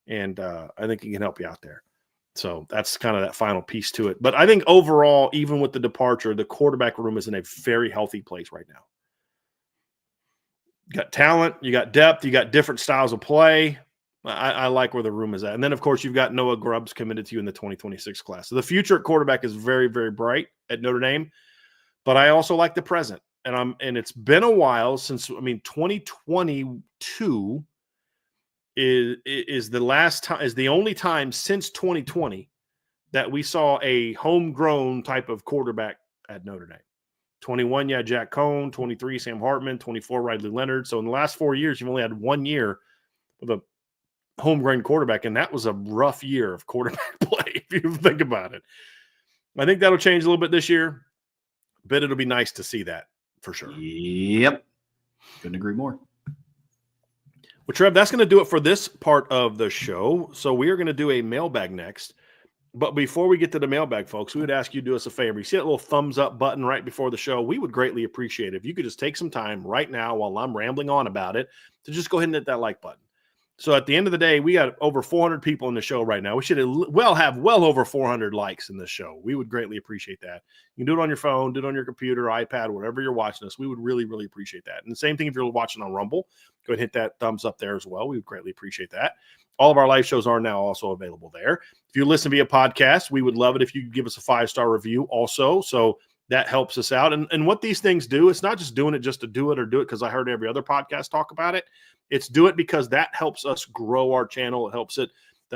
And I think he can help you out there. So that's kind of that final piece to it. But I think overall, even with the departure, the quarterback room is in a very healthy place right now. You got talent, you got depth, you got different styles of play. I like where the room is at. And then, of course, you've got Noah Grubbs committed to you in the 2026 class. So the future at quarterback is very, very bright at Notre Dame. But I also like the present. and it's been a while since, 2022 is the only time since 2020 that we saw a homegrown type of quarterback at Notre Dame. 21, you had Jack Cohn. 23, Sam Hartman. 24, Riley Leonard. So in the last 4 years, you've only had 1 year with a homegrown quarterback, and that was a rough year of quarterback play, if you think about it. I think that'll change a little bit this year, but it'll be nice to see that for sure. Yep. Couldn't agree more. Well, Trev, that's going to do it for this part of the show. So we are going to do a mailbag next. But before we get to the mailbag, folks, we would ask you to do us a favor. You see that little thumbs up button right before the show? We would greatly appreciate it if you could just take some time right now while I'm rambling on about it to just go ahead and hit that like button. So at the end of the day, we got over 400 people in the show right now. We should have well over 400 likes in this show. We would greatly appreciate that. You can do it on your phone, do it on your computer, iPad, wherever you're watching us. We would really, really appreciate that. And the same thing if you're watching on Rumble, go ahead and hit that thumbs up there as well. We would greatly appreciate that. All of our live shows are now also available there. If you listen via podcast, we would love it if you could give us a 5-star review also. So that helps us out. And what these things do, it's not just doing it just to do it or do it because I heard every other podcast talk about it. It's do it because that helps us grow our channel. It helps the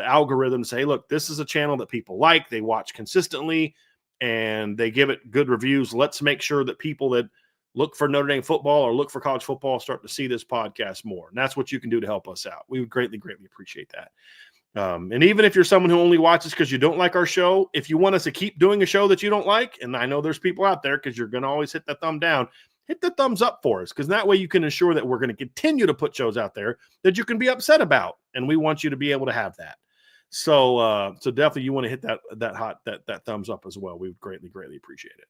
algorithm say, look, this is a channel that people like. They watch consistently and they give it good reviews. Let's make sure that people that look for Notre Dame football or look for college football start to see this podcast more. And that's what you can do to help us out. We would greatly, greatly appreciate that. And even if you're someone who only watches because you don't like our show, if you want us to keep doing a show that you don't like, and I know there's people out there because you're going to always hit the thumb down, hit the thumbs up for us because that way you can ensure that we're going to continue to put shows out there that you can be upset about. And we want you to be able to have that. So definitely you want to hit that thumbs up as well. We would greatly, greatly appreciate it.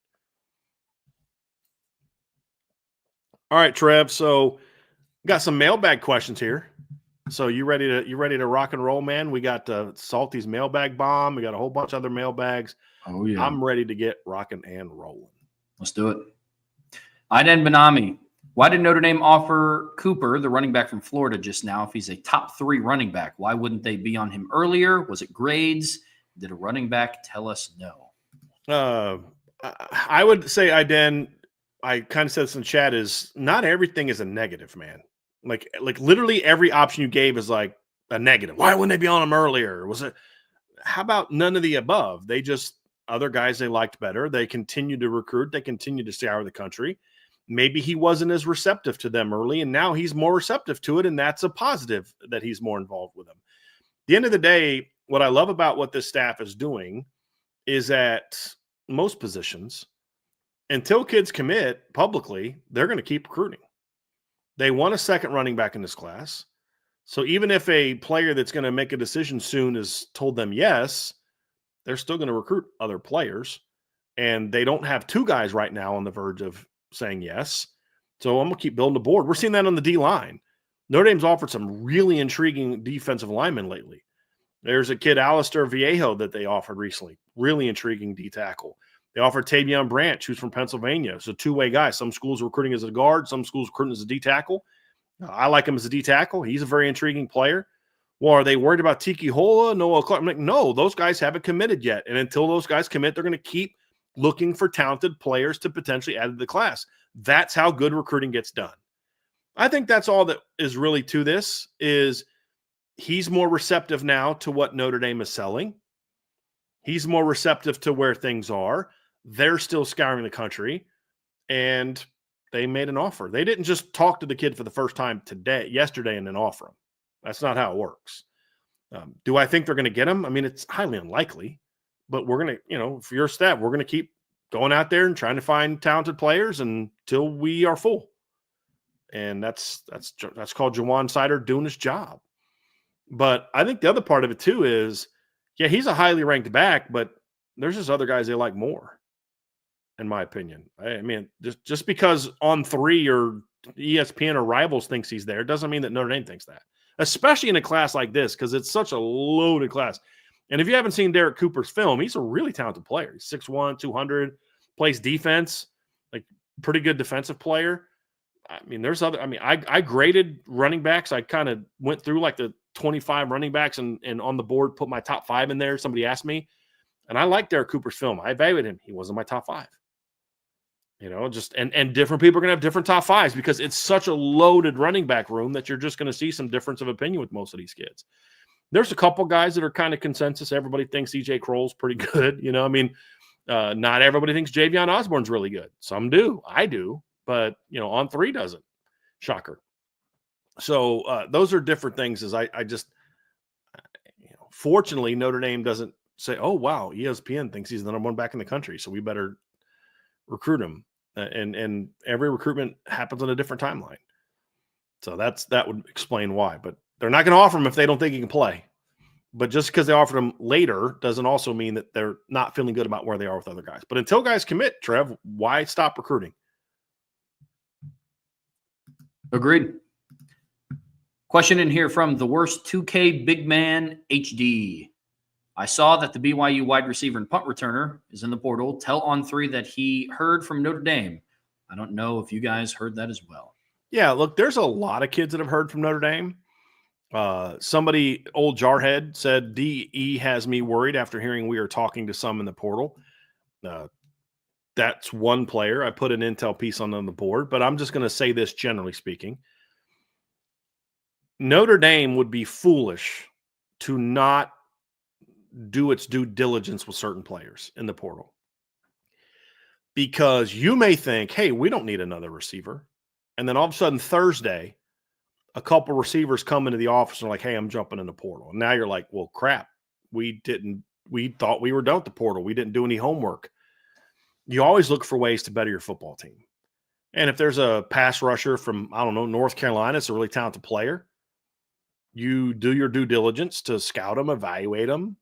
All right, Trev. So got some mailbag questions here. So you ready to rock and roll, man? We got Salty's mailbag bomb. We got a whole bunch of other mailbags. Oh yeah. I'm ready to get rocking and rolling. Let's do it. Aiden Benami. Why did Notre Dame offer Cooper, the running back from Florida, just now if he's a top 3 running back? Why wouldn't they be on him earlier? Was it grades? Did a running back tell us no? I would say, Aiden, I kind of said this in chat, is not everything is a negative, man. Like literally every option you gave is like a negative. Why wouldn't they be on him earlier? How about none of the above? They just, other guys they liked better. They continued to recruit. They continued to scour the country. Maybe he wasn't as receptive to them early, and now he's more receptive to it, and that's a positive that he's more involved with them. At the end of the day, what I love about what this staff is doing is at most positions, until kids commit publicly, they're going to keep recruiting. They want a second running back in this class. So even if a player that's going to make a decision soon has told them yes, they're still going to recruit other players. And they don't have 2 guys right now on the verge of saying yes. So I'm going to keep building the board. We're seeing that on the D-line. Notre Dame's offered some really intriguing defensive linemen lately. There's a kid, Alistair Viejo, that they offered recently. Really intriguing D-tackle. They offered Tavion Branch, who's from Pennsylvania. It's a 2-way guy. Some schools are recruiting as a guard. Some schools are recruiting as a D-tackle. I like him as a D-tackle. He's a very intriguing player. Well, are they worried about Tiki Hola, Noah Clark? I'm like, no, those guys haven't committed yet. And until those guys commit, they're going to keep looking for talented players to potentially add to the class. That's how good recruiting gets done. I think that's all that is really to this is he's more receptive now to what Notre Dame is selling. He's more receptive to where things are. They're still scouring the country, and they made an offer. They didn't just talk to the kid for the first time yesterday, and then offer him. That's not how it works. Do I think they're going to get him? I mean, it's highly unlikely, but we're going to, for your staff, we're going to keep going out there and trying to find talented players until we are full. And that's called Jawan Sider doing his job. But I think the other part of it too is, yeah, he's a highly ranked back, but there's just other guys they like more, in my opinion. I mean, just because On 3 or ESPN or Rivals thinks he's there doesn't mean that Notre Dame thinks that, especially in a class like this because it's such a loaded class. And if you haven't seen Derek Cooper's film, he's a really talented player. He's 6'1", 200, plays defense, like pretty good defensive player. I mean, I graded running backs. I kind of went through like the 25 running backs and on the board put my top 5 in there. Somebody asked me, and I like Derek Cooper's film. I evaluated him. He wasn't my top 5. Just and different people are going to have different top fives because it's such a loaded running back room that you're just going to see some difference of opinion with most of these kids. There's a couple guys that are kind of consensus. Everybody thinks EJ Kroll's pretty good. Not everybody thinks Javion Osborne's really good. Some do. I do. But, On three doesn't. Shocker. So those are different things. Fortunately, Notre Dame doesn't say, oh, wow, ESPN thinks he's the number one back in the country, so we better recruit him. And every recruitment happens on a different timeline. So that would explain why. But they're not going to offer him if they don't think he can play. But just because they offered him later doesn't also mean that they're not feeling good about where they are with other guys. But until guys commit, Trev, why stop recruiting? Agreed. Question in here from the worst 2K big man HD. I saw that the BYU wide receiver and punt returner is in the portal. Tell On3 that he heard from Notre Dame. I don't know if you guys heard that as well. Yeah, look, there's a lot of kids that have heard from Notre Dame. Somebody, old Jarhead, said DE has me worried after hearing we are talking to some in the portal. That's one player. I put an intel piece on the board, but I'm just going to say this generally speaking. Notre Dame would be foolish to not do its due diligence with certain players in the portal. Because you may think, hey, we don't need another receiver. And then all of a sudden Thursday, a couple receivers come into the office and are like, hey, I'm jumping in the portal. And now you're like, well, crap. We thought we were done with the portal. We didn't do any homework. You always look for ways to better your football team. And if there's a pass rusher from, I don't know, North Carolina, it's a really talented player. You do your due diligence to scout them, evaluate them.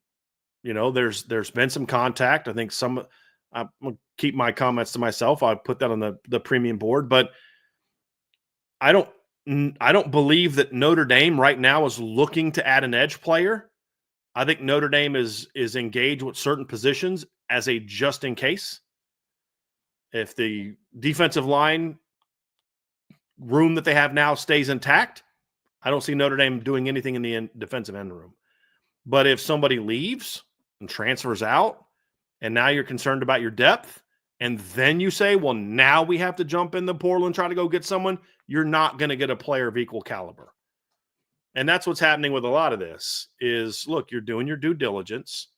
There's been some contact. I think I'm going to keep my comments to myself. I'll put that on the premium board, but I don't believe that Notre Dame right now is looking to add an edge player. I think Notre Dame is engaged with certain positions as a just in case. If the defensive line room that they have now stays intact, I don't see Notre Dame doing anything in the defensive end room. But if somebody leaves and transfers out, and now you're concerned about your depth, and then you say, well, now we have to jump in the portal and try to go get someone, you're not going to get a player of equal caliber. And that's what's happening with a lot of this is, look, you're doing your due diligence,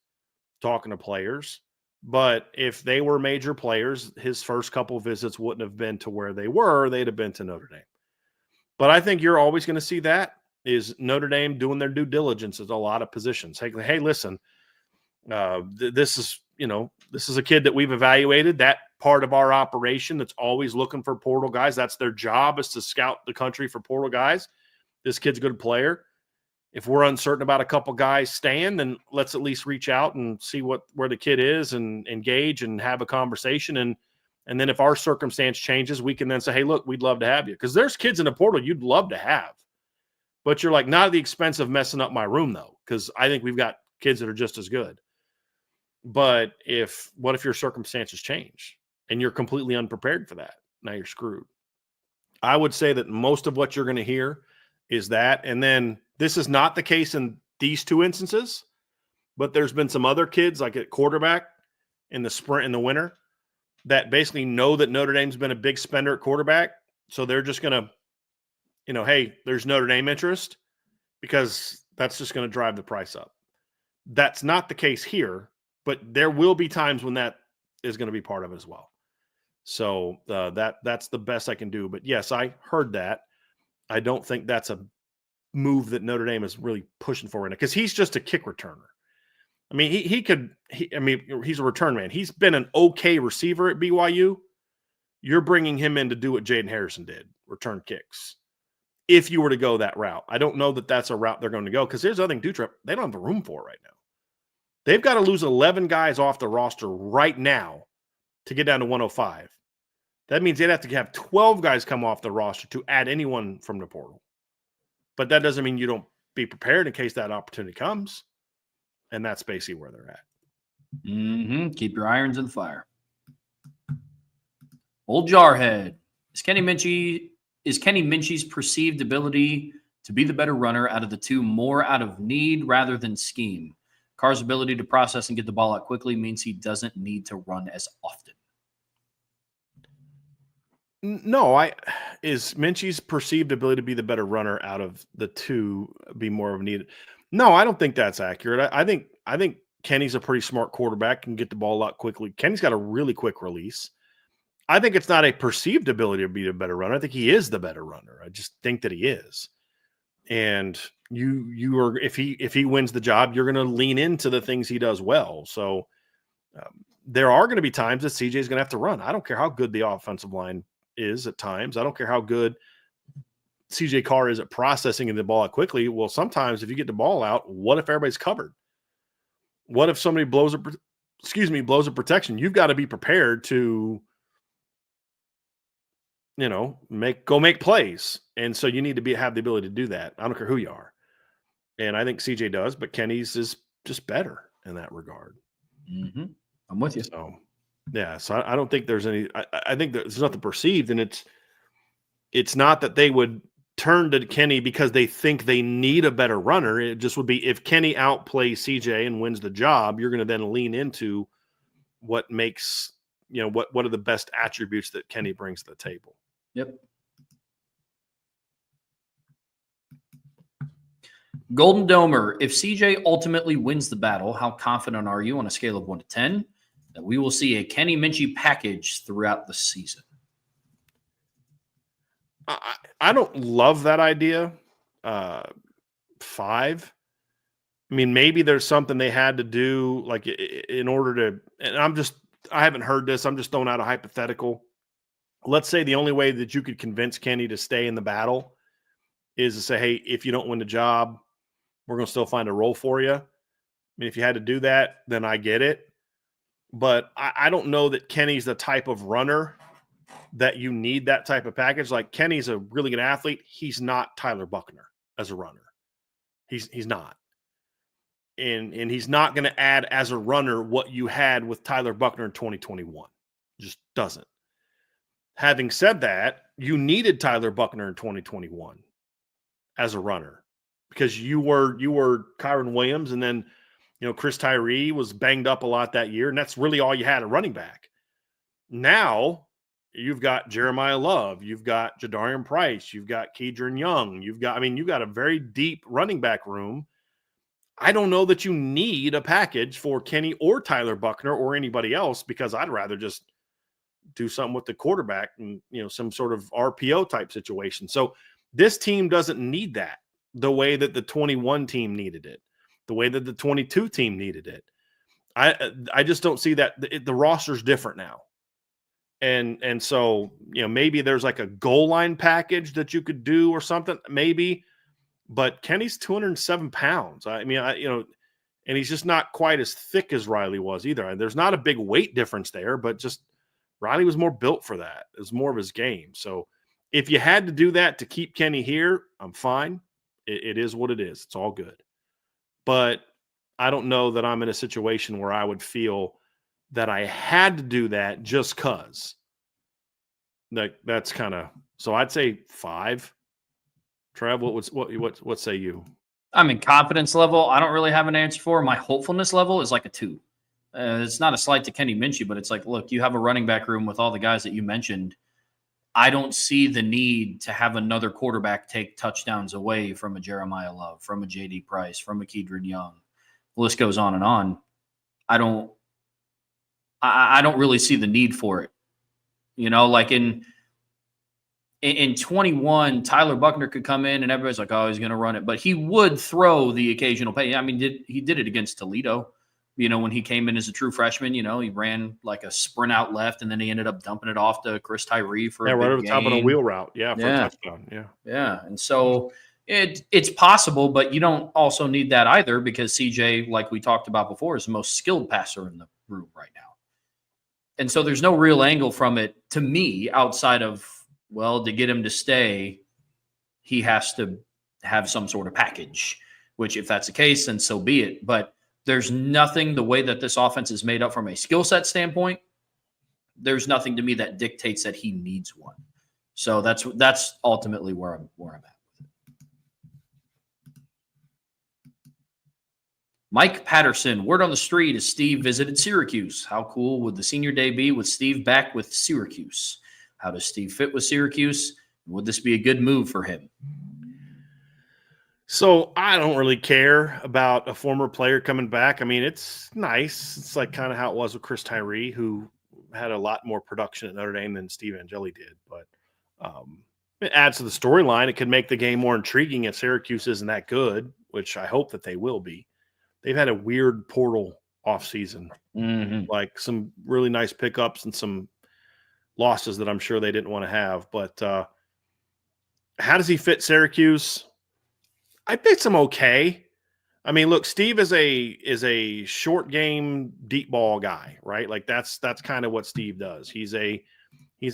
talking to players, but if they were major players, his first couple of visits wouldn't have been to where they were. They'd have been to Notre Dame. But I think you're always going to see that is Notre Dame doing their due diligence at a lot of positions. Hey, listen, this is a kid that we've evaluated, that part of our operation that's always looking for portal guys. That's their job, is to scout the country for portal guys. This kid's a good player. If we're uncertain about a couple guys staying, then let's at least reach out and see where the kid is and engage and have a conversation. And then if our circumstance changes, we can then say, hey, look, we'd love to have you. Because there's kids in the portal you'd love to have. But you're like, not at the expense of messing up my room, though, because I think we've got kids that are just as good. But what if your circumstances change and you're completely unprepared for that? Now you're screwed. I would say that most of what you're going to hear is that. And then this is not the case in these two instances, but there's been some other kids like at quarterback in the sprint in the winter that basically know that Notre Dame's been a big spender at quarterback. So they're just going to, hey, there's Notre Dame interest, because that's just going to drive the price up. That's not the case here, but there will be times when that is going to be part of it as well. So that's the best I can do. But yes, I heard that. I don't think that's a move that Notre Dame is really pushing for right now, because he's just a kick returner. I mean, he's a return man. He's been an okay receiver at BYU. You're bringing him in to do what Jaden Harrison did, return kicks. If you were to go that route, I don't know that that's a route they're going to go, because here's the other thing, Dutrep, they don't have the room for it right now. They've got to lose 11 guys off the roster right now to get down to 105. That means they'd have to have 12 guys come off the roster to add anyone from the portal. But that doesn't mean you don't be prepared in case that opportunity comes. And that's basically where they're at. Mm-hmm. Keep your irons in the fire. Old Jarhead. Is Kenny Minchey's perceived ability to be the better runner out of the two more out of need rather than scheme? Carr's ability to process and get the ball out quickly means he doesn't need to run as often. No, is Minchey's perceived ability to be the better runner out of the two be more of a need? No, I don't think that's accurate. I think Kenny's a pretty smart quarterback, can get the ball a lot quickly. Kenny's got a really quick release. I think it's not a perceived ability to be a better runner. I think he is the better runner. I just think that he is. And you are, if he wins the job, you're going to lean into the things he does well. So there are going to be times that CJ is going to have to run. I don't care how good the offensive line is at times. I don't care how good CJ Carr is at processing the ball out quickly. Well, sometimes if you get the ball out, what if everybody's covered? What if somebody blows a protection? You've got to be prepared to, make plays. And so you need to have the ability to do that. I don't care who you are. And I think CJ does, but Kenny's is just better in that regard. Mm-hmm. I'm with you. So, yeah. So I don't think there's any. I think there's nothing perceived, and it's not that they would turn to Kenny because they think they need a better runner. It just would be if Kenny outplays CJ and wins the job, you're going to then lean into what makes what are the best attributes that Kenny brings to the table. Yep. Golden Domer, if CJ ultimately wins the battle, how confident are you on a scale of 1 to 10 that we will see a Kenny Minchey package throughout the season? I don't love that idea. 5. I mean, maybe there's something they had to do, like in order to. And I haven't heard this. I'm just throwing out a hypothetical. Let's say the only way that you could convince Kenny to stay in the battle is to say, "Hey, if you don't win the job, we're going to still find a role for you." I mean, if you had to do that, then I get it. But I don't know that Kenny's the type of runner that you need that type of package. Like Kenny's a really good athlete. He's not Tyler Buckner as a runner. He's not. And he's not going to add as a runner what you had with Tyler Buckner in 2021. Just doesn't. Having said that, you needed Tyler Buckner in 2021 as a runner because you were Kyron Williams, and then Chris Tyree was banged up a lot that year, and that's really all you had at running back. Now you've got Jeremiah Love, you've got Jadarian Price, you've got Keidron Young, you've got a very deep running back room. I don't know that you need a package for Kenny or Tyler Buckner or anybody else, because I'd rather just do something with the quarterback and, some sort of RPO type situation. So this team doesn't need that the way that the 21 team needed it, the way that the 22 team needed it. I just don't see that. The roster's different now. And so, maybe there's like a goal line package that you could do or something, maybe. But Kenny's 207 pounds. I mean, and he's just not quite as thick as Riley was either. There's not a big weight difference there, but just Riley was more built for that. It was more of his game. So if you had to do that to keep Kenny here, I'm fine. It is what it is. It's all good. But I don't know that I'm in a situation where I would feel that I had to do that just because. That's kind of, so I'd say 5. Trev, what say you? I mean, confidence level, I don't really have an answer for. My hopefulness level is like a 2. It's not a slight to Kenny Minchey, but it's like, look, you have a running back room with all the guys that you mentioned. I don't see the need to have another quarterback take touchdowns away from a Jeremiah Love, from a J.D. Price, from a Keidron Young. The list goes on and on. I don't really see the need for it. Like in 21, Tyler Buckner could come in and everybody's like, oh, he's going to run it. But he would throw the occasional pay. I mean, he did it against Toledo. When he came in as a true freshman, he ran like a sprint out left, and then he ended up dumping it off to Chris Tyree for a right over big the top of a gain. wheel route. Yeah, for a touchdown. Yeah. Yeah. And so it's possible, but you don't also need that either, because CJ, like we talked about before, is the most skilled passer in the room right now. And so there's no real angle from it to me outside of, well, to get him to stay, he has to have some sort of package, which if that's the case, then so be it. But there's nothing, the way that this offense is made up from a skill set standpoint, there's nothing to me that dictates that he needs one. So that's ultimately where I'm at. Mike Patterson, word on the street is Steve visited Syracuse. How cool would the senior day be with Steve back with Syracuse? How does Steve fit with Syracuse? Would this be a good move for him? So I don't really care about a former player coming back. I mean, it's nice. It's like kind of how it was with Chris Tyree, who had a lot more production at Notre Dame than Steve Angeli did. But it adds to the storyline. It could make the game more intriguing if Syracuse isn't that good, which I hope that they will be. They've had a weird portal offseason, like some really nice pickups and some losses that I'm sure they didn't want to have. But how does he fit Syracuse? I think I'm okay. I mean, look, Steve is a short game deep ball guy, right? Like that's kind of what Steve does. He's a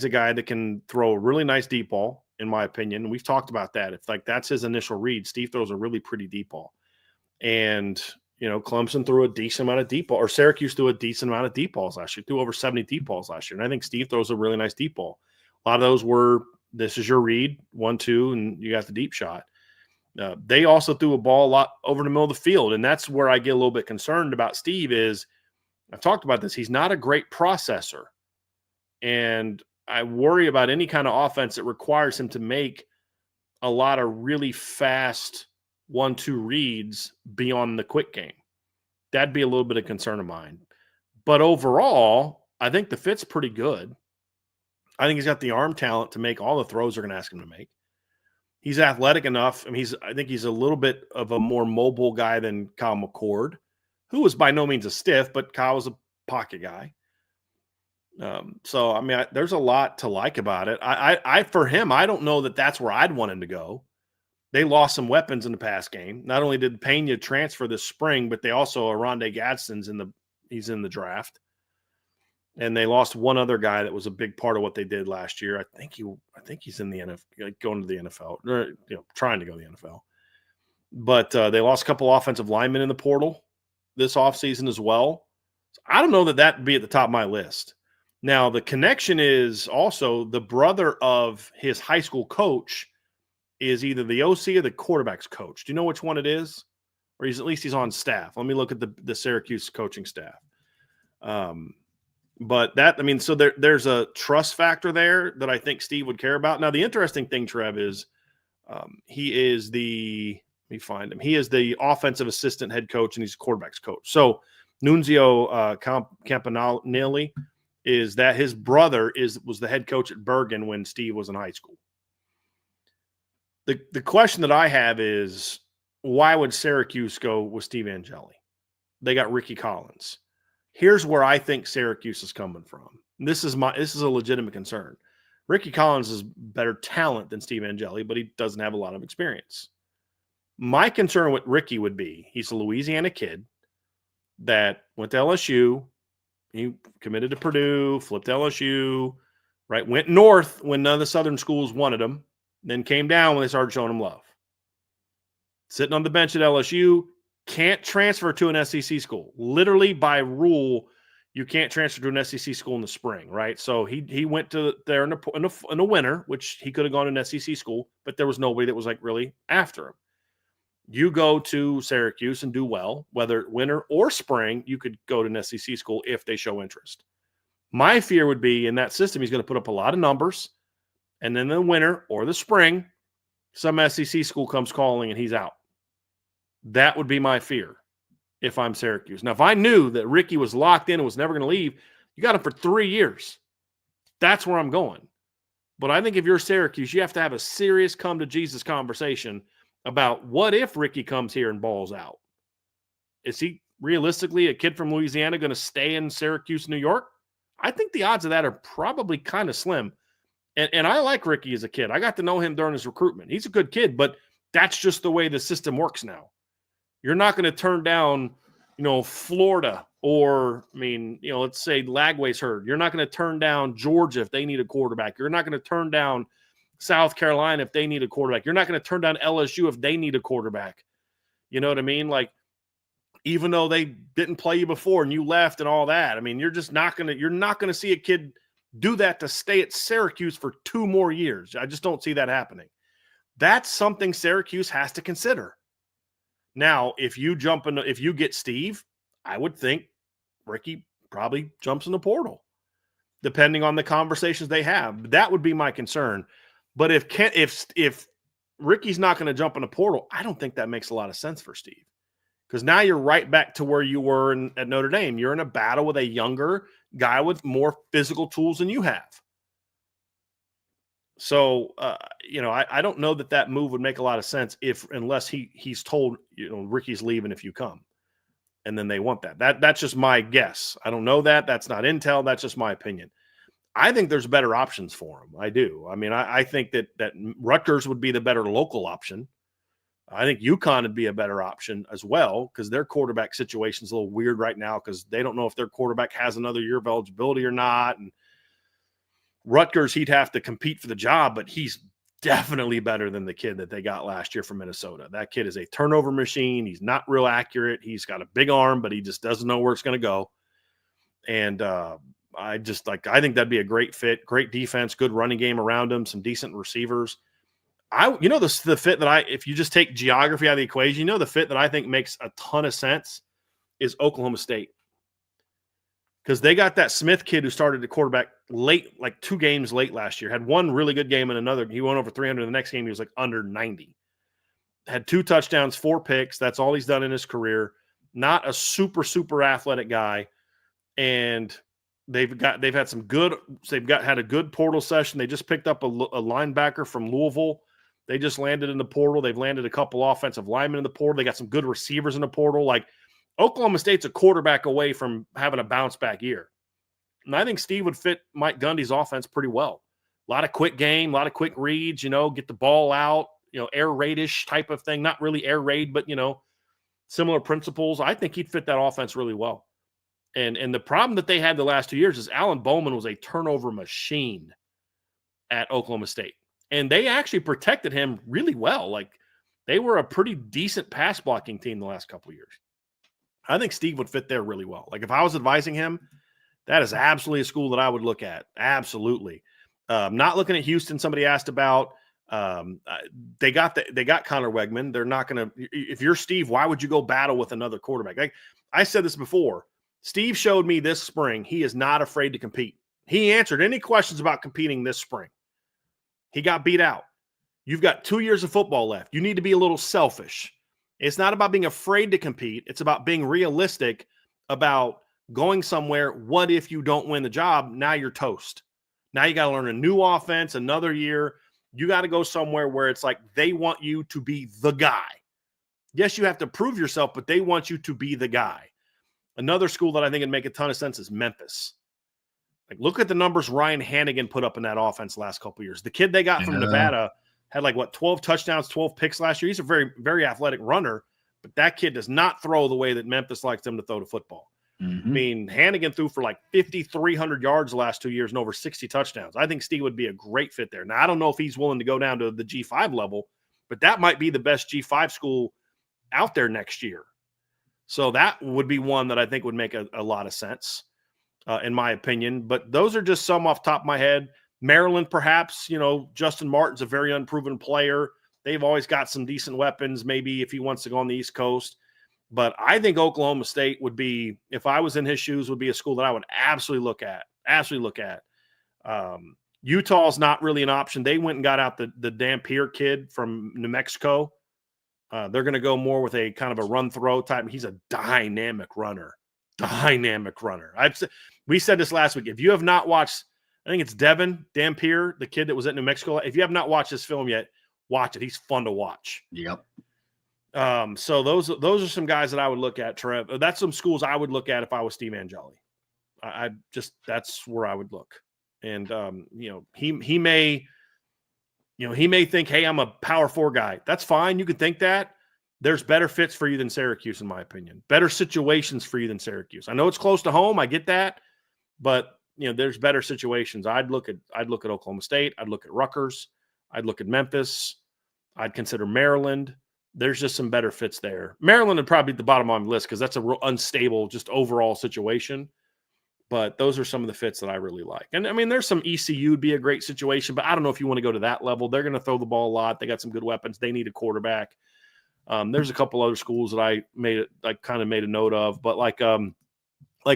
guy that can throw a really nice deep ball, in my opinion. We've talked about that. If like that's his initial read, Steve throws a really pretty deep ball. And Clemson threw a decent amount of deep ball, or Syracuse threw a decent amount of deep balls last year. Threw over 70 deep balls last year. And I think Steve throws a really nice deep ball. A lot of those were, this is your read, 1-2, and you got the deep shot. They also threw a ball a lot over the middle of the field, and that's where I get a little bit concerned about Steve is, I've talked about this, he's not a great processor. And I worry about any kind of offense that requires him to make a lot of really fast 1-2 reads beyond the quick game. That'd be a little bit of concern of mine. But overall, I think the fit's pretty good. I think he's got the arm talent to make all the throws they're going to ask him to make. He's athletic enough. I mean, I think he's a little bit of a more mobile guy than Kyle McCord, who was by no means a stiff, but Kyle was a pocket guy. So, I mean, there's a lot to like about it. For him, I don't know that that's where I'd want him to go. They lost some weapons in the past game. Not only did Pena transfer this spring, but they also, Aronde Gadsden's he's in the draft. And they lost one other guy that was a big part of what they did last year. I think he's in the NFL, going to the NFL, or trying to go to the NFL. But they lost a couple offensive linemen in the portal this offseason as well. So I don't know that would be at the top of my list. Now, the connection is also the brother of his high school coach is either the OC or the quarterback's coach. Do you know which one it is? Or at least he's on staff. Let me look at the Syracuse coaching staff. But so there's a trust factor there that I think Steve would care about. Now, the interesting thing, Trev, is he is let me find him. He is the offensive assistant head coach and he's quarterback's coach. So Nunzio Campanelli is that his brother was the head coach at Bergen when Steve was in high school. The question that I have is, why would Syracuse go with Steve Angeli? They got Ricky Collins. Here's where I think Syracuse is coming from. This is a legitimate concern. Ricky Collins is better talent than Steve Angeli, but he doesn't have a lot of experience. My concern with Ricky would be he's a Louisiana kid that went to LSU. He committed to Purdue, flipped to LSU, right? Went north when none of the Southern schools wanted him, then came down when they started showing him love. Sitting on the bench at LSU, can't transfer to an SEC school. Literally by rule, you can't transfer to an SEC school in the spring, right? So he went to there in the winter, which he could have gone to an SEC school, but there was nobody that was like really after him. You go to Syracuse and do well, whether winter or spring, you could go to an SEC school if they show interest. My fear would be in that system, he's going to put up a lot of numbers, and then in the winter or the spring, some SEC school comes calling and he's out. That would be my fear if I'm Syracuse. Now, if I knew that Ricky was locked in and was never going to leave, you got him for 3 years. That's where I'm going. But I think if you're Syracuse, you have to have a serious come-to-Jesus conversation about what if Ricky comes here and balls out? Is he realistically a kid from Louisiana going to stay in Syracuse, New York? I think the odds of that are probably kind of slim. And I like Ricky as a kid. I got to know him during his recruitment. He's a good kid, but that's just the way the system works now. You're not going to turn down, Florida or, let's say Lagway's hurt. You're not going to turn down Georgia if they need a quarterback. You're not going to turn down South Carolina if they need a quarterback. You're not going to turn down LSU if they need a quarterback. You know what I mean? Like, even though they didn't play you before and you left and all that, you're not going to see a kid do that to stay at Syracuse for 2 more years. I just don't see that happening. That's something Syracuse has to consider. Now, if you get Steve, I would think Ricky probably jumps in the portal. depending on the conversations they have. That would be my concern. But if Ricky's not going to jump in a portal, I don't think that makes a lot of sense for Steve. Because now you're right back to where you were at Notre Dame. You're in a battle with a younger guy with more physical tools than you have. So, I don't know that move would make a lot of sense unless he's told, Ricky's leaving if you come. And then they want that. That's just my guess. I don't know that. That's not intel. That's just my opinion. I think there's better options for him. I do. I mean, I think that Rutgers would be the better local option. I think UConn would be a better option as well because their quarterback situation is a little weird right now because they don't know if their quarterback has another year of eligibility or not. And Rutgers, he'd have to compete for the job, but he's definitely better than the kid that they got last year from Minnesota. That kid is a turnover machine. He's not real accurate. He's got a big arm, but he just doesn't know where it's going to go. And I think that'd be a great fit, great defense, good running game around him, some decent receivers. The fit that if you just take geography out of the equation, the fit that I think makes a ton of sense is Oklahoma State. Because they got that Smith kid who started the quarterback late, like 2 games late last year, had one really good game and another. He went over 300. The next game, he was like under 90. Had 2 touchdowns, 4 picks. That's all he's done in his career. Not a super, super athletic guy. And they've had a good portal session. They just picked up a linebacker from Louisville. They just landed in the portal. They've landed a couple offensive linemen in the portal. They got some good receivers in the portal. Like, Oklahoma State's a quarterback away from having a bounce-back year. And I think Steve would fit Mike Gundy's offense pretty well. A lot of quick game, a lot of quick reads, get the ball out, air raid-ish type of thing. Not really air raid, but, similar principles. I think he'd fit that offense really well. And the problem that they had the last 2 years is Alan Bowman was a turnover machine at Oklahoma State. And they actually protected him really well. Like, they were a pretty decent pass blocking team the last couple of years. I think Steve would fit there really well. Like, if I was advising him, that is absolutely a school that I would look at. Absolutely. Not looking at Houston. Somebody asked about. They got Connor Wegman. They're not going to. If you're Steve, why would you go battle with another quarterback? Like, I said this before. Steve showed me this spring he is not afraid to compete. He answered any questions about competing this spring. He got beat out. You've got 2 years of football left. You need to be a little selfish. It's not about being afraid to compete. It's about being realistic about going somewhere. What if you don't win the job? Now you're toast. Now you got to learn a new offense, another year. You got to go somewhere where it's like they want you to be the guy. Yes, you have to prove yourself, but they want you to be the guy. Another school that I think would make a ton of sense is Memphis. Like, look at the numbers Ryan Hannigan put up in that offense the last couple of years. The kid they got from Nevada had 12 touchdowns, 12 picks last year. He's a very, very athletic runner, but that kid does not throw the way that Memphis likes him to throw the football. Mm-hmm. I mean, Hannigan threw for 5,300 yards the last 2 years and over 60 touchdowns. I think Steve would be a great fit there. Now, I don't know if he's willing to go down to the G5 level, but that might be the best G5 school out there next year. So that would be one that I think would make a lot of sense, in my opinion. But those are just some off the top of my head. Maryland, perhaps, Justin Martin's a very unproven player. They've always got some decent weapons, maybe if he wants to go on the East Coast. But I think Oklahoma State would be, if I was in his shoes, would be a school that I would absolutely look at. Utah's not really an option. They went and got out the Dampier kid from New Mexico. They're going to go more with a kind of a run-throw type. He's a dynamic runner. We said this last week. If you have not watched, I think it's Devin Dampier, the kid that was at New Mexico. If you have not watched this film yet, watch it. He's fun to watch. Yep. So those are some guys that I would look at, Trev. That's some schools I would look at if I was Steve Angeli. That's where I would look. And he may think, hey, I'm a Power 4 guy. That's fine. You can think that. There's better fits for you than Syracuse, in my opinion. Better situations for you than Syracuse. I know it's close to home. I get that, but there's better situations. I'd look at Oklahoma State. I'd look at Rutgers. I'd look at Memphis. I'd consider Maryland. There's just some better fits there. Maryland would probably be at the bottom of my list because that's a real unstable, just overall situation. But those are some of the fits that I really like. And I mean, there's some ECU would be a great situation, but I don't know if you want to go to that level. They're going to throw the ball a lot. They got some good weapons. They need a quarterback. There's a couple other schools that I kind of made a note of, but like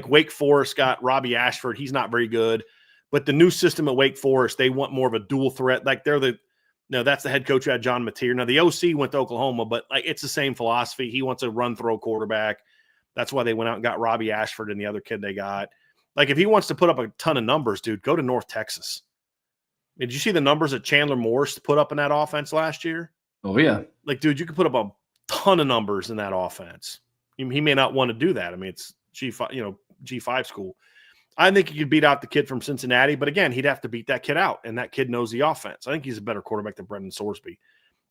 Wake Forest got Robbie Ashford. He's not very good. But the new system at Wake Forest, they want more of a dual threat. Like that's the head coach who had John Mateer. Now the OC went to Oklahoma, but like it's the same philosophy. He wants a run throw quarterback. That's why they went out and got Robbie Ashford and the other kid they got. Like if he wants to put up a ton of numbers, dude, go to North Texas. Did you see the numbers that Chandler Morris put up in that offense last year? Oh yeah. Like, dude, you could put up a ton of numbers in that offense. He may not want to do that. I mean, it's G5, G5 school. I think he could beat out the kid from Cincinnati, but again, he'd have to beat that kid out, and that kid knows the offense. I think he's a better quarterback than Brendan Sorsby.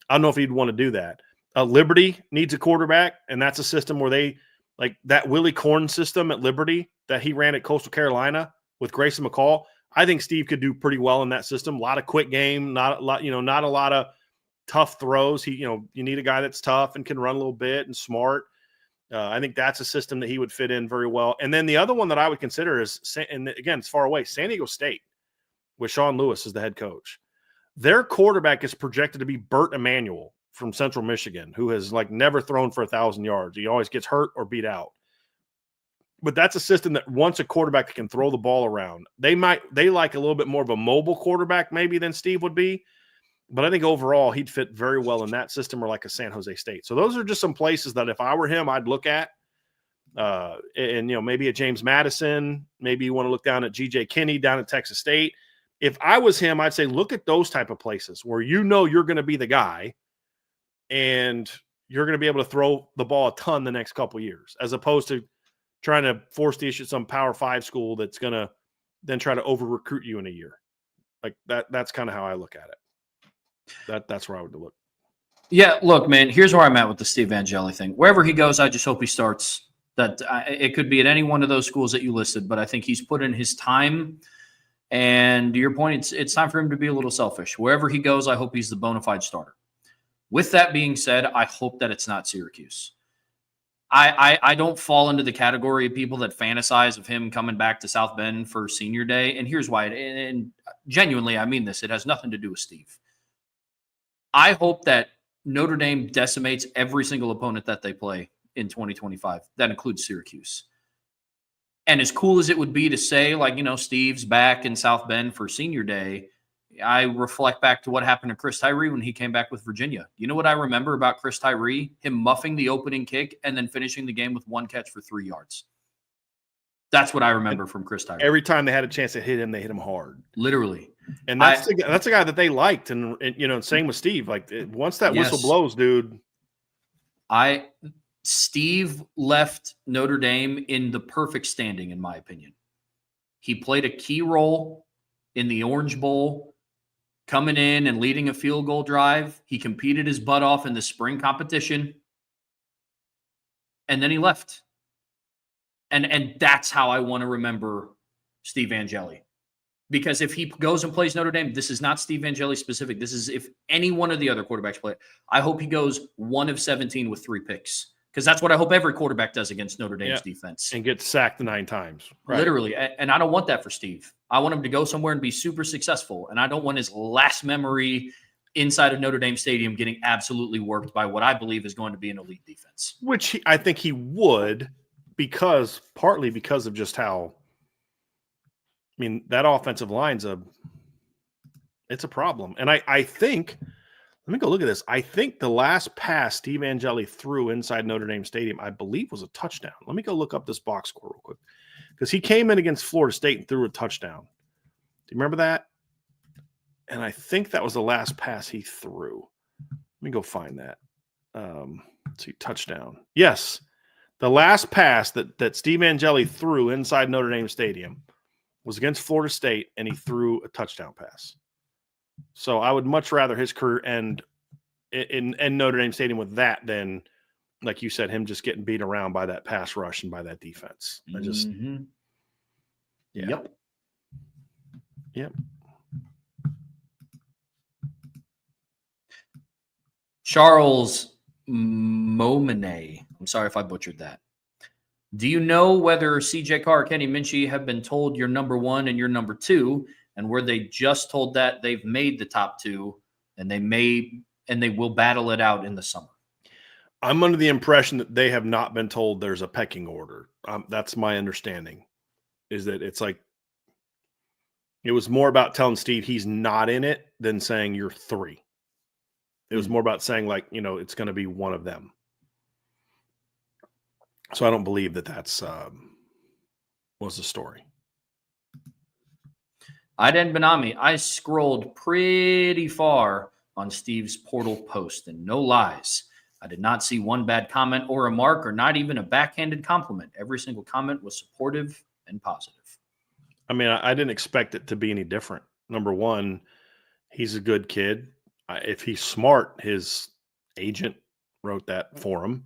I don't know if he'd want to do that. Liberty needs a quarterback, and that's a system where they like that Willie Corn system at Liberty that he ran at Coastal Carolina with Grayson McCall. I think Steve could do pretty well in that system. A lot of quick game, not a lot of tough throws. You need a guy that's tough and can run a little bit and smart. I think that's a system that he would fit in very well. And then the other one that I would consider is, and again, it's far away, San Diego State with Sean Lewis as the head coach. Their quarterback is projected to be Burt Emanuel from Central Michigan, who has like never thrown for 1,000 yards. He always gets hurt or beat out. But that's a system that wants a quarterback that can throw the ball around. They like a little bit more of a mobile quarterback maybe than Steve would be. But I think overall he'd fit very well in that system or like a San Jose State. So those are just some places that if I were him, I'd look at. Maybe a James Madison. Maybe you want to look down at G.J. Kinney down at Texas State. If I was him, I'd say look at those type of places where you're going to be the guy and you're going to be able to throw the ball a ton the next couple years, as opposed to trying to force the issue at some Power 5 school that's going to then try to over-recruit you in a year. Like that's kind of how I look at it. That's where I would look. Yeah, look, man, here's where I'm at with the Steve Angeli thing. Wherever he goes, I just hope he starts. It could be at any one of those schools that you listed, but I think he's put in his time. And to your point, it's time for him to be a little selfish. Wherever he goes, I hope he's the bona fide starter. With that being said, I hope that it's not Syracuse. I don't fall into the category of people that fantasize of him coming back to South Bend for senior day. And here's why. And genuinely, I mean this. It has nothing to do with Steve. I hope that Notre Dame decimates every single opponent that they play in 2025. That includes Syracuse. And as cool as it would be to say, like, Steve's back in South Bend for senior day, I reflect back to what happened to Chris Tyree when he came back with Virginia. You know what I remember about Chris Tyree? Him muffing the opening kick and then finishing the game with one catch for 3 yards. That's what I remember from Chris Tyree. Every time they had a chance to hit him, they hit him hard. Literally. And that's a guy that they liked. And same with Steve. Like once that whistle blows, dude. Steve left Notre Dame in the perfect standing, in my opinion. He played a key role in the Orange Bowl, coming in and leading a field goal drive. He competed his butt off in the spring competition. And then he left. And that's how I want to remember Steve Angeli. Because if he goes and plays Notre Dame, this is not Steve Angeli specific. This is if any one of the other quarterbacks play. I hope he goes 1 of 17 with 3 picks. Because that's what I hope every quarterback does against Notre Dame's defense. And gets sacked 9 times. Right. Literally. And I don't want that for Steve. I want him to go somewhere and be super successful. And I don't want his last memory inside of Notre Dame Stadium getting absolutely worked by what I believe is going to be an elite defense. Which I think he would, partly because of just how, that offensive line's it's a problem. And I think, let me go look at this. I think the last pass Steve Angeli threw inside Notre Dame Stadium, I believe, was a touchdown. Let me go look up this box score real quick. Because he came in against Florida State and threw a touchdown. Do you remember that? And I think that was the last pass he threw. Let me go find that. Let's see, touchdown. Yes. The last pass that Steve Angeli threw inside Notre Dame Stadium was against Florida State, and he threw a touchdown pass. So I would much rather his career end in Notre Dame Stadium with that than, like you said, him just getting beat around by that pass rush and by that defense. Yep. Charles Momene. I'm sorry if I butchered that. Do you know whether CJ Carr or Kenny Minchey have been told you're number 1 and you're number 2? And were they just told that they've made the top 2 and they will battle it out in the summer? I'm under the impression that they have not been told there's a pecking order. That's my understanding, is that it's like It was more about telling Steve he's not in it than saying you're 3. It was more about saying, like, it's going to be one of them. So I don't believe that that's was the story. Aiden Benami, I scrolled pretty far on Steve's portal post, and no lies, I did not see one bad comment or remark, or not even a backhanded compliment. Every single comment was supportive and positive. I mean, I didn't expect it to be any different. Number one, he's a good kid. If he's smart, his agent wrote that for him.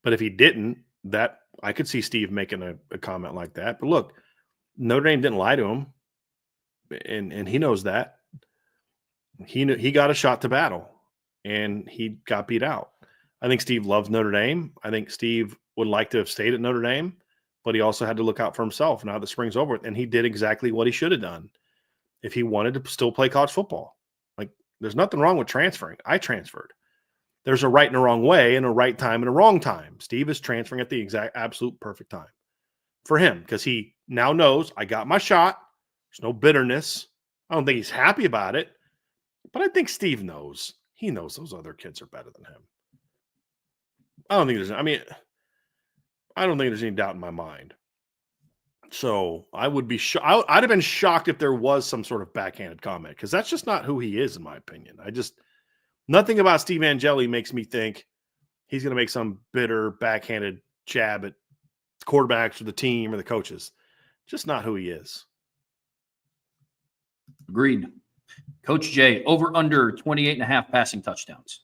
But if he didn't, that I could see Steve making a comment like that. But look, Notre Dame didn't lie to him, and he knows that. He got a shot to battle, and he got beat out. I think Steve loves Notre Dame. I think Steve would like to have stayed at Notre Dame, but he also had to look out for himself now the spring's over, and he did exactly what he should have done if he wanted to still play college football. Like, there's nothing wrong with transferring. I transferred. There's a right and a wrong way and a right time and a wrong time. Steve is transferring at the exact absolute perfect time for him because he now knows I got my shot. There's no bitterness. I don't think he's happy about it, but I think Steve knows. He knows those other kids are better than him. I don't think there's any doubt in my mind. So I would be I'd have been shocked if there was some sort of backhanded comment because that's just not who he is, in my opinion. Nothing about Steve Angeli makes me think he's going to make some bitter backhanded jab at quarterbacks or the team or the coaches. Just not who he is. Agreed. Coach Jay, over under 28.5 passing touchdowns.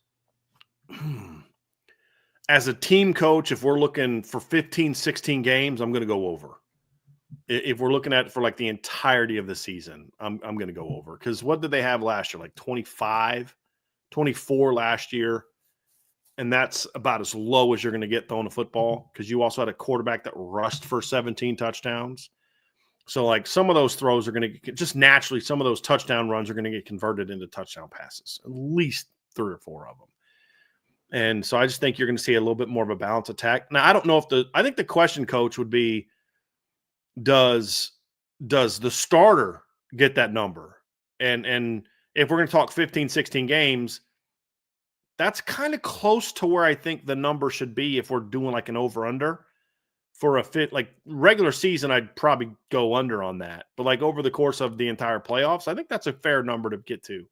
As a team coach, if we're looking for 15, 16 games, I'm going to go over. If we're looking at it for like the entirety of the season, I'm going to go over. Because what did they have last year? Like 25, 24 last year. And that's about as low as you're going to get throwing a football because you also had a quarterback that rushed for 17 touchdowns. So, like, some of those throws are going to get, just naturally, some of those touchdown runs are going to get converted into touchdown passes, at least 3 or 4 of them. And so I just think you're going to see a little bit more of a balanced attack. Now, I don't know I think the question, Coach, would be, does the starter get that number? And if we're going to talk 15, 16 games, that's kind of close to where I think the number should be if we're doing like an over-under. For a fit, like regular season, I'd probably go under on that. But like over the course of the entire playoffs, I think that's a fair number to get to.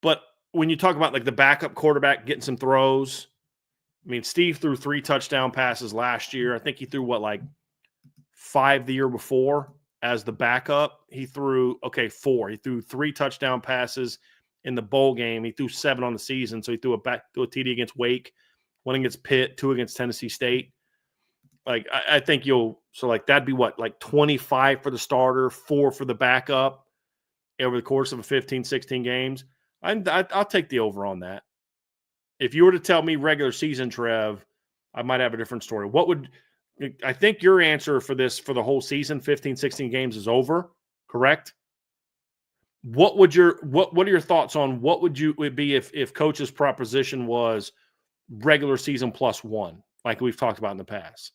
But when you talk about like the backup quarterback getting some throws, I mean, Steve threw 3 touchdown passes last year. I think he threw like 5 the year before as the backup. He threw 4. He threw 3 touchdown passes in the bowl game. He threw 7 on the season. So he threw a TD against Wake, 1 against Pitt, 2 against Tennessee State. Like, I think that'd be what, like 25 for the starter, 4 for the backup over the course of a 15, 16 games. I'll take the over on that. If you were to tell me regular season, Trev, I might have a different story. I think your answer for this, for the whole season, 15, 16 games is over, correct? What are your thoughts on what would be if Coach's proposition was regular season plus 1, like we've talked about in the past?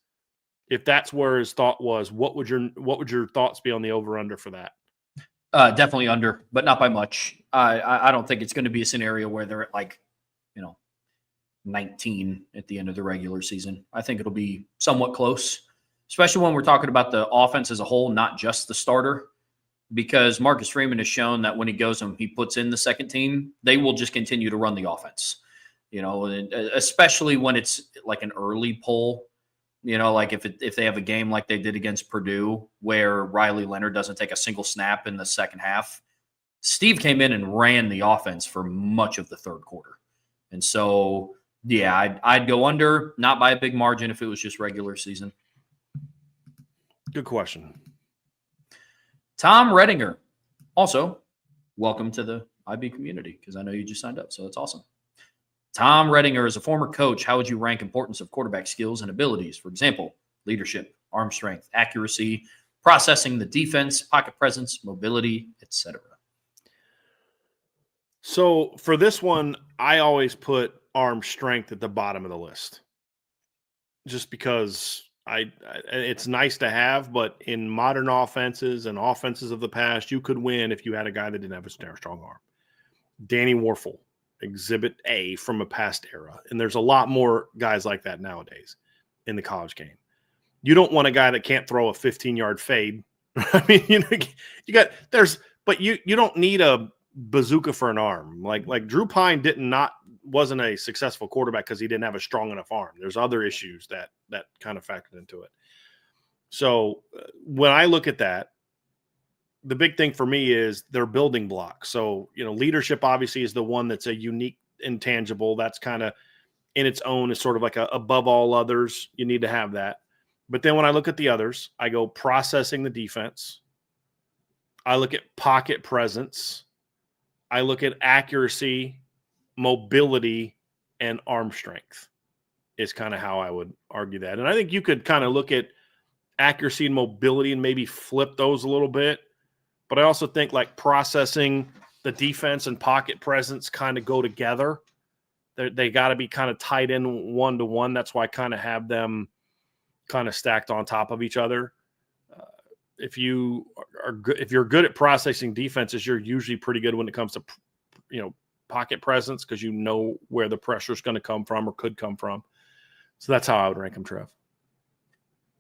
If that's where his thought was, what would your thoughts be on the over-under for that? Definitely under, but not by much. I don't think it's going to be a scenario where they're at like, 19 at the end of the regular season. I think it'll be somewhat close, especially when we're talking about the offense as a whole, not just the starter, because Marcus Freeman has shown that when he goes and he puts in the second team, they will just continue to run the offense, especially when it's like an early pull. Like if they have a game like they did against Purdue where Riley Leonard doesn't take a single snap in the second half, Steve came in and ran the offense for much of the third quarter. And so, yeah, I'd go under, not by a big margin if it was just regular season. Good question. Tom Redinger. Also, welcome to the IB community because I know you just signed up, so that's awesome. Tom Redinger, as a former coach, how would you rank importance of quarterback skills and abilities? For example, leadership, arm strength, accuracy, processing the defense, pocket presence, mobility, etc. So for this one, I always put arm strength at the bottom of the list. Just because It's nice to have, but in modern offenses and offenses of the past, you could win if you had a guy that didn't have a strong arm. Danny Warfel, exhibit A from a past era. And there's a lot more guys like that nowadays in the college game. You don't want a guy that can't throw a 15-yard fade. I mean, but you don't need a bazooka for an arm. Like Drew Pine wasn't a successful quarterback because he didn't have a strong enough arm. There's other issues that kind of factored into it. So when I look at that, the big thing for me is their building blocks. So, leadership obviously is the one that's a unique intangible. That's kind of in its own is sort of like above all others. You need to have that. But then when I look at the others, I go processing the defense. I look at pocket presence. I look at accuracy, mobility, and arm strength is kind of how I would argue that. And I think you could kind of look at accuracy and mobility and maybe flip those a little bit. But I also think like processing the defense and pocket presence kind of go together. They got to be kind of tied in one-to-one. That's why I kind of have them kind of stacked on top of each other. If you're good at processing defenses, you're usually pretty good when it comes to, pocket presence because you know where the pressure is going to come from or could come from. So that's how I would rank them, Trev.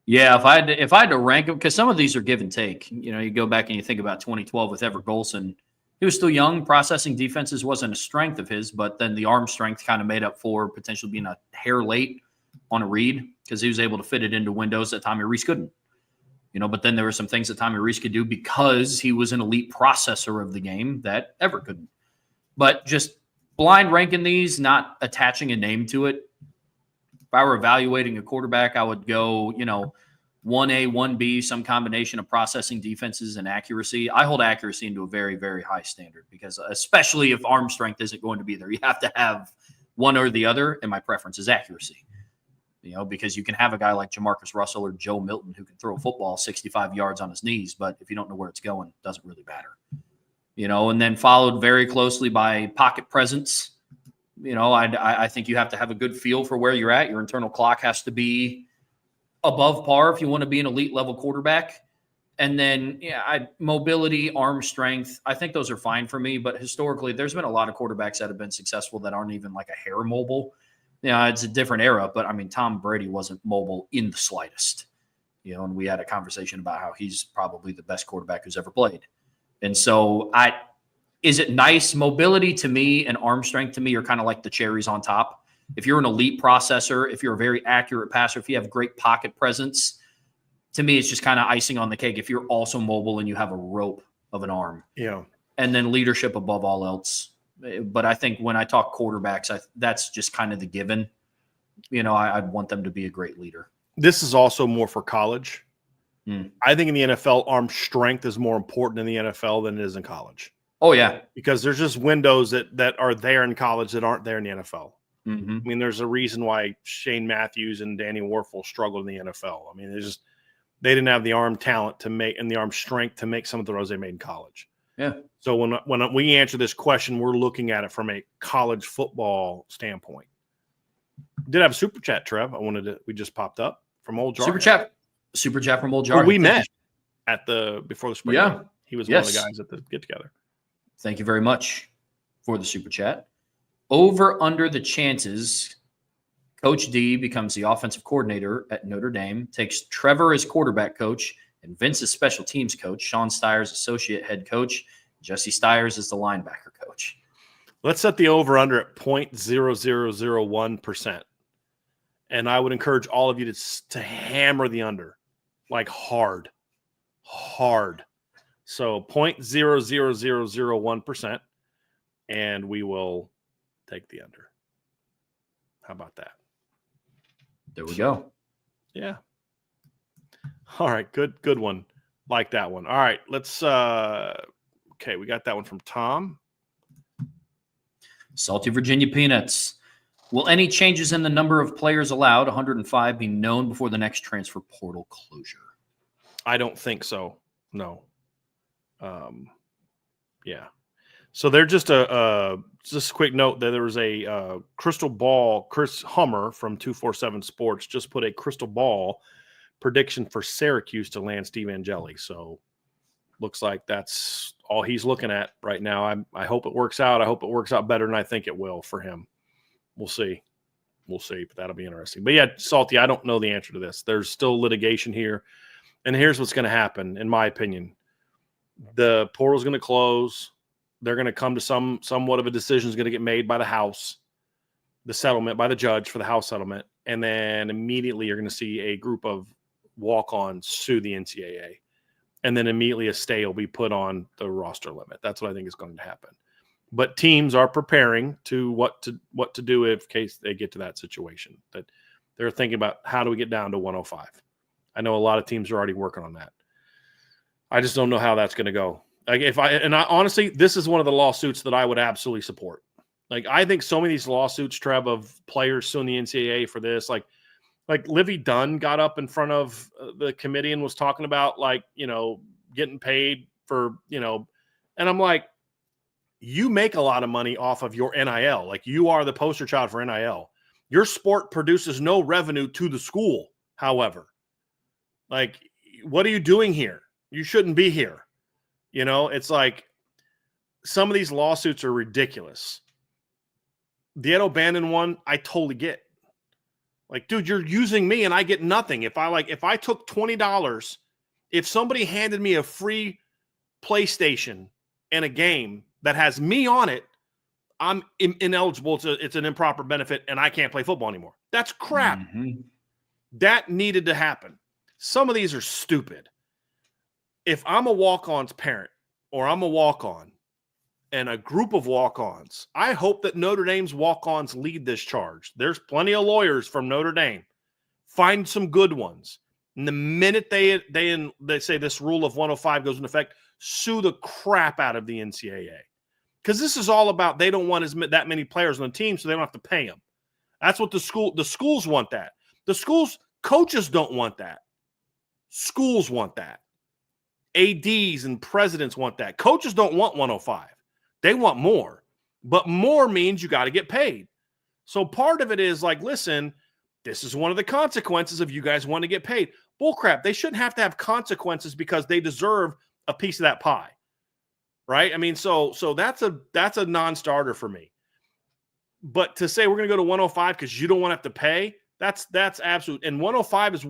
Yeah, if I had to rank them, because some of these are give and take. You go back and you think about 2012 with Everett Golson. He was still young. Processing defenses wasn't a strength of his, but then the arm strength kind of made up for potentially being a hair late on a read because he was able to fit it into windows that Tommy Rees couldn't. But then there were some things that Tommy Rees could do because he was an elite processor of the game that Everett couldn't. But just blind ranking these, not attaching a name to it. If I were evaluating a quarterback, I would go, 1A, 1B, some combination of processing defenses and accuracy. I hold accuracy into a very, very high standard because especially if arm strength isn't going to be there, you have to have one or the other, and my preference is accuracy. Because you can have a guy like Jamarcus Russell or Joe Milton who can throw a football 65 yards on his knees, but if you don't know where it's going, it doesn't really matter. And then followed very closely by pocket presence. I think you have to have a good feel for where you're at. Your internal clock has to be above par if you want to be an elite level quarterback. And then, mobility, arm strength, I think those are fine for me. But historically, there's been a lot of quarterbacks that have been successful that aren't even like a hair mobile. It's a different era, but I mean, Tom Brady wasn't mobile in the slightest. And we had a conversation about how he's probably the best quarterback who's ever played. And so is it nice? Mobility to me and arm strength to me are kind of like the cherries on top. If you're an elite processor, if you're a very accurate passer, if you have great pocket presence, to me, it's just kind of icing on the cake. If you're also mobile and you have a rope of an arm. Yeah. And then leadership above all else. But I think when I talk quarterbacks, that's just kind of the given. I'd want them to be a great leader. This is also more for college. I think in the NFL, arm strength is more important in the NFL than it is in college. Oh, yeah. Because there's just windows that are there in college that aren't there in the NFL. Mm-hmm. I mean, there's a reason why Shane Matthews and Danny Warfel struggled in the NFL. I mean, they didn't have the arm talent to make and the arm strength to make some of the throws they made in college. Yeah. So when we answer this question, we're looking at it from a college football standpoint. Did have a super chat, Trev. We just popped up from Old Jar. Super chat from Old Jar. We met before the spring. Yeah. He was one of the guys at the get together. Thank you very much for the super chat. Over under the chances Coach D becomes the offensive coordinator at Notre Dame, takes Trevor as quarterback coach, and Vince as special teams coach, Sean Stiers associate head coach, Jesse Stiers is the linebacker coach. Let's set the over under at 0.0001%. And I would encourage all of you to hammer the under like hard. So 0.00001%, and we will take the under. How about that? There we go. Yeah. All right. Good one. Like that one. All right. Let's okay, we got that one from Tom. Salty Virginia Peanuts. Will any changes in the number of players allowed, 105, be known before the next transfer portal closure? I don't think so. No. Yeah. So they're just a quick note that there was a crystal ball. Chris Hummer from 247 Sports just put a crystal ball prediction for Syracuse to land Steve Angeli. So looks like that's all he's looking at right now. I hope it works out. I hope it works out better than I think it will for him. We'll see. We'll see, but that'll be interesting. But yeah, Salty, I don't know the answer to this. There's still litigation here. And here's what's going to happen, in my opinion. The portal's going to close. They're going to come to somewhat of a decision is going to get made by the House, the settlement by the judge for the House settlement. And then immediately you're going to see a group of walk-ons sue the NCAA. And then immediately a stay will be put on the roster limit. That's what I think is going to happen. But teams are preparing to what to do in case they get to that situation. That they're thinking about how do we get down to 105. I know a lot of teams are already working on that. I just don't know how that's going to go. Like honestly, this is one of the lawsuits that I would absolutely support. Like I think so many of these lawsuits, Trev, of players suing the NCAA for this, like Livy Dunn got up in front of the committee and was talking about getting paid for, and I'm like, you make a lot of money off of your NIL. Like you are the poster child for NIL. Your sport produces no revenue to the school. However, like, what are you doing here? You shouldn't be here. It's like some of these lawsuits are ridiculous. The Ed O'Bannon one, I totally get. Like, dude, you're using me and I get nothing. If I took $20, if somebody handed me a free PlayStation and a game that has me on it, I'm ineligible. It's an improper benefit and I can't play football anymore. That's crap. Mm-hmm. That needed to happen. Some of these are stupid. If I'm a walk-on's parent or I'm a walk-on and a group of walk-ons, I hope that Notre Dame's walk-ons lead this charge. There's plenty of lawyers from Notre Dame. Find some good ones. And the minute they say this rule of 105 goes into effect, sue the crap out of the NCAA. Because this is all about they don't want that many players on the team, so they don't have to pay them. That's what the schools want that. Coaches don't want that. Schools want that. ADs and presidents want that. Coaches don't want 105. They want more. But more means you got to get paid. So part of it is like, listen, this is one of the consequences of you guys want to get paid. Bullcrap. They shouldn't have to have consequences because they deserve a piece of that pie. Right? I mean, so that's a non-starter for me. But to say we're going to go to 105 because you don't want to have to pay, that's absolute. And 105 is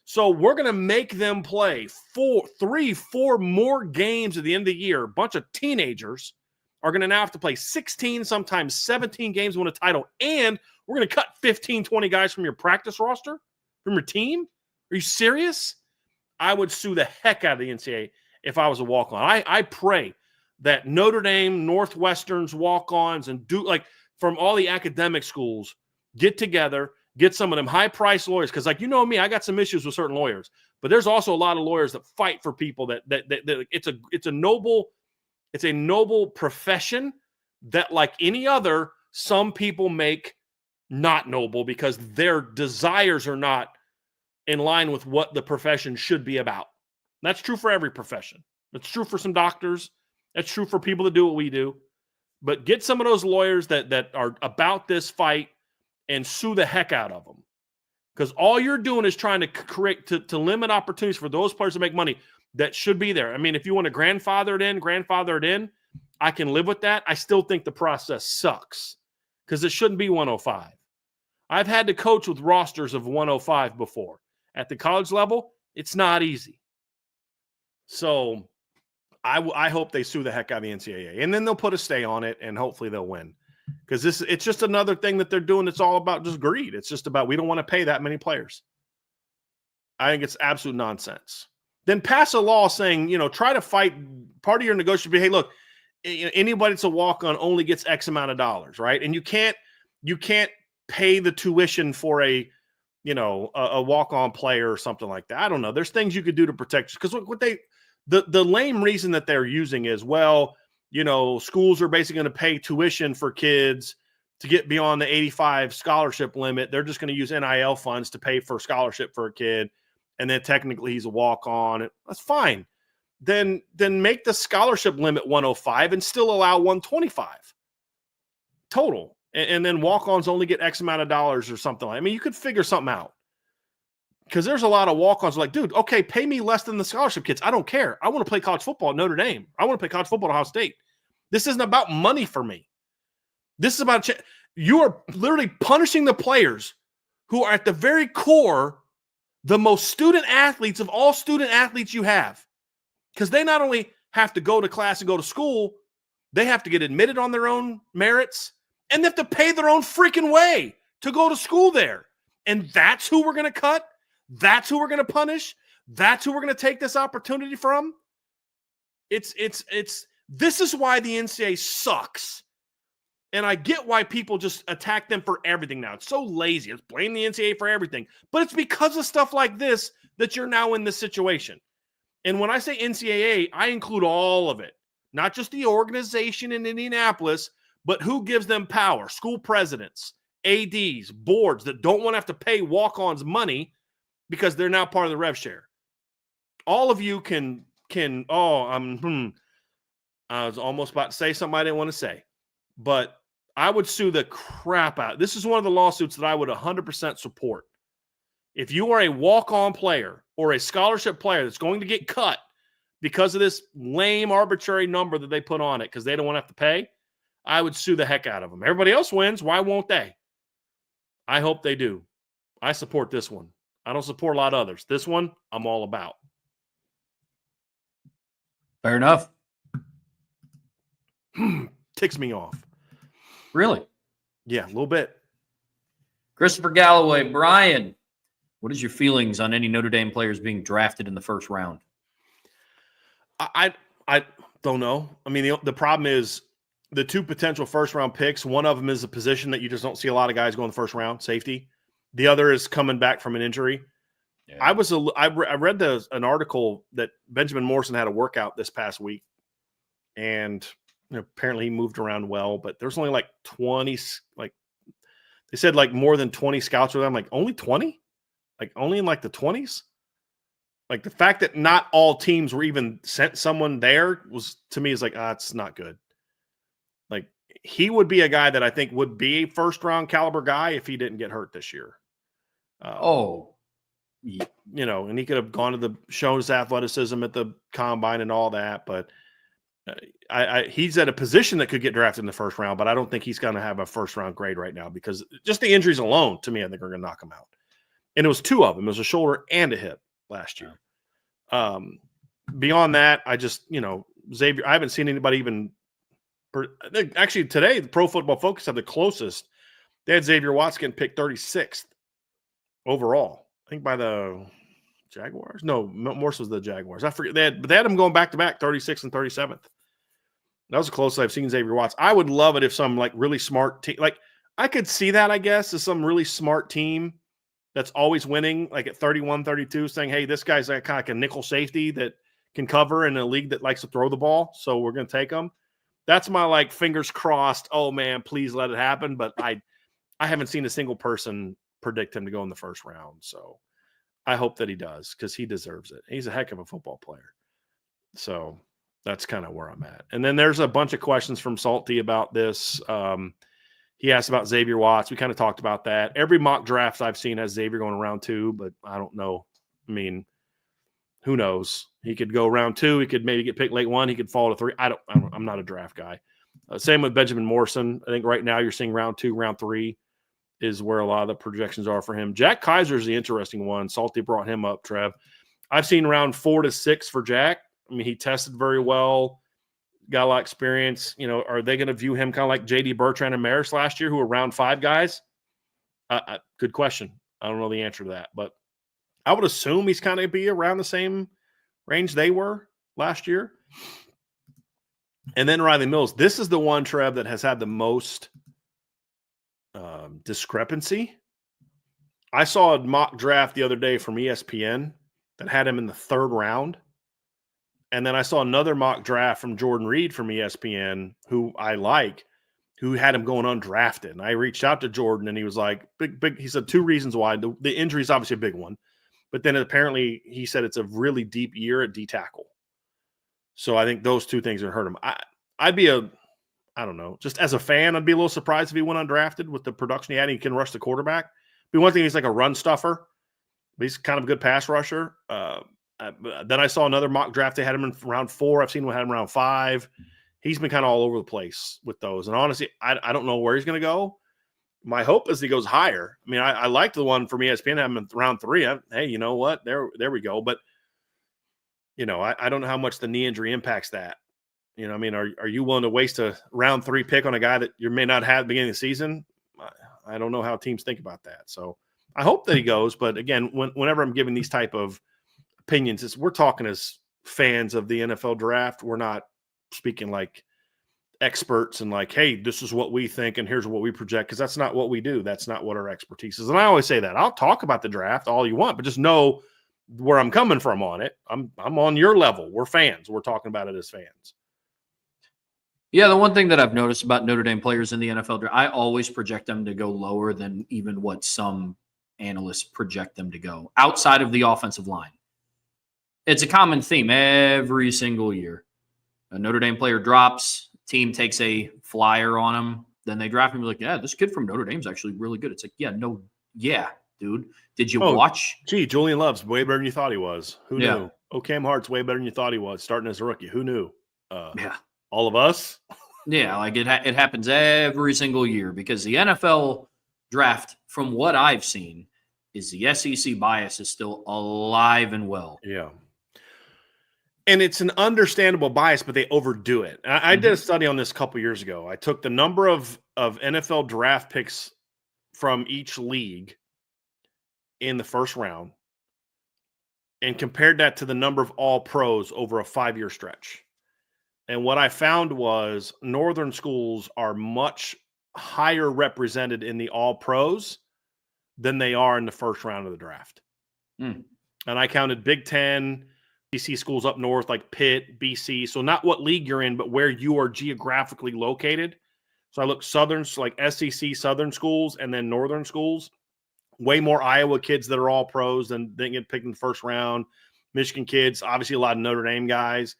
so we're going to make them play 4 more games at the end of the year. A bunch of teenagers are going to now have to play 16, sometimes 17 games to win a title. And we're going to cut 15, 20 guys from your practice roster, from your team. Are you serious? I would sue the heck out of the NCAA if I was a walk-on. I pray that Notre Dame, Northwestern's walk-ons, and from all the academic schools get together, get some of them high-priced lawyers. Because, me, I got some issues with certain lawyers. But there's also a lot of lawyers that fight for people that it's a noble profession that, like any other, some people make not noble because their desires are not in line with what the profession should be about. That's true for every profession. That's true for some doctors. That's true for people that do what we do. But get some of those lawyers that are about this fight and sue the heck out of them. Because all you're doing is trying to create to limit opportunities for those players to make money that should be there. I mean, if you want to grandfather it in, I can live with that. I still think the process sucks because it shouldn't be 105. I've had to coach with rosters of 105 before. At the college level, it's not easy. So I hope they sue the heck out of the NCAA. And then they'll put a stay on it, and hopefully they'll win. Because it's just another thing that they're doing that's all about just greed. It's just about we don't want to pay that many players. I think it's absolute nonsense. Then pass a law saying, try to fight. Part of your negotiation be, hey, look, anybody that's a walk-on only gets X amount of dollars, right? And you can't pay the tuition for a walk-on player or something like that. I don't know. There's things you could do to protect. Because the lame reason that they're using is, schools are basically going to pay tuition for kids to get beyond the 85 scholarship limit. They're just going to use NIL funds to pay for scholarship for a kid. And then technically he's a walk-on. That's fine. Then make the scholarship limit 105 and still allow 125 total. And then walk-ons only get X amount of dollars or something. You could figure something out. Because there's a lot of walk-ons like, dude, okay, pay me less than the scholarship kids. I don't care. I want to play college football at Notre Dame. I want to play college football at Ohio State. This isn't about money for me. This is about you are literally punishing the players who are at the very core the most student athletes of all student athletes you have. Because they not only have to go to class and go to school, they have to get admitted on their own merits, and they have to pay their own freaking way to go to school there. And that's who we're going to cut? That's who we're going to punish? That's who we're going to take this opportunity from? This is why the NCAA sucks. And I get why people just attack them for everything now. It's so lazy. It's blame the NCAA for everything. But it's because of stuff like this that you're now in this situation. And when I say NCAA, I include all of it. Not just the organization in Indianapolis, but who gives them power. School presidents, ADs, boards that don't want to have to pay walk-ons money because they're now part of the rev share. All of you can I was almost about to say something I didn't want to say. But I would sue the crap out. This is one of the lawsuits that I would 100% support. If you are a walk-on player or a scholarship player that's going to get cut because of this lame arbitrary number that they put on it because they don't want to have to pay, I would sue the heck out of them. Everybody else wins. Why won't they? I hope they do. I support this one. I don't support a lot of others. This one, I'm all about. Fair enough. Ticks me off. Really? Yeah, a little bit. Christopher Galloway, Brian, what is your feelings on any Notre Dame players being drafted in the first round? I don't know. I mean, the problem is the two potential first-round picks. One of them is a position that you just don't see a lot of guys go in the first round, safety. The other is coming back from an injury. Yeah. I read an article that Benjamin Morrison had a workout this past week, and apparently he moved around well, but there's only like 20, like they said, like more than 20 scouts with them. Like only 20, like only in like the 20s. Like the fact that not all teams were even sent someone there was, to me, is like, it's not good. Like he would be a guy that I think would be a first round caliber guy if he didn't get hurt this year. And he could have gone to shown his athleticism at the combine and all that, but he's at a position that could get drafted in the first round, but I don't think he's going to have a first round grade right now because just the injuries alone, to me, I think are going to knock him out. And it was two of them. It was a shoulder and a hip last year. Beyond that, I just, Xavier, I haven't seen anybody even actually today, the Pro Football Focus had the closest. They had Xavier Watts getting picked 36th overall. I think by the Jaguars. No, Morse was the Jaguars. I forget. They had him going back-to-back, 36th and 37th. That was the closest I've seen Xavier Watts. I would love it if some like really smart team, like I could see that, I guess, as some really smart team that's always winning, like at 31, 32, saying, hey, this guy's like kind of like a nickel safety that can cover in a league that likes to throw the ball, so we're going to take him. That's my like fingers crossed, oh man, please let it happen. But I haven't seen a single person predict him to go in the first round, so I hope that he does because he deserves it. He's a heck of a football player. So that's kind of where I'm at. And then there's a bunch of questions from Salty about this. He asked about Xavier Watts. We kind of talked about that. Every mock draft I've seen has Xavier going round 2, but I don't know. I mean, who knows? He could go round 2. He could maybe get picked late 1. He could fall to 3. I'm not a draft guy. Same with Benjamin Morrison. I think right now you're seeing round 2, round 3 is where a lot of the projections are for him. Jack Kaiser is the interesting one. Salty brought him up, Trev. I've seen round 4 to 6 for Jack. I mean, he tested very well, got a lot of experience. Are they going to view him kind of like J.D. Bertrand and Maris last year, who were round 5 guys? Good question. I don't know the answer to that, but I would assume he's kind of be around the same range they were last year. And then Riley Mills. This is the one, Trev, that has had the most discrepancy. I saw a mock draft the other day from ESPN that had him in the 3rd round. And then I saw another mock draft from Jordan Reed from ESPN, who I like, who had him going undrafted. And I reached out to Jordan, and he was like, big. He said 2 reasons why. The injury is obviously a big one. But then apparently he said it's a really deep year at D tackle. So I think those 2 things would hurt him. I'd be I don't know, just as a fan, I'd be a little surprised if he went undrafted with the production he had. He can rush the quarterback. But one thing, he's like a run stuffer. He's kind of a good pass rusher. Then I saw another mock draft. They had him in round 4. I've seen one had him around 5. He's been kind of all over the place with those. And honestly, I don't know where he's going to go. My hope is he goes higher. I mean, I like the one from ESPN having him in round 3. Hey, you know what? There we go. But, I don't know how much the knee injury impacts that. I mean, are you willing to waste a round 3 pick on a guy that you may not have at the beginning of the season? I don't know how teams think about that. So I hope that he goes. But again, whenever I'm giving these type of opinions, we're talking as fans of the NFL draft. We're not speaking like experts and like, hey, this is what we think and here's what we project, because that's not what we do. That's not what our expertise is. And I always say that. I'll talk about the draft all you want, but just know where I'm coming from on it. I'm on your level. We're fans. We're talking about it as fans. Yeah, the one thing that I've noticed about Notre Dame players in the NFL draft, I always project them to go lower than even what some analysts project them to go outside of the offensive line. It's a common theme every single year. A Notre Dame player drops, team takes a flyer on him, then they draft him. Like, yeah, this kid from Notre Dame's actually really good. It's like, yeah, dude. Did you watch? Gee, Julian Love's way better than you thought he was. Who Yeah. knew? Cam Hart's way better than you thought he was, starting as a rookie. Who knew? Yeah. All of us? Yeah, like it happens every single year because the NFL draft, from what I've seen, is the SEC bias is still alive and well. Yeah. And it's an understandable bias, but they overdo it. I did a study on this a couple years ago. I took the number of NFL draft picks from each league in the first round and compared that to the number of all pros over a 5-year stretch. And what I found was Northern schools are much higher represented in the all pros than they are in the first round of the draft. And I counted Big Ten, BC schools up north like Pitt, BC. So not what league you're in, but where you are geographically located. So I looked Southern, like SEC Southern schools and then Northern schools. Way more Iowa kids that are all pros than didn't get picked in the first round. Michigan kids, obviously a lot of Notre Dame guys.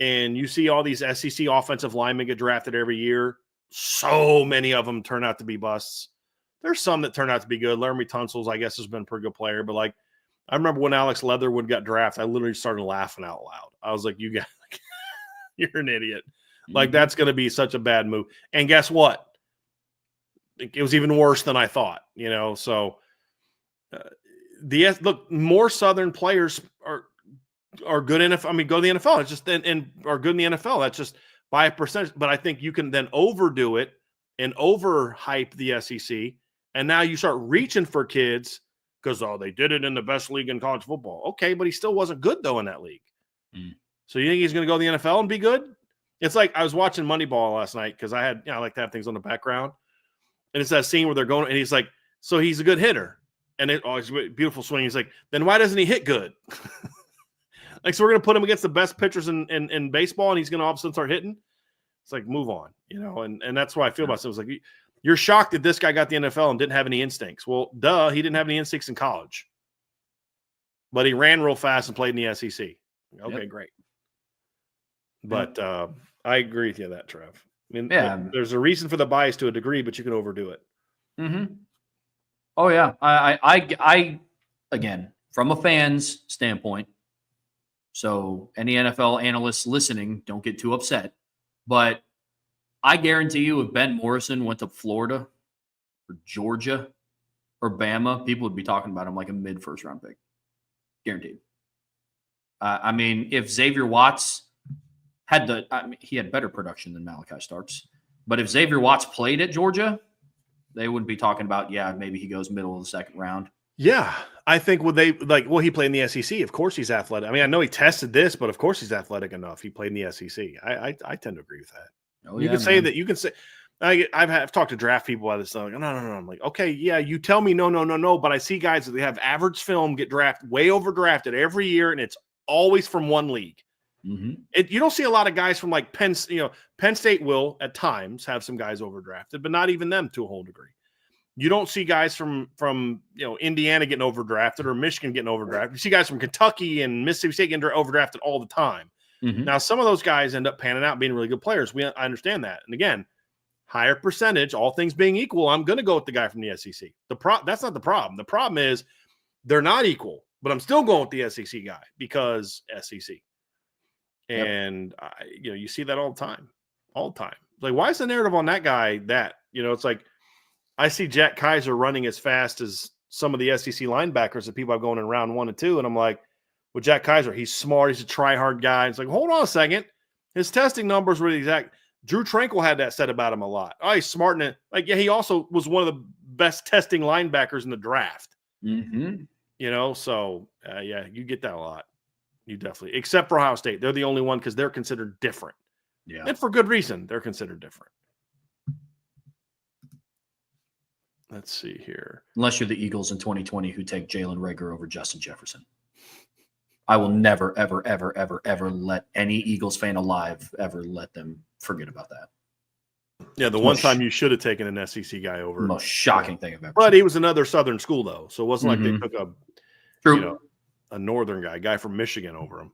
And you see all these SEC offensive linemen get drafted every year. So many of them turn out to be busts. There's some that turn out to be good. Laramie Tunsil's, I guess, has been a pretty good player. But, like, I remember when Alex Leatherwood got drafted, I literally started laughing out loud. I was like, you guys, you're an idiot. Like, that's going to be such a bad move. And guess what? It was even worse than I thought, So, look, more Southern players are good NFL. I mean, go to the NFL. It's just and are good in the NFL. That's just by a percentage. But I think you can then overdo it and overhype the SEC. And now you start reaching for kids because they did it in the best league in college football. Okay, but he still wasn't good though in that league. So you think he's going to go to the NFL and be good? It's like I was watching Moneyball last night because I like to have things on the background, and it's that scene where they're going and he's like, so he's a good hitter, and it's a beautiful swing. He's like, then why doesn't he hit good? Like, so we're going to put him against the best pitchers in baseball, and he's going to all of a sudden start hitting? It's like, move on, and that's why I feel about it. It's like, you're shocked that this guy got the NFL and didn't have any instincts. Well, duh, he didn't have any instincts in college. But he ran real fast and played in the SEC. Okay, great. But I agree with you on that, Trev. I mean, there's a reason for the bias to a degree, but you can overdo it. Oh, yeah. I again, from a fan's standpoint, so any NFL analysts listening, don't get too upset. But I guarantee you if Ben Morrison went to Florida or Georgia or Bama, people would be talking about him like a mid-first round pick. Guaranteed. I mean, if Xavier Watts he had better production than Malachi Starks. But if Xavier Watts played at Georgia, they wouldn't be talking about, maybe he goes middle of the second round. Yeah, I think he played in the SEC. Of course he's athletic. I mean, I know he tested this, but of course he's athletic enough. He played in the SEC. I tend to agree with that. You can say I've talked to draft people about this. Like, no. I'm like, okay, yeah, you tell me no. But I see guys that they have average film get way overdrafted every year, and it's always from one league. You don't see a lot of guys from like Penn State will at times have some guys overdrafted, but not even them to a whole degree. You don't see guys from Indiana getting overdrafted or Michigan getting overdrafted. You see guys from Kentucky and Mississippi State getting overdrafted all the time. Now, some of those guys end up panning out being really good players. I understand that. And again, higher percentage, all things being equal, I'm going to go with the guy from the SEC. That's not the problem. The problem is They're not equal, but I'm still going with the SEC guy because SEC. And you see that all the time. Like, why is the narrative on that guy that? It's like I see Jack Kaiser running as fast as some of the SEC linebackers that people have going in round 1 and 2, and I'm like, well, Jack Kaiser, he's smart, he's a try-hard guy. It's like, hold on a second, his testing numbers were the exact. Drew Tranquil had that said about him a lot. Oh, he's smart in it. Like, he also was one of the best testing linebackers in the draft. Mm-hmm. So you get that a lot. You definitely, except for Ohio State. They're the only one because they're considered different. Yeah. And for good reason, they're considered different. Let's see here. Unless you're the Eagles in 2020 who take Jalen Reagor over Justin Jefferson. I will never, ever, ever, ever, ever let any Eagles fan alive ever let them forget about that. Yeah, the one time you should have taken an SEC guy over. Most shocking thing I've ever But seen. he was another Southern school, though. So it wasn't like they took a Northern guy from Michigan over him.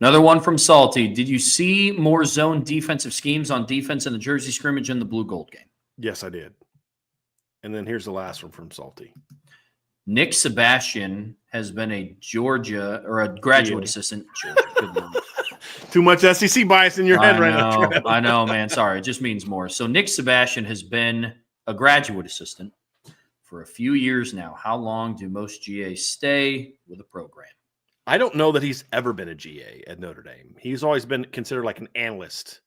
Another one from Salty. Did you see more zone defensive schemes on defense in the Jersey scrimmage and the blue gold game? Yes, I did. And then here's the last one from Salty. Nick Sebastian has been a Georgia or a graduate assistant. Georgia, too much SEC bias in your head right now. I know, man. Sorry. It just means more. So Nick Sebastian has been a graduate assistant for a few years now. How long do most GAs stay with a program? I don't know that he's ever been a GA at Notre Dame. He's always been considered like an analyst.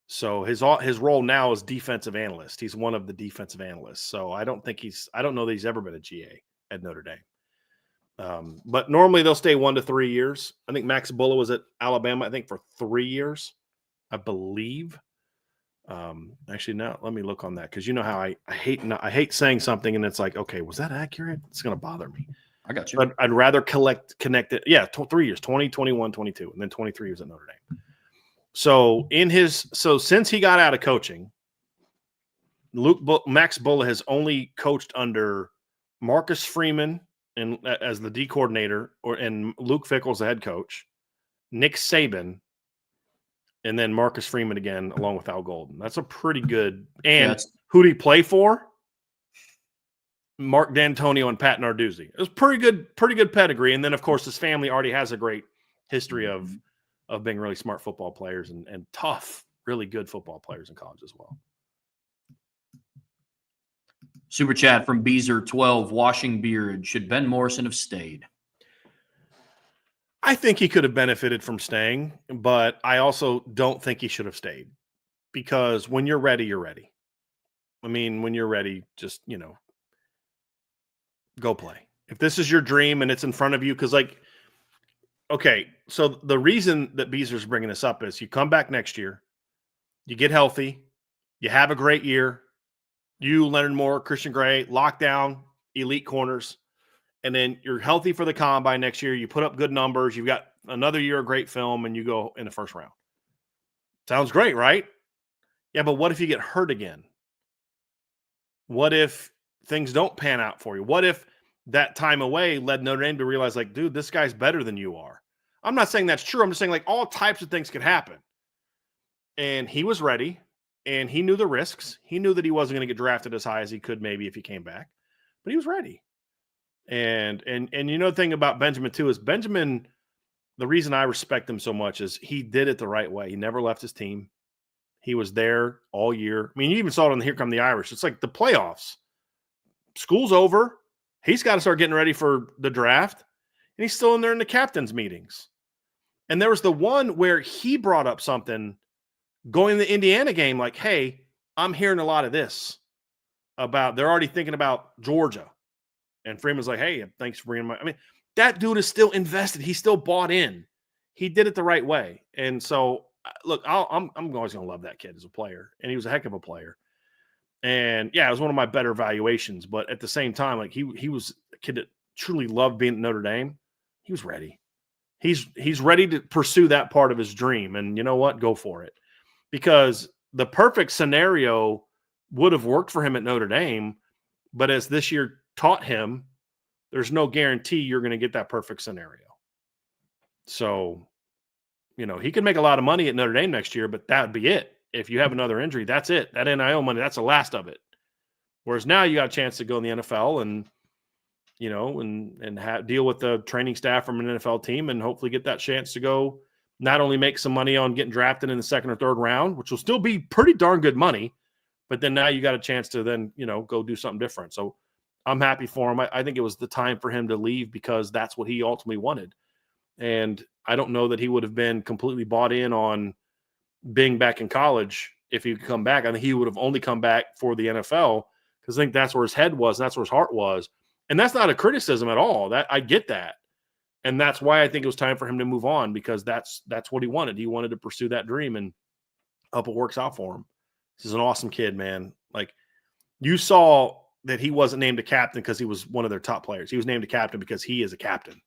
So his role now is defensive analyst. He's one of the defensive analysts. So I don't know that he's ever been a GA at Notre Dame. But normally they'll stay 1 to 3 years. I think Max Bulla was at Alabama, I think, for 3 years, I believe. Actually, no, let me look on that, because you know how I hate saying something and it's like, okay, was that accurate? It's going to bother me. I got you. But I'd rather connect it. Yeah, 3 years, 20, 21, 22, and then 23 years at Notre Dame. So since he got out of coaching, Max Bulla has only coached under Marcus Freeman and as the D coordinator, and Luke Fickell's the head coach, Nick Saban, and then Marcus Freeman again, along with Al Golden. That's a pretty good. And who did he play for? Mark D'Antonio and Pat Narduzzi. It was pretty good pedigree. And then, of course, his family already has a great history of being really smart football players and tough, really good football players in college as well. Super chat from Beezer12, washing beard. Should Ben Morrison have stayed? I think he could have benefited from staying, but I also don't think he should have stayed, because when you're ready, you're ready. I mean, when you're ready, just, go play. If this is your dream and it's in front of you, because okay, so the reason that Beezer's bringing this up is you come back next year, you get healthy, you have a great year, you, Leonard Moore, Christian Gray, lockdown, elite corners, and then you're healthy for the combine next year. You put up good numbers. You've got another year of great film, and you go in the first round. Sounds great, right? Yeah, but what if you get hurt again? What if things don't pan out for you? What if that time away led Notre Dame to realize, dude, this guy's better than you are? I'm not saying that's true. I'm just saying, all types of things could happen. And he was ready, and he knew the risks. He knew that he wasn't going to get drafted as high as he could maybe if he came back, but he was ready. And the thing about Benjamin too is Benjamin, the reason I respect him so much is he did it the right way. He never left his team. He was there all year. I mean, you even saw it on the Here Come the Irish. It's like the playoffs. School's over. He's got to start getting ready for the draft. And he's still in there in the captain's meetings. And there was the one where he brought up something going in the Indiana game, like, hey, I'm hearing a lot of this about, they're already thinking about Georgia. And Freeman's like, hey, thanks for bringing that dude is still invested. He still bought in. He did it the right way. And so, look, I'm always going to love that kid as a player. And he was a heck of a player. And, yeah, it was one of my better valuations. But at the same time, he was a kid that truly loved being at Notre Dame. He was ready. He's ready to pursue that part of his dream. And you know what? Go for it. Because the perfect scenario would have worked for him at Notre Dame. But as this year taught him, there's no guarantee you're going to get that perfect scenario. So, he could make a lot of money at Notre Dame next year, but that would be it. If you have another injury, that's it. That NIL money, that's the last of it. Whereas now you got a chance to go in the NFL and, deal with the training staff from an NFL team and hopefully get that chance to go not only make some money on getting drafted in the second or third round, which will still be pretty darn good money, but then now you got a chance to then, go do something different. So I'm happy for him. I think it was the time for him to leave because that's what he ultimately wanted. And I don't know that he would have been completely bought in on being back in college if he could come back. I think he would have only come back for the NFL because I think that's where his head was and that's where his heart was. And that's not a criticism at all. That I get that. And that's why I think it was time for him to move on because that's what he wanted. He wanted to pursue that dream and hope it works out for him. He's an awesome kid, man. Like you saw that he wasn't named a captain because he was one of their top players. He was named a captain because he is a captain.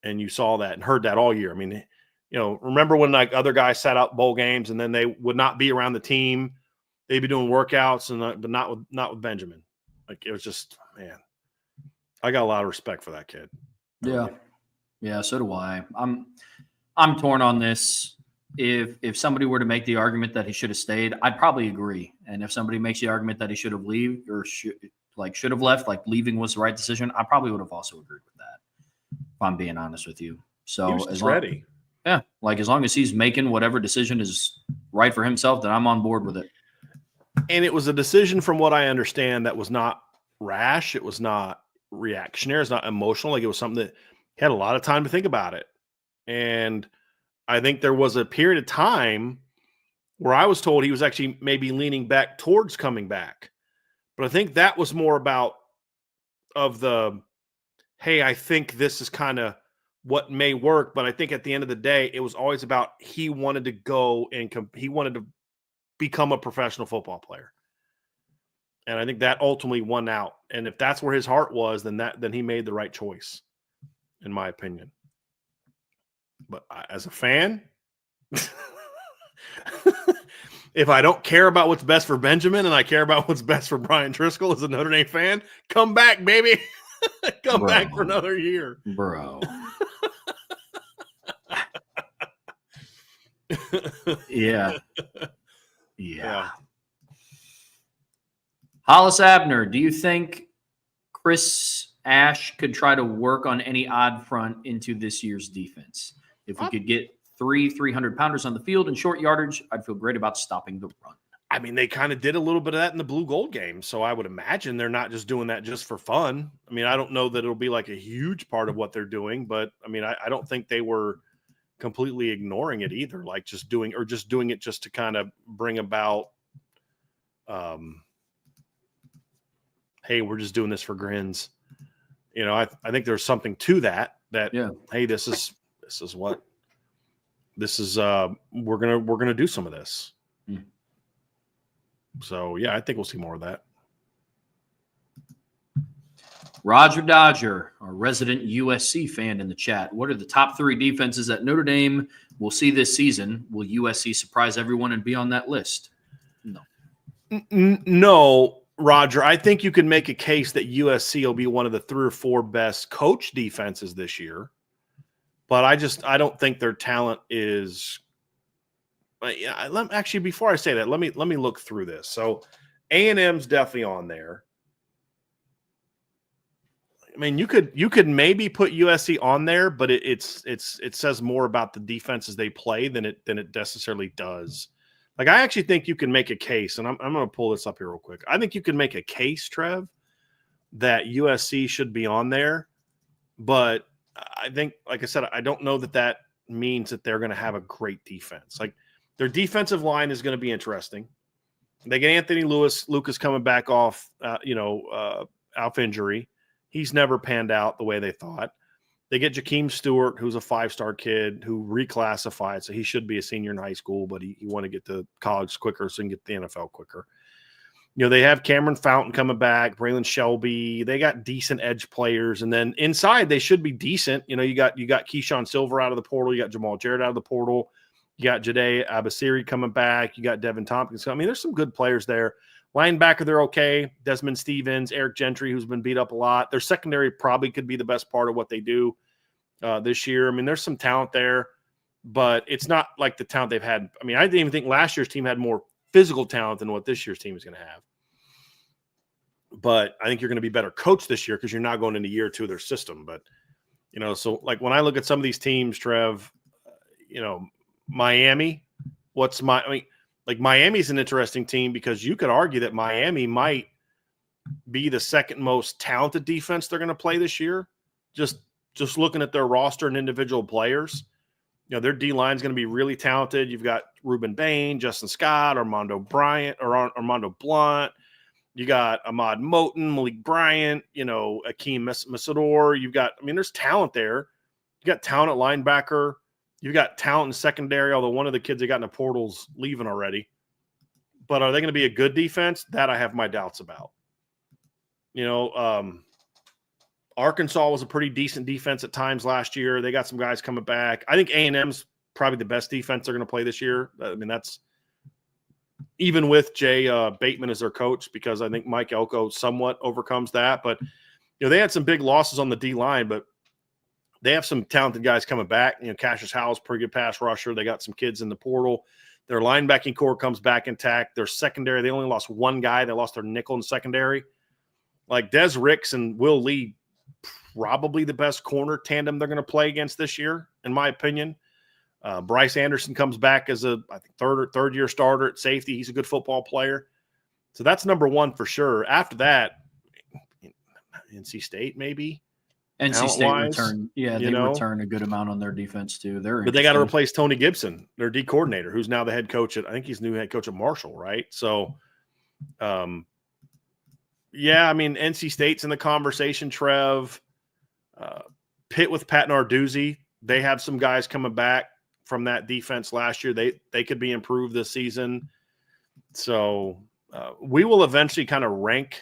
And you saw that and heard that all year. I mean, remember when like other guys sat out bowl games and then they would not be around the team. They'd be doing workouts but not with Benjamin. Like it was just, man, I got a lot of respect for that kid. Yeah. Yeah, so do I. I'm torn on this. If somebody were to make the argument that he should have stayed, I'd probably agree. And if somebody makes the argument that he should have should have left, like leaving was the right decision, I probably would have also agreed with that. If I'm being honest with you. So he was just ready. Yeah, like as long as he's making whatever decision is right for himself, then I'm on board with it. And it was a decision, from what I understand, that was not rash. It was not reactionary. It's not emotional. Like it was something that he had a lot of time to think about it. And I think there was a period of time where I was told he was actually maybe leaning back towards coming back. But I think that was more about hey, I think this is kind of what may work. But I think at the end of the day, it was always about he wanted to go and he wanted to become a professional football player. And I think that ultimately won out. And if that's where his heart was, then he made the right choice, in my opinion. But as a fan, if I don't care about what's best for Benjamin and I care about what's best for Brian Driscoll as a Notre Dame fan, come back, baby. Come back for another year. Bro. Yeah. Hollis Abner, do you think Chris Ash could try to work on any odd front into this year's defense? If we could get 300-pounders on the field in short yardage, I'd feel great about stopping the run. I mean, they kind of did a little bit of that in the blue gold game. So I would imagine they're not just doing that just for fun. I mean, I don't know that it'll be like a huge part of what they're doing, but I mean, I don't think they were completely ignoring it either. Like just doing it just to kind of bring about, hey, we're just doing this for grins. I think there's something to that, hey, we're going to do some of this. So, yeah, I think we'll see more of that. Roger Dodger, our resident USC fan in the chat. What are the top 3 defenses that Notre Dame will see this season? Will USC surprise everyone and be on that list? No. No, Roger. I think you can make a case that USC will be one of the 3 or 4 best coach defenses this year. But I don't think their talent is – actually, before I say that, let me look through this. So A&M's definitely on there. I mean, you could maybe put USC on there, but it says more about the defenses they play than it necessarily does. Like I actually think you can make a case, and I'm going to pull this up here real quick. I think you can make a case, Trev, that USC should be on there, but I think, like I said, I don't know that means that they're going to have a great defense. Like their defensive line is going to be interesting. They get Anthony Lucas coming back off, off injury. He's never panned out the way they thought. They get Jakeem Stewart, who's a 5-star kid who reclassified, so he should be a senior in high school, but he wanted to get to college quicker so he can get to the NFL quicker. They have Cameron Fountain coming back, Braylon Shelby. They got decent edge players, and then inside they should be decent. You got Keyshawn Silver out of the portal, you got Jamal Jarrett out of the portal, you got Jade Abasiri coming back, you got Devin Tompkins. I mean, there's some good players there. Linebacker, they're okay. Desmond Stevens, Eric Gentry, who's been beat up a lot. Their secondary probably could be the best part of what they do this year. I mean, there's some talent there, but it's not like the talent they've had. I mean, I didn't even think last year's team had more physical talent than what this year's team is going to have. but I think you're going to be better coached this year because you're not going into year 2 of their system. But, so like when I look at some of these teams, Trev, Miami, Miami's an interesting team because you could argue that Miami might be the second most talented defense they're going to play this year. Just looking at their roster and individual players, their D line is going to be really talented. You've got Ruben Bain, Justin Scott, Armando Blunt. You got Ahmad Moten, Malik Bryant, Akeem Masador. You've got, there's talent there. You got talent at linebacker. You've got talent in secondary, although one of the kids that got in the portal's leaving already. But are they going to be a good defense? That I have my doubts about. Arkansas was a pretty decent defense at times last year. They got some guys coming back. I think A&M's probably the best defense they're going to play this year. That's even with Jay Bateman as their coach, because I think Mike Elko somewhat overcomes that. But, they had some big losses on the D-line, but they have some talented guys coming back. Cassius Howell's pretty good pass rusher. They got some kids in the portal. Their linebacking core comes back intact. Their secondary, they only lost one guy. They lost their nickel in secondary. Like Des Ricks and Will Lee, probably the best corner tandem they're going to play against this year, in my opinion. Bryce Anderson comes back as I think third-year starter at safety. He's a good football player. So that's number one for sure. After that, NC State maybe. NC State returned. Yeah, they returned a good amount on their defense too. But they got to replace Tony Gibson, their D coordinator, who's now the head coach I think he's new head coach at Marshall, right? So, NC State's in the conversation, Trev. Pitt with Pat Narduzzi, they have some guys coming back from that defense last year. They could be improved this season. So we will eventually kind of rank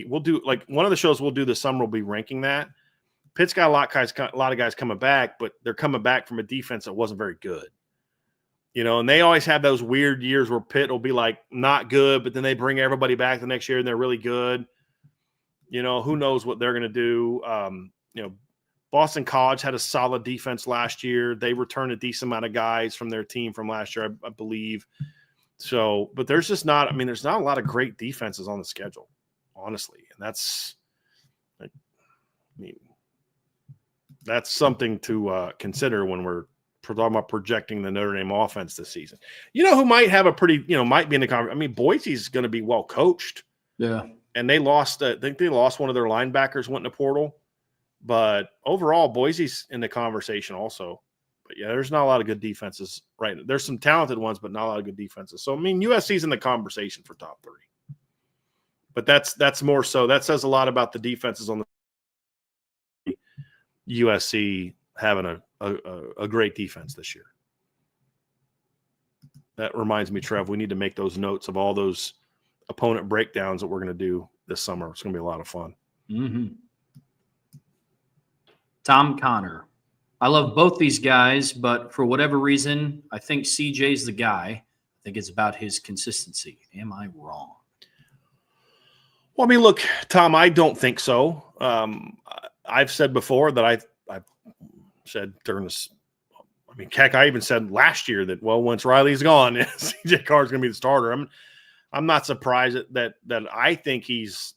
we'll do like one of the shows we'll do this summer will be ranking that. Pitt's got a lot of guys coming back, but they're coming back from a defense that wasn't very good. And they always have those weird years where Pitt will be like not good, but then they bring everybody back the next year and they're really good. Who knows what they're going to do. Boston College had a solid defense last year. They returned a decent amount of guys from their team from last year, I believe. So, but there's just not, there's not a lot of great defenses on the schedule, honestly. And that's something to consider when we're talking about projecting the Notre Dame offense this season. Who might have a pretty, might be in the conversation. Boise's going to be well coached. Yeah. And they lost, I think they lost one of their linebackers, went in the portal. But overall, Boise's in the conversation also. But yeah, there's not a lot of good defenses right now. There's some talented ones, but not a lot of good defenses. So, USC's in the conversation for top 3. But that's more so. That says a lot about the defenses on the USC having a great defense this year. That reminds me, Trev, we need to make those notes of all those opponent breakdowns that we're going to do this summer. It's going to be a lot of fun. Mm-hmm. Tom Connor. I love both these guys, but for whatever reason, I think CJ's the guy. I think it's about his consistency. Am I wrong? Well, look, Tom, I don't think so. I've said before that I've said during this, heck, I even said last year that, once Riley's gone, CJ Carr's going to be the starter. I'm not surprised that I think he's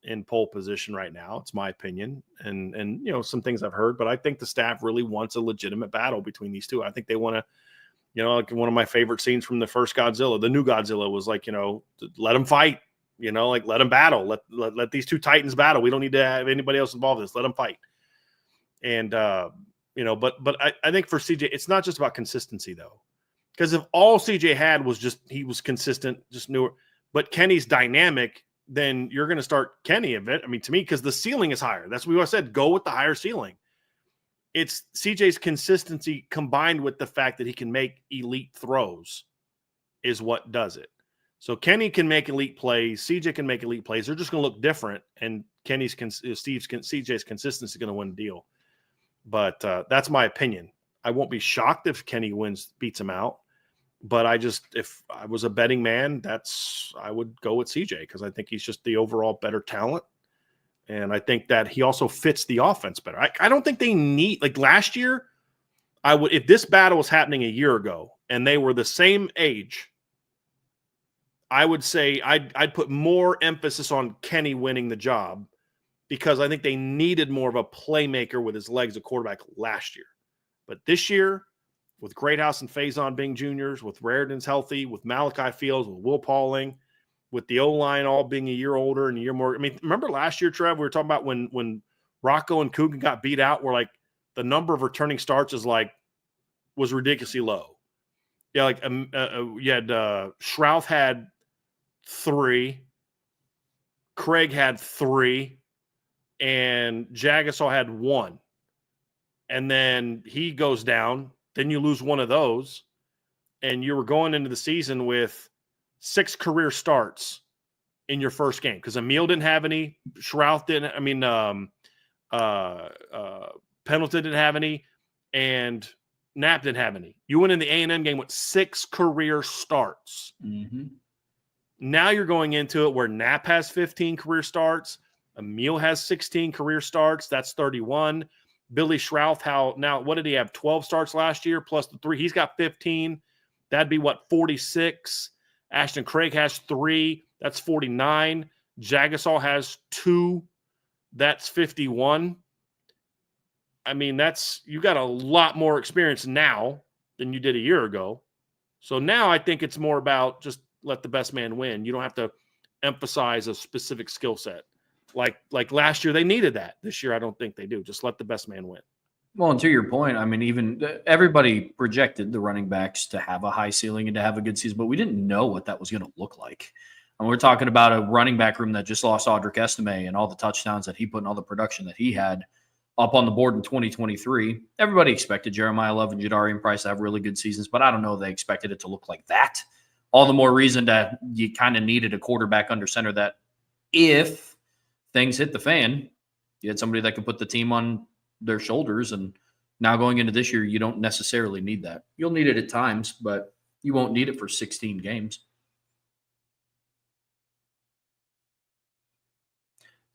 in pole position right now. It's my opinion. And some things I've heard, but I think the staff really wants a legitimate battle between these two. I think they want to, like one of my favorite scenes from the first Godzilla, the new Godzilla, was like, let them fight, let them battle. Let these two Titans battle. We don't need to have anybody else involved in this. Let them fight. And, but I think for CJ, it's not just about consistency though. Because if all CJ had was just, he was consistent, just newer, but Kenny's dynamic, then you're going to start Kenny a bit. To me, because the ceiling is higher. That's what I said. Go with the higher ceiling. It's CJ's consistency combined with the fact that he can make elite throws is what does it. So Kenny can make elite plays. CJ can make elite plays. They're just going to look different. And CJ's consistency is going to win the deal. But that's my opinion. I won't be shocked if Kenny beats him out. But if I was a betting man, I would go with CJ because I think he's just the overall better talent. And I think that he also fits the offense better. I don't think they need, like last year, if this battle was happening a year ago and they were the same age, I would say I'd put more emphasis on Kenny winning the job because I think they needed more of a playmaker with his legs at quarterback last year. But this year, with Greathouse and Faison being juniors, with Raridan's healthy, with Malachi Fields, with Will Pauling, with the O-line all being a year older and a year more. I mean, remember last year, Trev, we were talking about when Rocco and Coogan got beat out, where like the number of returning starts was ridiculously low. Yeah, like you had Shrouth had 3, Craig had 3, and Jagasaw had 1. And then he goes down. Then you lose one of those, and you were going into the season with 6 career starts in your first game because Emil didn't have any, Shrouth didn't. I mean, Pendleton didn't have any, and Knapp didn't have any. You went in the A&M game with 6 career starts. Mm-hmm. Now you're going into it where Knapp has 15 career starts, Emil has 16 career starts. That's 31. Billy Shrouth, what did he have? 12 starts last year plus the 3. He's got 15. That'd be 46. Ashton Craig has 3. That's 49. Jagasaw has 2. That's 51. I mean, you got a lot more experience now than you did a year ago. So now I think it's more about just let the best man win. You don't have to emphasize a specific skill set. Like last year, they needed that. This year, I don't think they do. Just let the best man win. Well, and to your point, I mean, even everybody projected the running backs to have a high ceiling and to have a good season, but we didn't know what that was going to look like. And we're talking about a running back room that just lost Audric Estime and all the touchdowns that he put and all the production that he had up on the board in 2023. Everybody expected Jeremiah Love and Jadarian Price to have really good seasons, but I don't know if they expected it to look like that. All the more reason that you kind of needed a quarterback under center that if things hit the fan, you had somebody that could put the team on their shoulders. And now going into this year, you don't necessarily need that. You'll need it at times, but you won't need it for 16 games.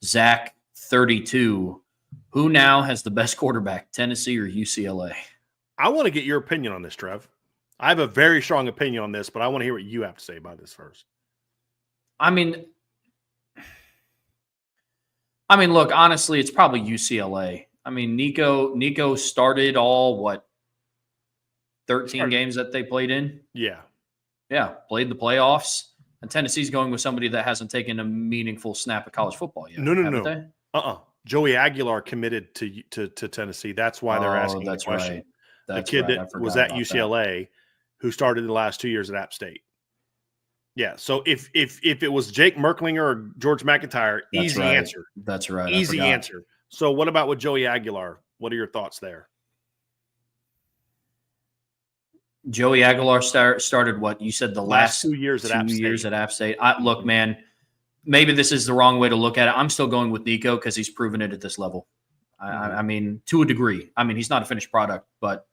Zach, 32. Who now has the best quarterback, Tennessee or UCLA? I want to get your opinion on this, Trev. I have a very strong opinion on this, but I want to hear what you have to say about this first. I mean, look, honestly, it's probably UCLA. I mean, Nico started all, 13 games that they played in? Yeah. Yeah, played the playoffs. And Tennessee's going with somebody that hasn't taken a meaningful snap of college football yet. No. Joey Aguilar committed to Tennessee. That's why they're asking the question. Right. That's the kid right. that was at UCLA who started the last 2 years at App State. Yeah, so if it was Jake Merklinger or George McIntyre, easy answer. That's right. Easy answer. So what about with Joey Aguilar? What are your thoughts there? Joey Aguilar started what? You said the last 2 years at App State. 2 years at App State. Look, man, maybe this is the wrong way to look at it. I'm still going with Nico because he's proven it at this level. I mean, to a degree. I mean, he's not a finished product, but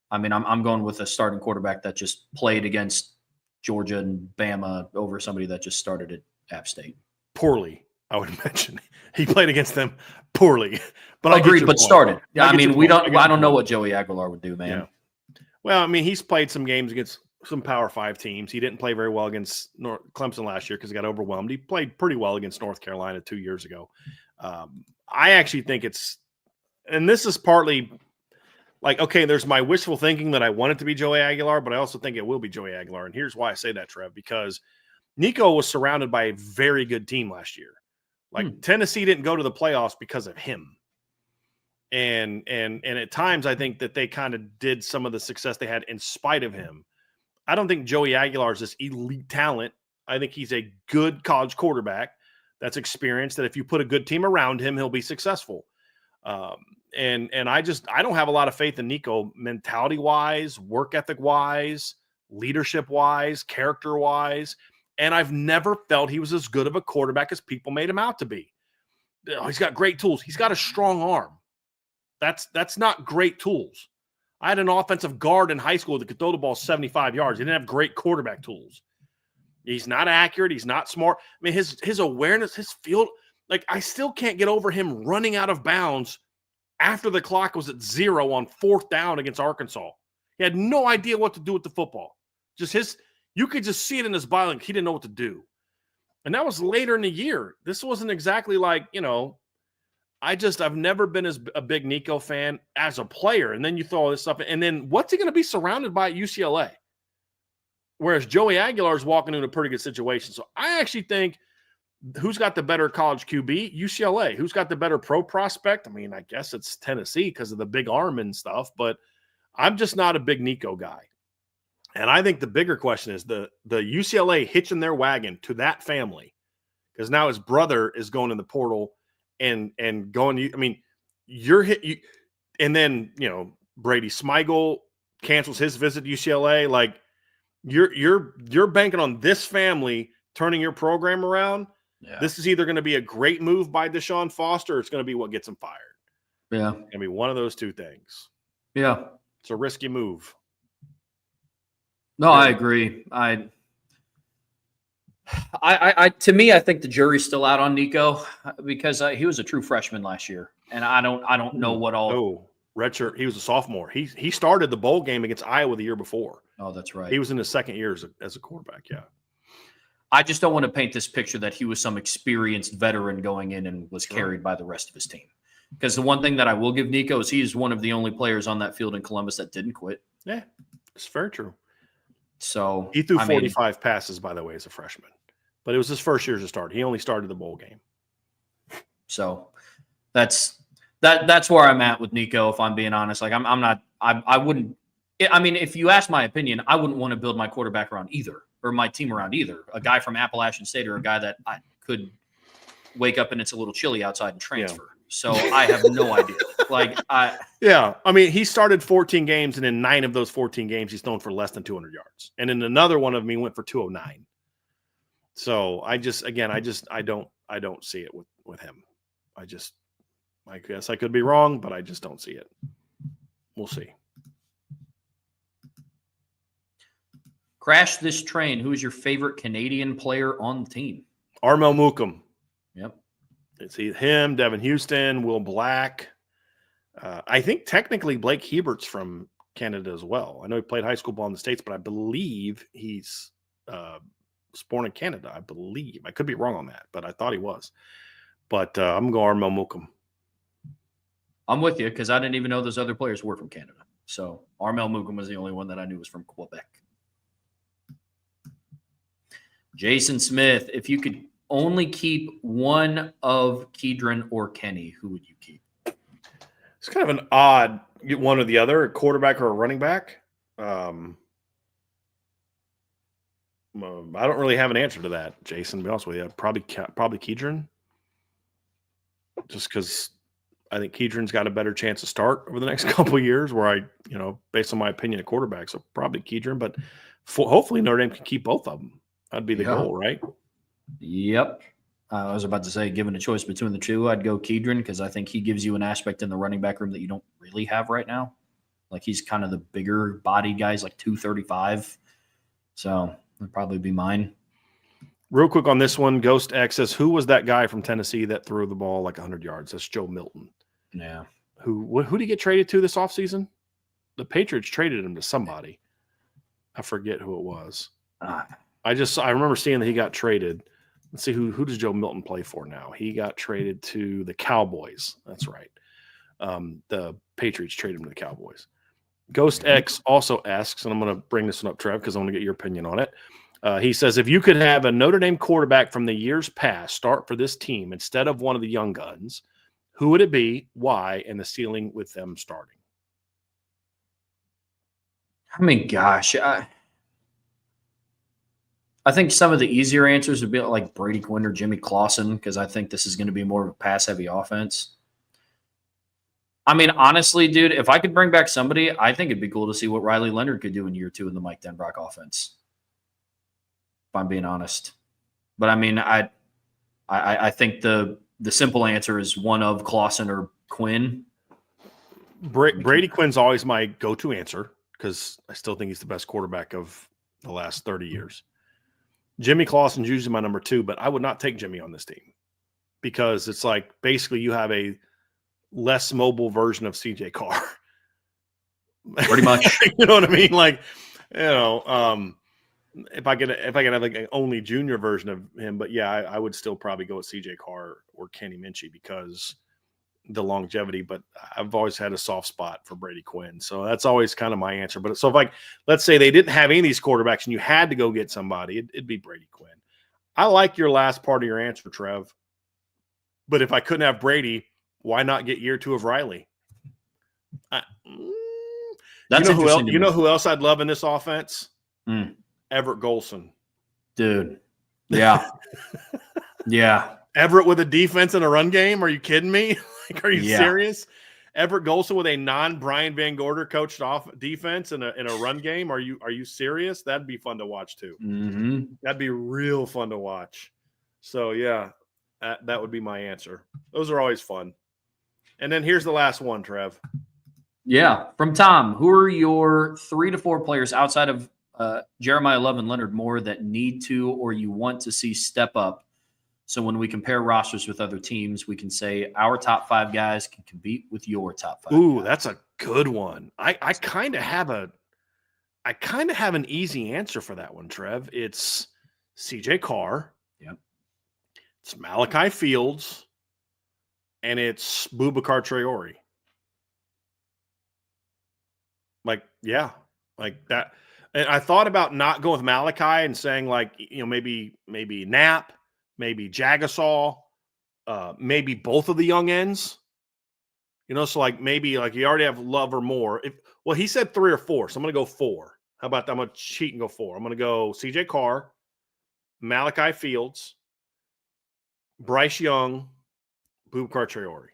I mean, I'm going with a starting quarterback that just played against Georgia and Bama over somebody that just started at App State. Poorly, I would mention. He played against them poorly. But agreed, but started. I mean, I don't know what Joey Aguilar would do, man. Yeah. Well, I mean, he's played some games against some Power 5 teams. He didn't play very well against Clemson last year because he got overwhelmed. He played pretty well against North Carolina 2 years ago. I actually think and this is partly like, okay, there's my wishful thinking that I want it to be Joey Aguilar, but I also think it will be Joey Aguilar. And here's why I say that, Trev, because Nico was surrounded by a very good team last year. Like Tennessee didn't go to the playoffs because of him. And at times I think that they kind of did some of the success they had in spite of him. I don't think Joey Aguilar is this elite talent. I think he's a good college quarterback that's experienced, that if you put a good team around him, he'll be successful. And I don't have a lot of faith in Nico mentality-wise, work ethic-wise, leadership-wise, character-wise. And I've never felt he was as good of a quarterback as people made him out to be. He's got great tools. He's got a strong arm. That's not great tools. I had an offensive guard in high school that could throw the ball 75 yards. He didn't have great quarterback tools. He's not accurate. He's not smart. I mean, his awareness, his field, like I still can't get over him running out of bounds after the clock was at 0 on 4th down against Arkansas. He had no idea what to do with the football. Just You could just see it in his body, like he didn't know what to do. And that was later in the year. This wasn't exactly like, I've never been as a big Nico fan as a player. And then you throw all this stuff. And then what's he going to be surrounded by at UCLA? Whereas Joey Aguilar is walking into a pretty good situation. So I actually think who's got the better college QB? UCLA. Who's got the better pro prospect? I mean, I guess it's Tennessee because of the big arm and stuff, but I'm just not a big Nico guy. And I think the bigger question is the UCLA hitching their wagon to that family, because now his brother is going in the portal and going. I mean, and then Brady Smigel cancels his visit to UCLA. Like you're banking on this family turning your program around. Yeah. This is either going to be a great move by Deshaun Foster, or it's going to be what gets him fired. Yeah, it's going to be one of those two things. Yeah, it's a risky move. No, I agree. To me, I think the jury's still out on Nico because he was a true freshman last year, and I don't know what all. Oh, redshirt. He was a sophomore. He started the bowl game against Iowa the year before. Oh, that's right. He was in his second year as a quarterback. Yeah. I just don't want to paint this picture that he was some experienced veteran going in and was carried by the rest of his team. Because the one thing that I will give Nico is he is one of the only players on that field in Columbus that didn't quit. Yeah, it's very true. So he threw 45 passes, by the way, as a freshman, but it was his first year as a starter. He only started the bowl game. So that's where I'm at with Nico. If I'm being honest, like I wouldn't. I mean, if you ask my opinion, I wouldn't want to build my quarterback around either, or my team around either. A guy from Appalachian State or a guy that I could wake up and it's a little chilly outside and transfer. Yeah. So I have no idea. I mean, he started 14 games, and in 9 of those 14 games, he's thrown for less than 200 yards. And in another one of them, he went for 209. So I don't see it with him. I guess I could be wrong, but I just don't see it. We'll see. Crash this train. Who is your favorite Canadian player on the team? Armel Mukam. Yep. It's him, Devin Houston, Will Black. I think technically Blake Hebert's from Canada as well. I know he played high school ball in the States, but I believe he's was born in Canada, I believe. I could be wrong on that, but I thought he was. But I'm going Armel Mukam. I'm with you because I didn't even know those other players were from Canada. So Armel Mukam was the only one that I knew was from Quebec. Jason Smith, if you could only keep one of Kedron or Kenny, who would you keep? It's kind of an odd one or the other, a quarterback or a running back. I don't really have an answer to that, Jason, to be honest with you. Probably Kedron. Just because I think Kedron's got a better chance to start over the next couple of years where based on my opinion at quarterback, so probably Kedron. But hopefully Notre Dame can keep both of them. That'd be the goal, right? Yep. I was about to say, given a choice between the two, I'd go Kedron because I think he gives you an aspect in the running back room that you don't really have right now. Like he's kind of the bigger body guys, like 235. So that'd probably be mine. Real quick on this one, Ghost X says, who was that guy from Tennessee that threw the ball like 100 yards? That's Joe Milton. Yeah. Who did he get traded to this offseason? The Patriots traded him to somebody. I forget who it was. I remember seeing that he got traded. Let's see, who does Joe Milton play for now? He got traded to the Cowboys. That's right. The Patriots traded him to the Cowboys. Ghost X also asks, and I'm going to bring this one up, Trev, because I want to get your opinion on it. He says, if you could have a Notre Dame quarterback from the years past start for this team instead of one of the young guns, who would it be, why, and the ceiling with them starting? I mean, gosh, I think some of the easier answers would be like Brady Quinn or Jimmy Clausen because I think this is going to be more of a pass-heavy offense. I mean, honestly, dude, if I could bring back somebody, I think it'd be cool to see what Riley Leonard could do in year 2 in the Mike Denbrock offense. If I'm being honest. But I mean, I think the simple answer is one of Clausen or Quinn. Brady Quinn's always my go-to answer because I still think he's the best quarterback of the last 30 years. Jimmy Clausen's usually my number 2, but I would not take Jimmy on this team because it's like basically you have a less mobile version of CJ Carr. Pretty much. You know what I mean? Like, if I could have like an only junior version of him, but yeah, I would still probably go with CJ Carr or Kenny Minchey because the longevity, but I've always had a soft spot for Brady Quinn. So that's always kind of my answer. But so if like, let's say they didn't have any of these quarterbacks and you had to go get somebody, it'd be Brady Quinn. I like your last part of your answer, Trev. But if I couldn't have Brady, why not get year 2 of Riley? That's interesting. You know who else I'd love in this offense? Everett Golson. Dude. Yeah. Yeah. Everett with a defense and a run game? Are you kidding me? Like, are you serious? Everett Golson with a non-Brian Van Gorder coached off defense and a run game? Are you serious? That'd be fun to watch too. Mm-hmm. That'd be real fun to watch. So yeah, that would be my answer. Those are always fun. And then here's the last one, Trev. Yeah, from Tom. Who are your 3 to 4 players outside of Jeremiah Love and Leonard Moore that need to or you want to see step up? So when we compare rosters with other teams, we can say our top 5 guys can compete with your top 5. Ooh, guys. That's a good one. I kind of have an easy answer for that one, Trev. It's CJ Carr. Yep. It's Malachi Fields. And it's Boubacar Traore. Like, yeah, like that. And I thought about not going with Malachi and saying like, maybe Knapp, maybe Jagasaw, maybe both of the young ends. So like maybe like you already have Love or Moore. He said 3 or 4, so I'm going to go 4. How about that? I'm going to cheat and go 4. I'm going to go CJ Carr, Malachi Fields, Bryce Young, Boubacar Traore.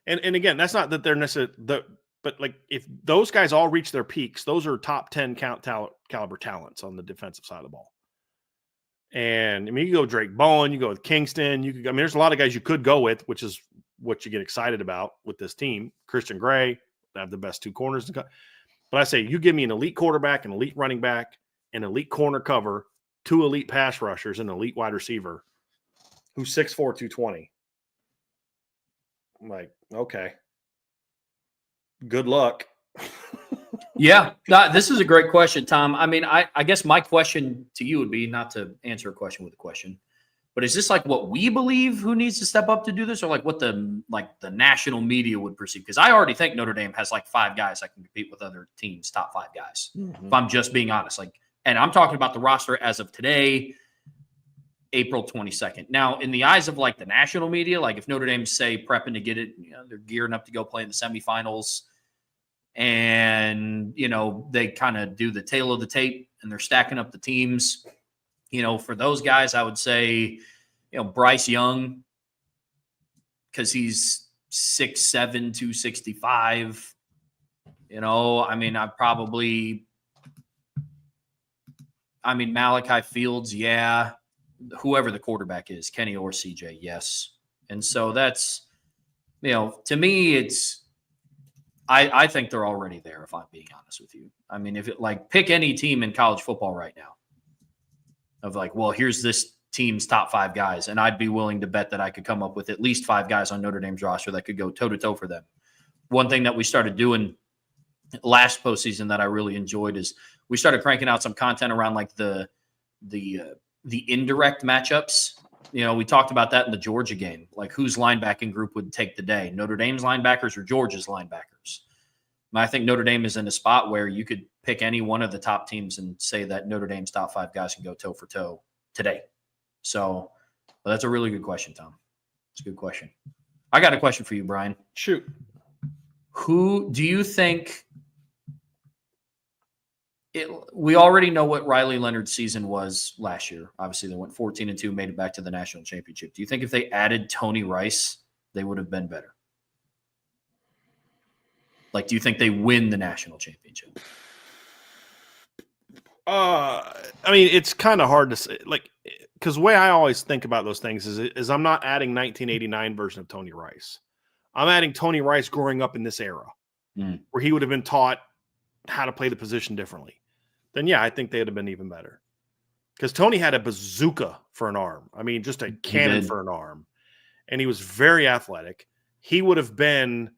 And again, that's not that they're necessarily but like if those guys all reach their peaks, those are top 10 caliber talents on the defensive side of the ball. And I mean, you go Drake Bowen, you go with Kingston, there's a lot of guys you could go with, which is what you get excited about with this team. Christian Gray, they have the best 2 corners. But I say you give me an elite quarterback, an elite running back, an elite corner cover, 2 elite pass rushers, and an elite wide receiver who's 6'4", 220. I'm like, okay. Good luck. Yeah, this is a great question, Tom. I mean, I guess my question to you would be not to answer a question with a question, but is this like what we believe who needs to step up to do this, or like what the national media would perceive? Because I already think Notre Dame has like 5 guys that can compete with other teams, top 5 guys. Mm-hmm. If I'm just being honest, and I'm talking about the roster as of today, April 22nd. Now, in the eyes of like the national media, like if Notre Dame's say prepping to get it, they're gearing up to go play in the semifinals. And, they kind of do the tail of the tape and they're stacking up the teams. For those guys, I would say, Bryce Young, because he's 6'7", 265. Malachi Fields, yeah. Whoever the quarterback is, Kenny or CJ, yes. And so that's, to me, it's, I think they're already there, if I'm being honest with you. I mean, if it pick any team in college football right now of here's this team's top 5 guys, and I'd be willing to bet that I could come up with at least 5 guys on Notre Dame's roster that could go toe-to-toe for them. One thing that we started doing last postseason that I really enjoyed is we started cranking out some content around the indirect matchups. We talked about that in the Georgia game, whose linebacking group would take the day, Notre Dame's linebackers or Georgia's linebackers. I think Notre Dame is in a spot where you could pick any one of the top teams and say that Notre Dame's top 5 guys can go toe for toe today. So that's a really good question, Tom. It's a good question. I got a question for you, Brian. Shoot. Who do you think we already know what Riley Leonard's season was last year. Obviously, they went 14-2, made it back to the national championship. Do you think if they added Tony Rice, they would have been better? Do you think they win the national championship? It's kind of hard to say, because the way I always think about those things is I'm not adding 1989 version of Tony Rice. I'm adding Tony Rice growing up in this era where he would have been taught how to play the position differently. Then yeah, I think they'd have been even better. Because Tony had a bazooka for an arm. Just a cannon for an arm. And he was very athletic. He would have been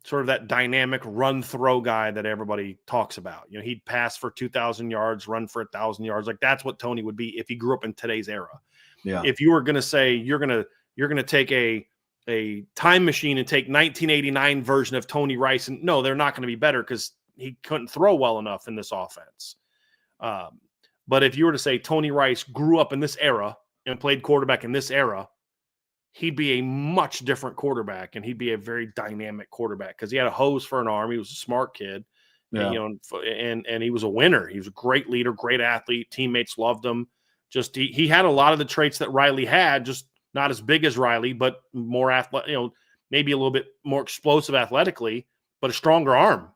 sort of that dynamic run throw guy that everybody talks about. You know, he'd pass for 2,000 yards, run for 1,000 yards. Like that's what Tony would be if he grew up in today's era. Yeah. If you were going to say you're going to take a time machine and take 1989 version of Tony Rice, and no, they're not going to be better because he couldn't throw well enough in this offense. But if you were to say Tony Rice grew up in this era and played quarterback in this era, he'd be a much different quarterback, and he'd be a very dynamic quarterback because he had a hose for an arm. He was a smart kid, Yeah. and he was a winner. He was a great leader, great athlete. Teammates loved him. Just he had a lot of the traits that Riley had, just not as big as Riley, but more athletic. Maybe a little bit more explosive athletically, but a stronger arm.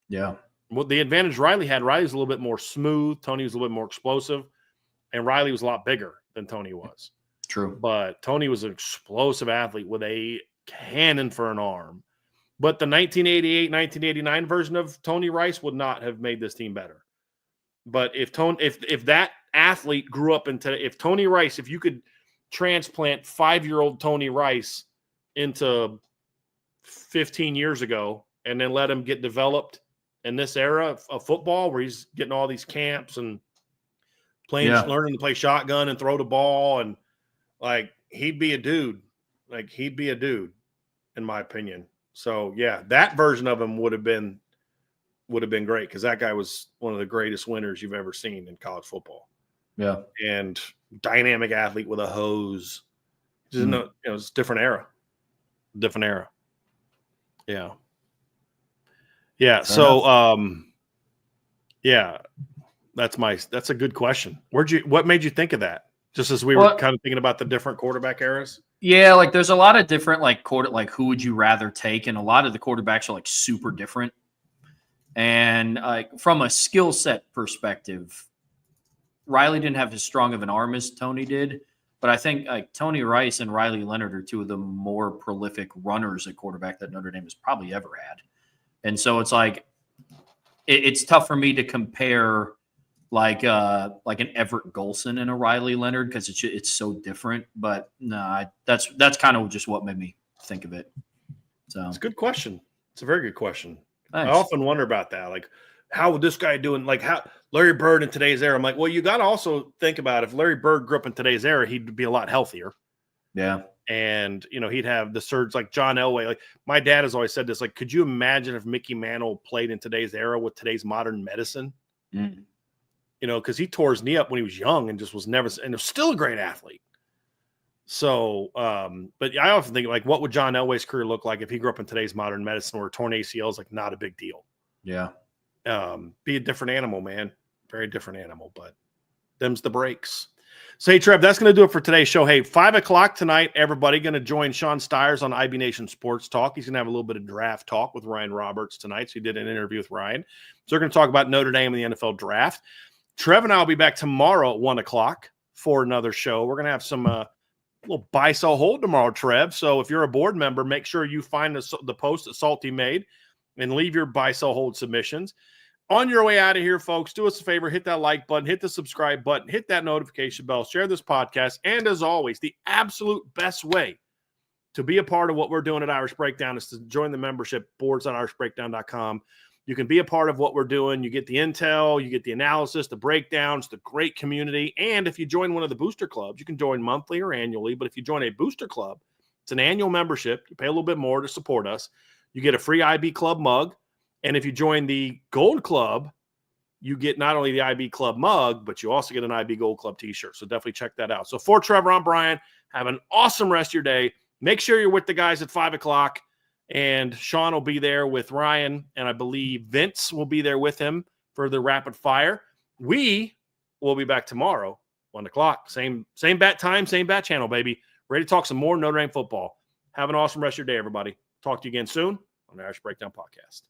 Yeah. Well, the advantage Riley had, Riley's a little bit more smooth. Tony was a little bit more explosive, and Riley was a lot bigger than Tony was. True. But Tony was an explosive athlete with a cannon for an arm. But the 1988, 1989 version of Tony Rice would not have made this team better. But if that athlete grew up if Tony Rice, if you could transplant 5-year-old Tony Rice into 15 years ago and then let him get developed in this era of football where he's getting all these camps and learning to play shotgun and throw the ball, and like he'd be a dude. Like he'd be a dude, in my opinion. So yeah, that version of him would have been great because that guy was one of the greatest winners you've ever seen in college football. Yeah. And dynamic athlete with a hose. Just it's a different era. Different era. Yeah. Yeah. Yeah, that's a good question. What made you think of that? Just as we were kind of thinking about the different quarterback eras? Yeah, like there's a lot of different like who would you rather take? And a lot of the quarterbacks are like super different. And like from a skill set perspective, Riley didn't have as strong of an arm as Tony did. But I think like Tony Rice and Riley Leonard are two of the more prolific runners at quarterback that Notre Dame has probably ever had. And so it's like it's tough for me to compare like an Everett Golson and a Riley Leonard because it's so different. But no, that's kind of just what made me think of it. So it's a good question. It's a very good question. Thanks. I often wonder about that. Like, how would this guy do? Like, how Larry Bird in today's era? I'm like, well, you got to also think about if Larry Bird grew up in today's era, he'd be a lot healthier. Yeah. And, he'd have the surge like John Elway. Like, my dad has always said this. Like, could you imagine if Mickey Mantle played in today's era with today's modern medicine? Mm. Because he tore his knee up when he was young and just was never – and was still a great athlete. So, but I often think, like, what would John Elway's career look like if he grew up in today's modern medicine where torn ACL is, like, not a big deal? Yeah. Be a different animal, man. Very different animal, but them's the breaks. So, hey, Trev, that's going to do it for today's show. Hey, 5 o'clock tonight, everybody going to join Sean Stiers on IB Nation Sports Talk. He's going to have a little bit of draft talk with Ryan Roberts tonight. So he did an interview with Ryan. So we're going to talk about Notre Dame and the NFL draft. Trev and I will be back tomorrow at 1 o'clock for another show. We're going to have some little buy, sell, hold tomorrow, Trev. So if you're a board member, make sure you find the post that Salty made and leave your buy, sell, hold submissions. On your way out of here, folks, do us a favor, hit that like button, hit the subscribe button, hit that notification bell, share this podcast. And as always, the absolute best way to be a part of what we're doing at Irish Breakdown is to join the membership, boards.irishbreakdown.com. You can be a part of what we're doing. You get the intel, you get the analysis, the breakdowns, the great community. And if you join one of the booster clubs, you can join monthly or annually. But if you join a booster club, it's an annual membership. You pay a little bit more to support us. You get a free IB Club mug. And if you join the Gold Club, you get not only the IB Club mug, but you also get an IB Gold Club t-shirt. So definitely check that out. So for Trevor, I'm Brian. Have an awesome rest of your day. Make sure you're with the guys at 5 o'clock. And Sean will be there with Ryan. And I believe Vince will be there with him for the rapid fire. We will be back tomorrow, 1 o'clock. Same bat time, same bat channel, baby. Ready to talk some more Notre Dame football. Have an awesome rest of your day, everybody. Talk to you again soon on the Irish Breakdown Podcast.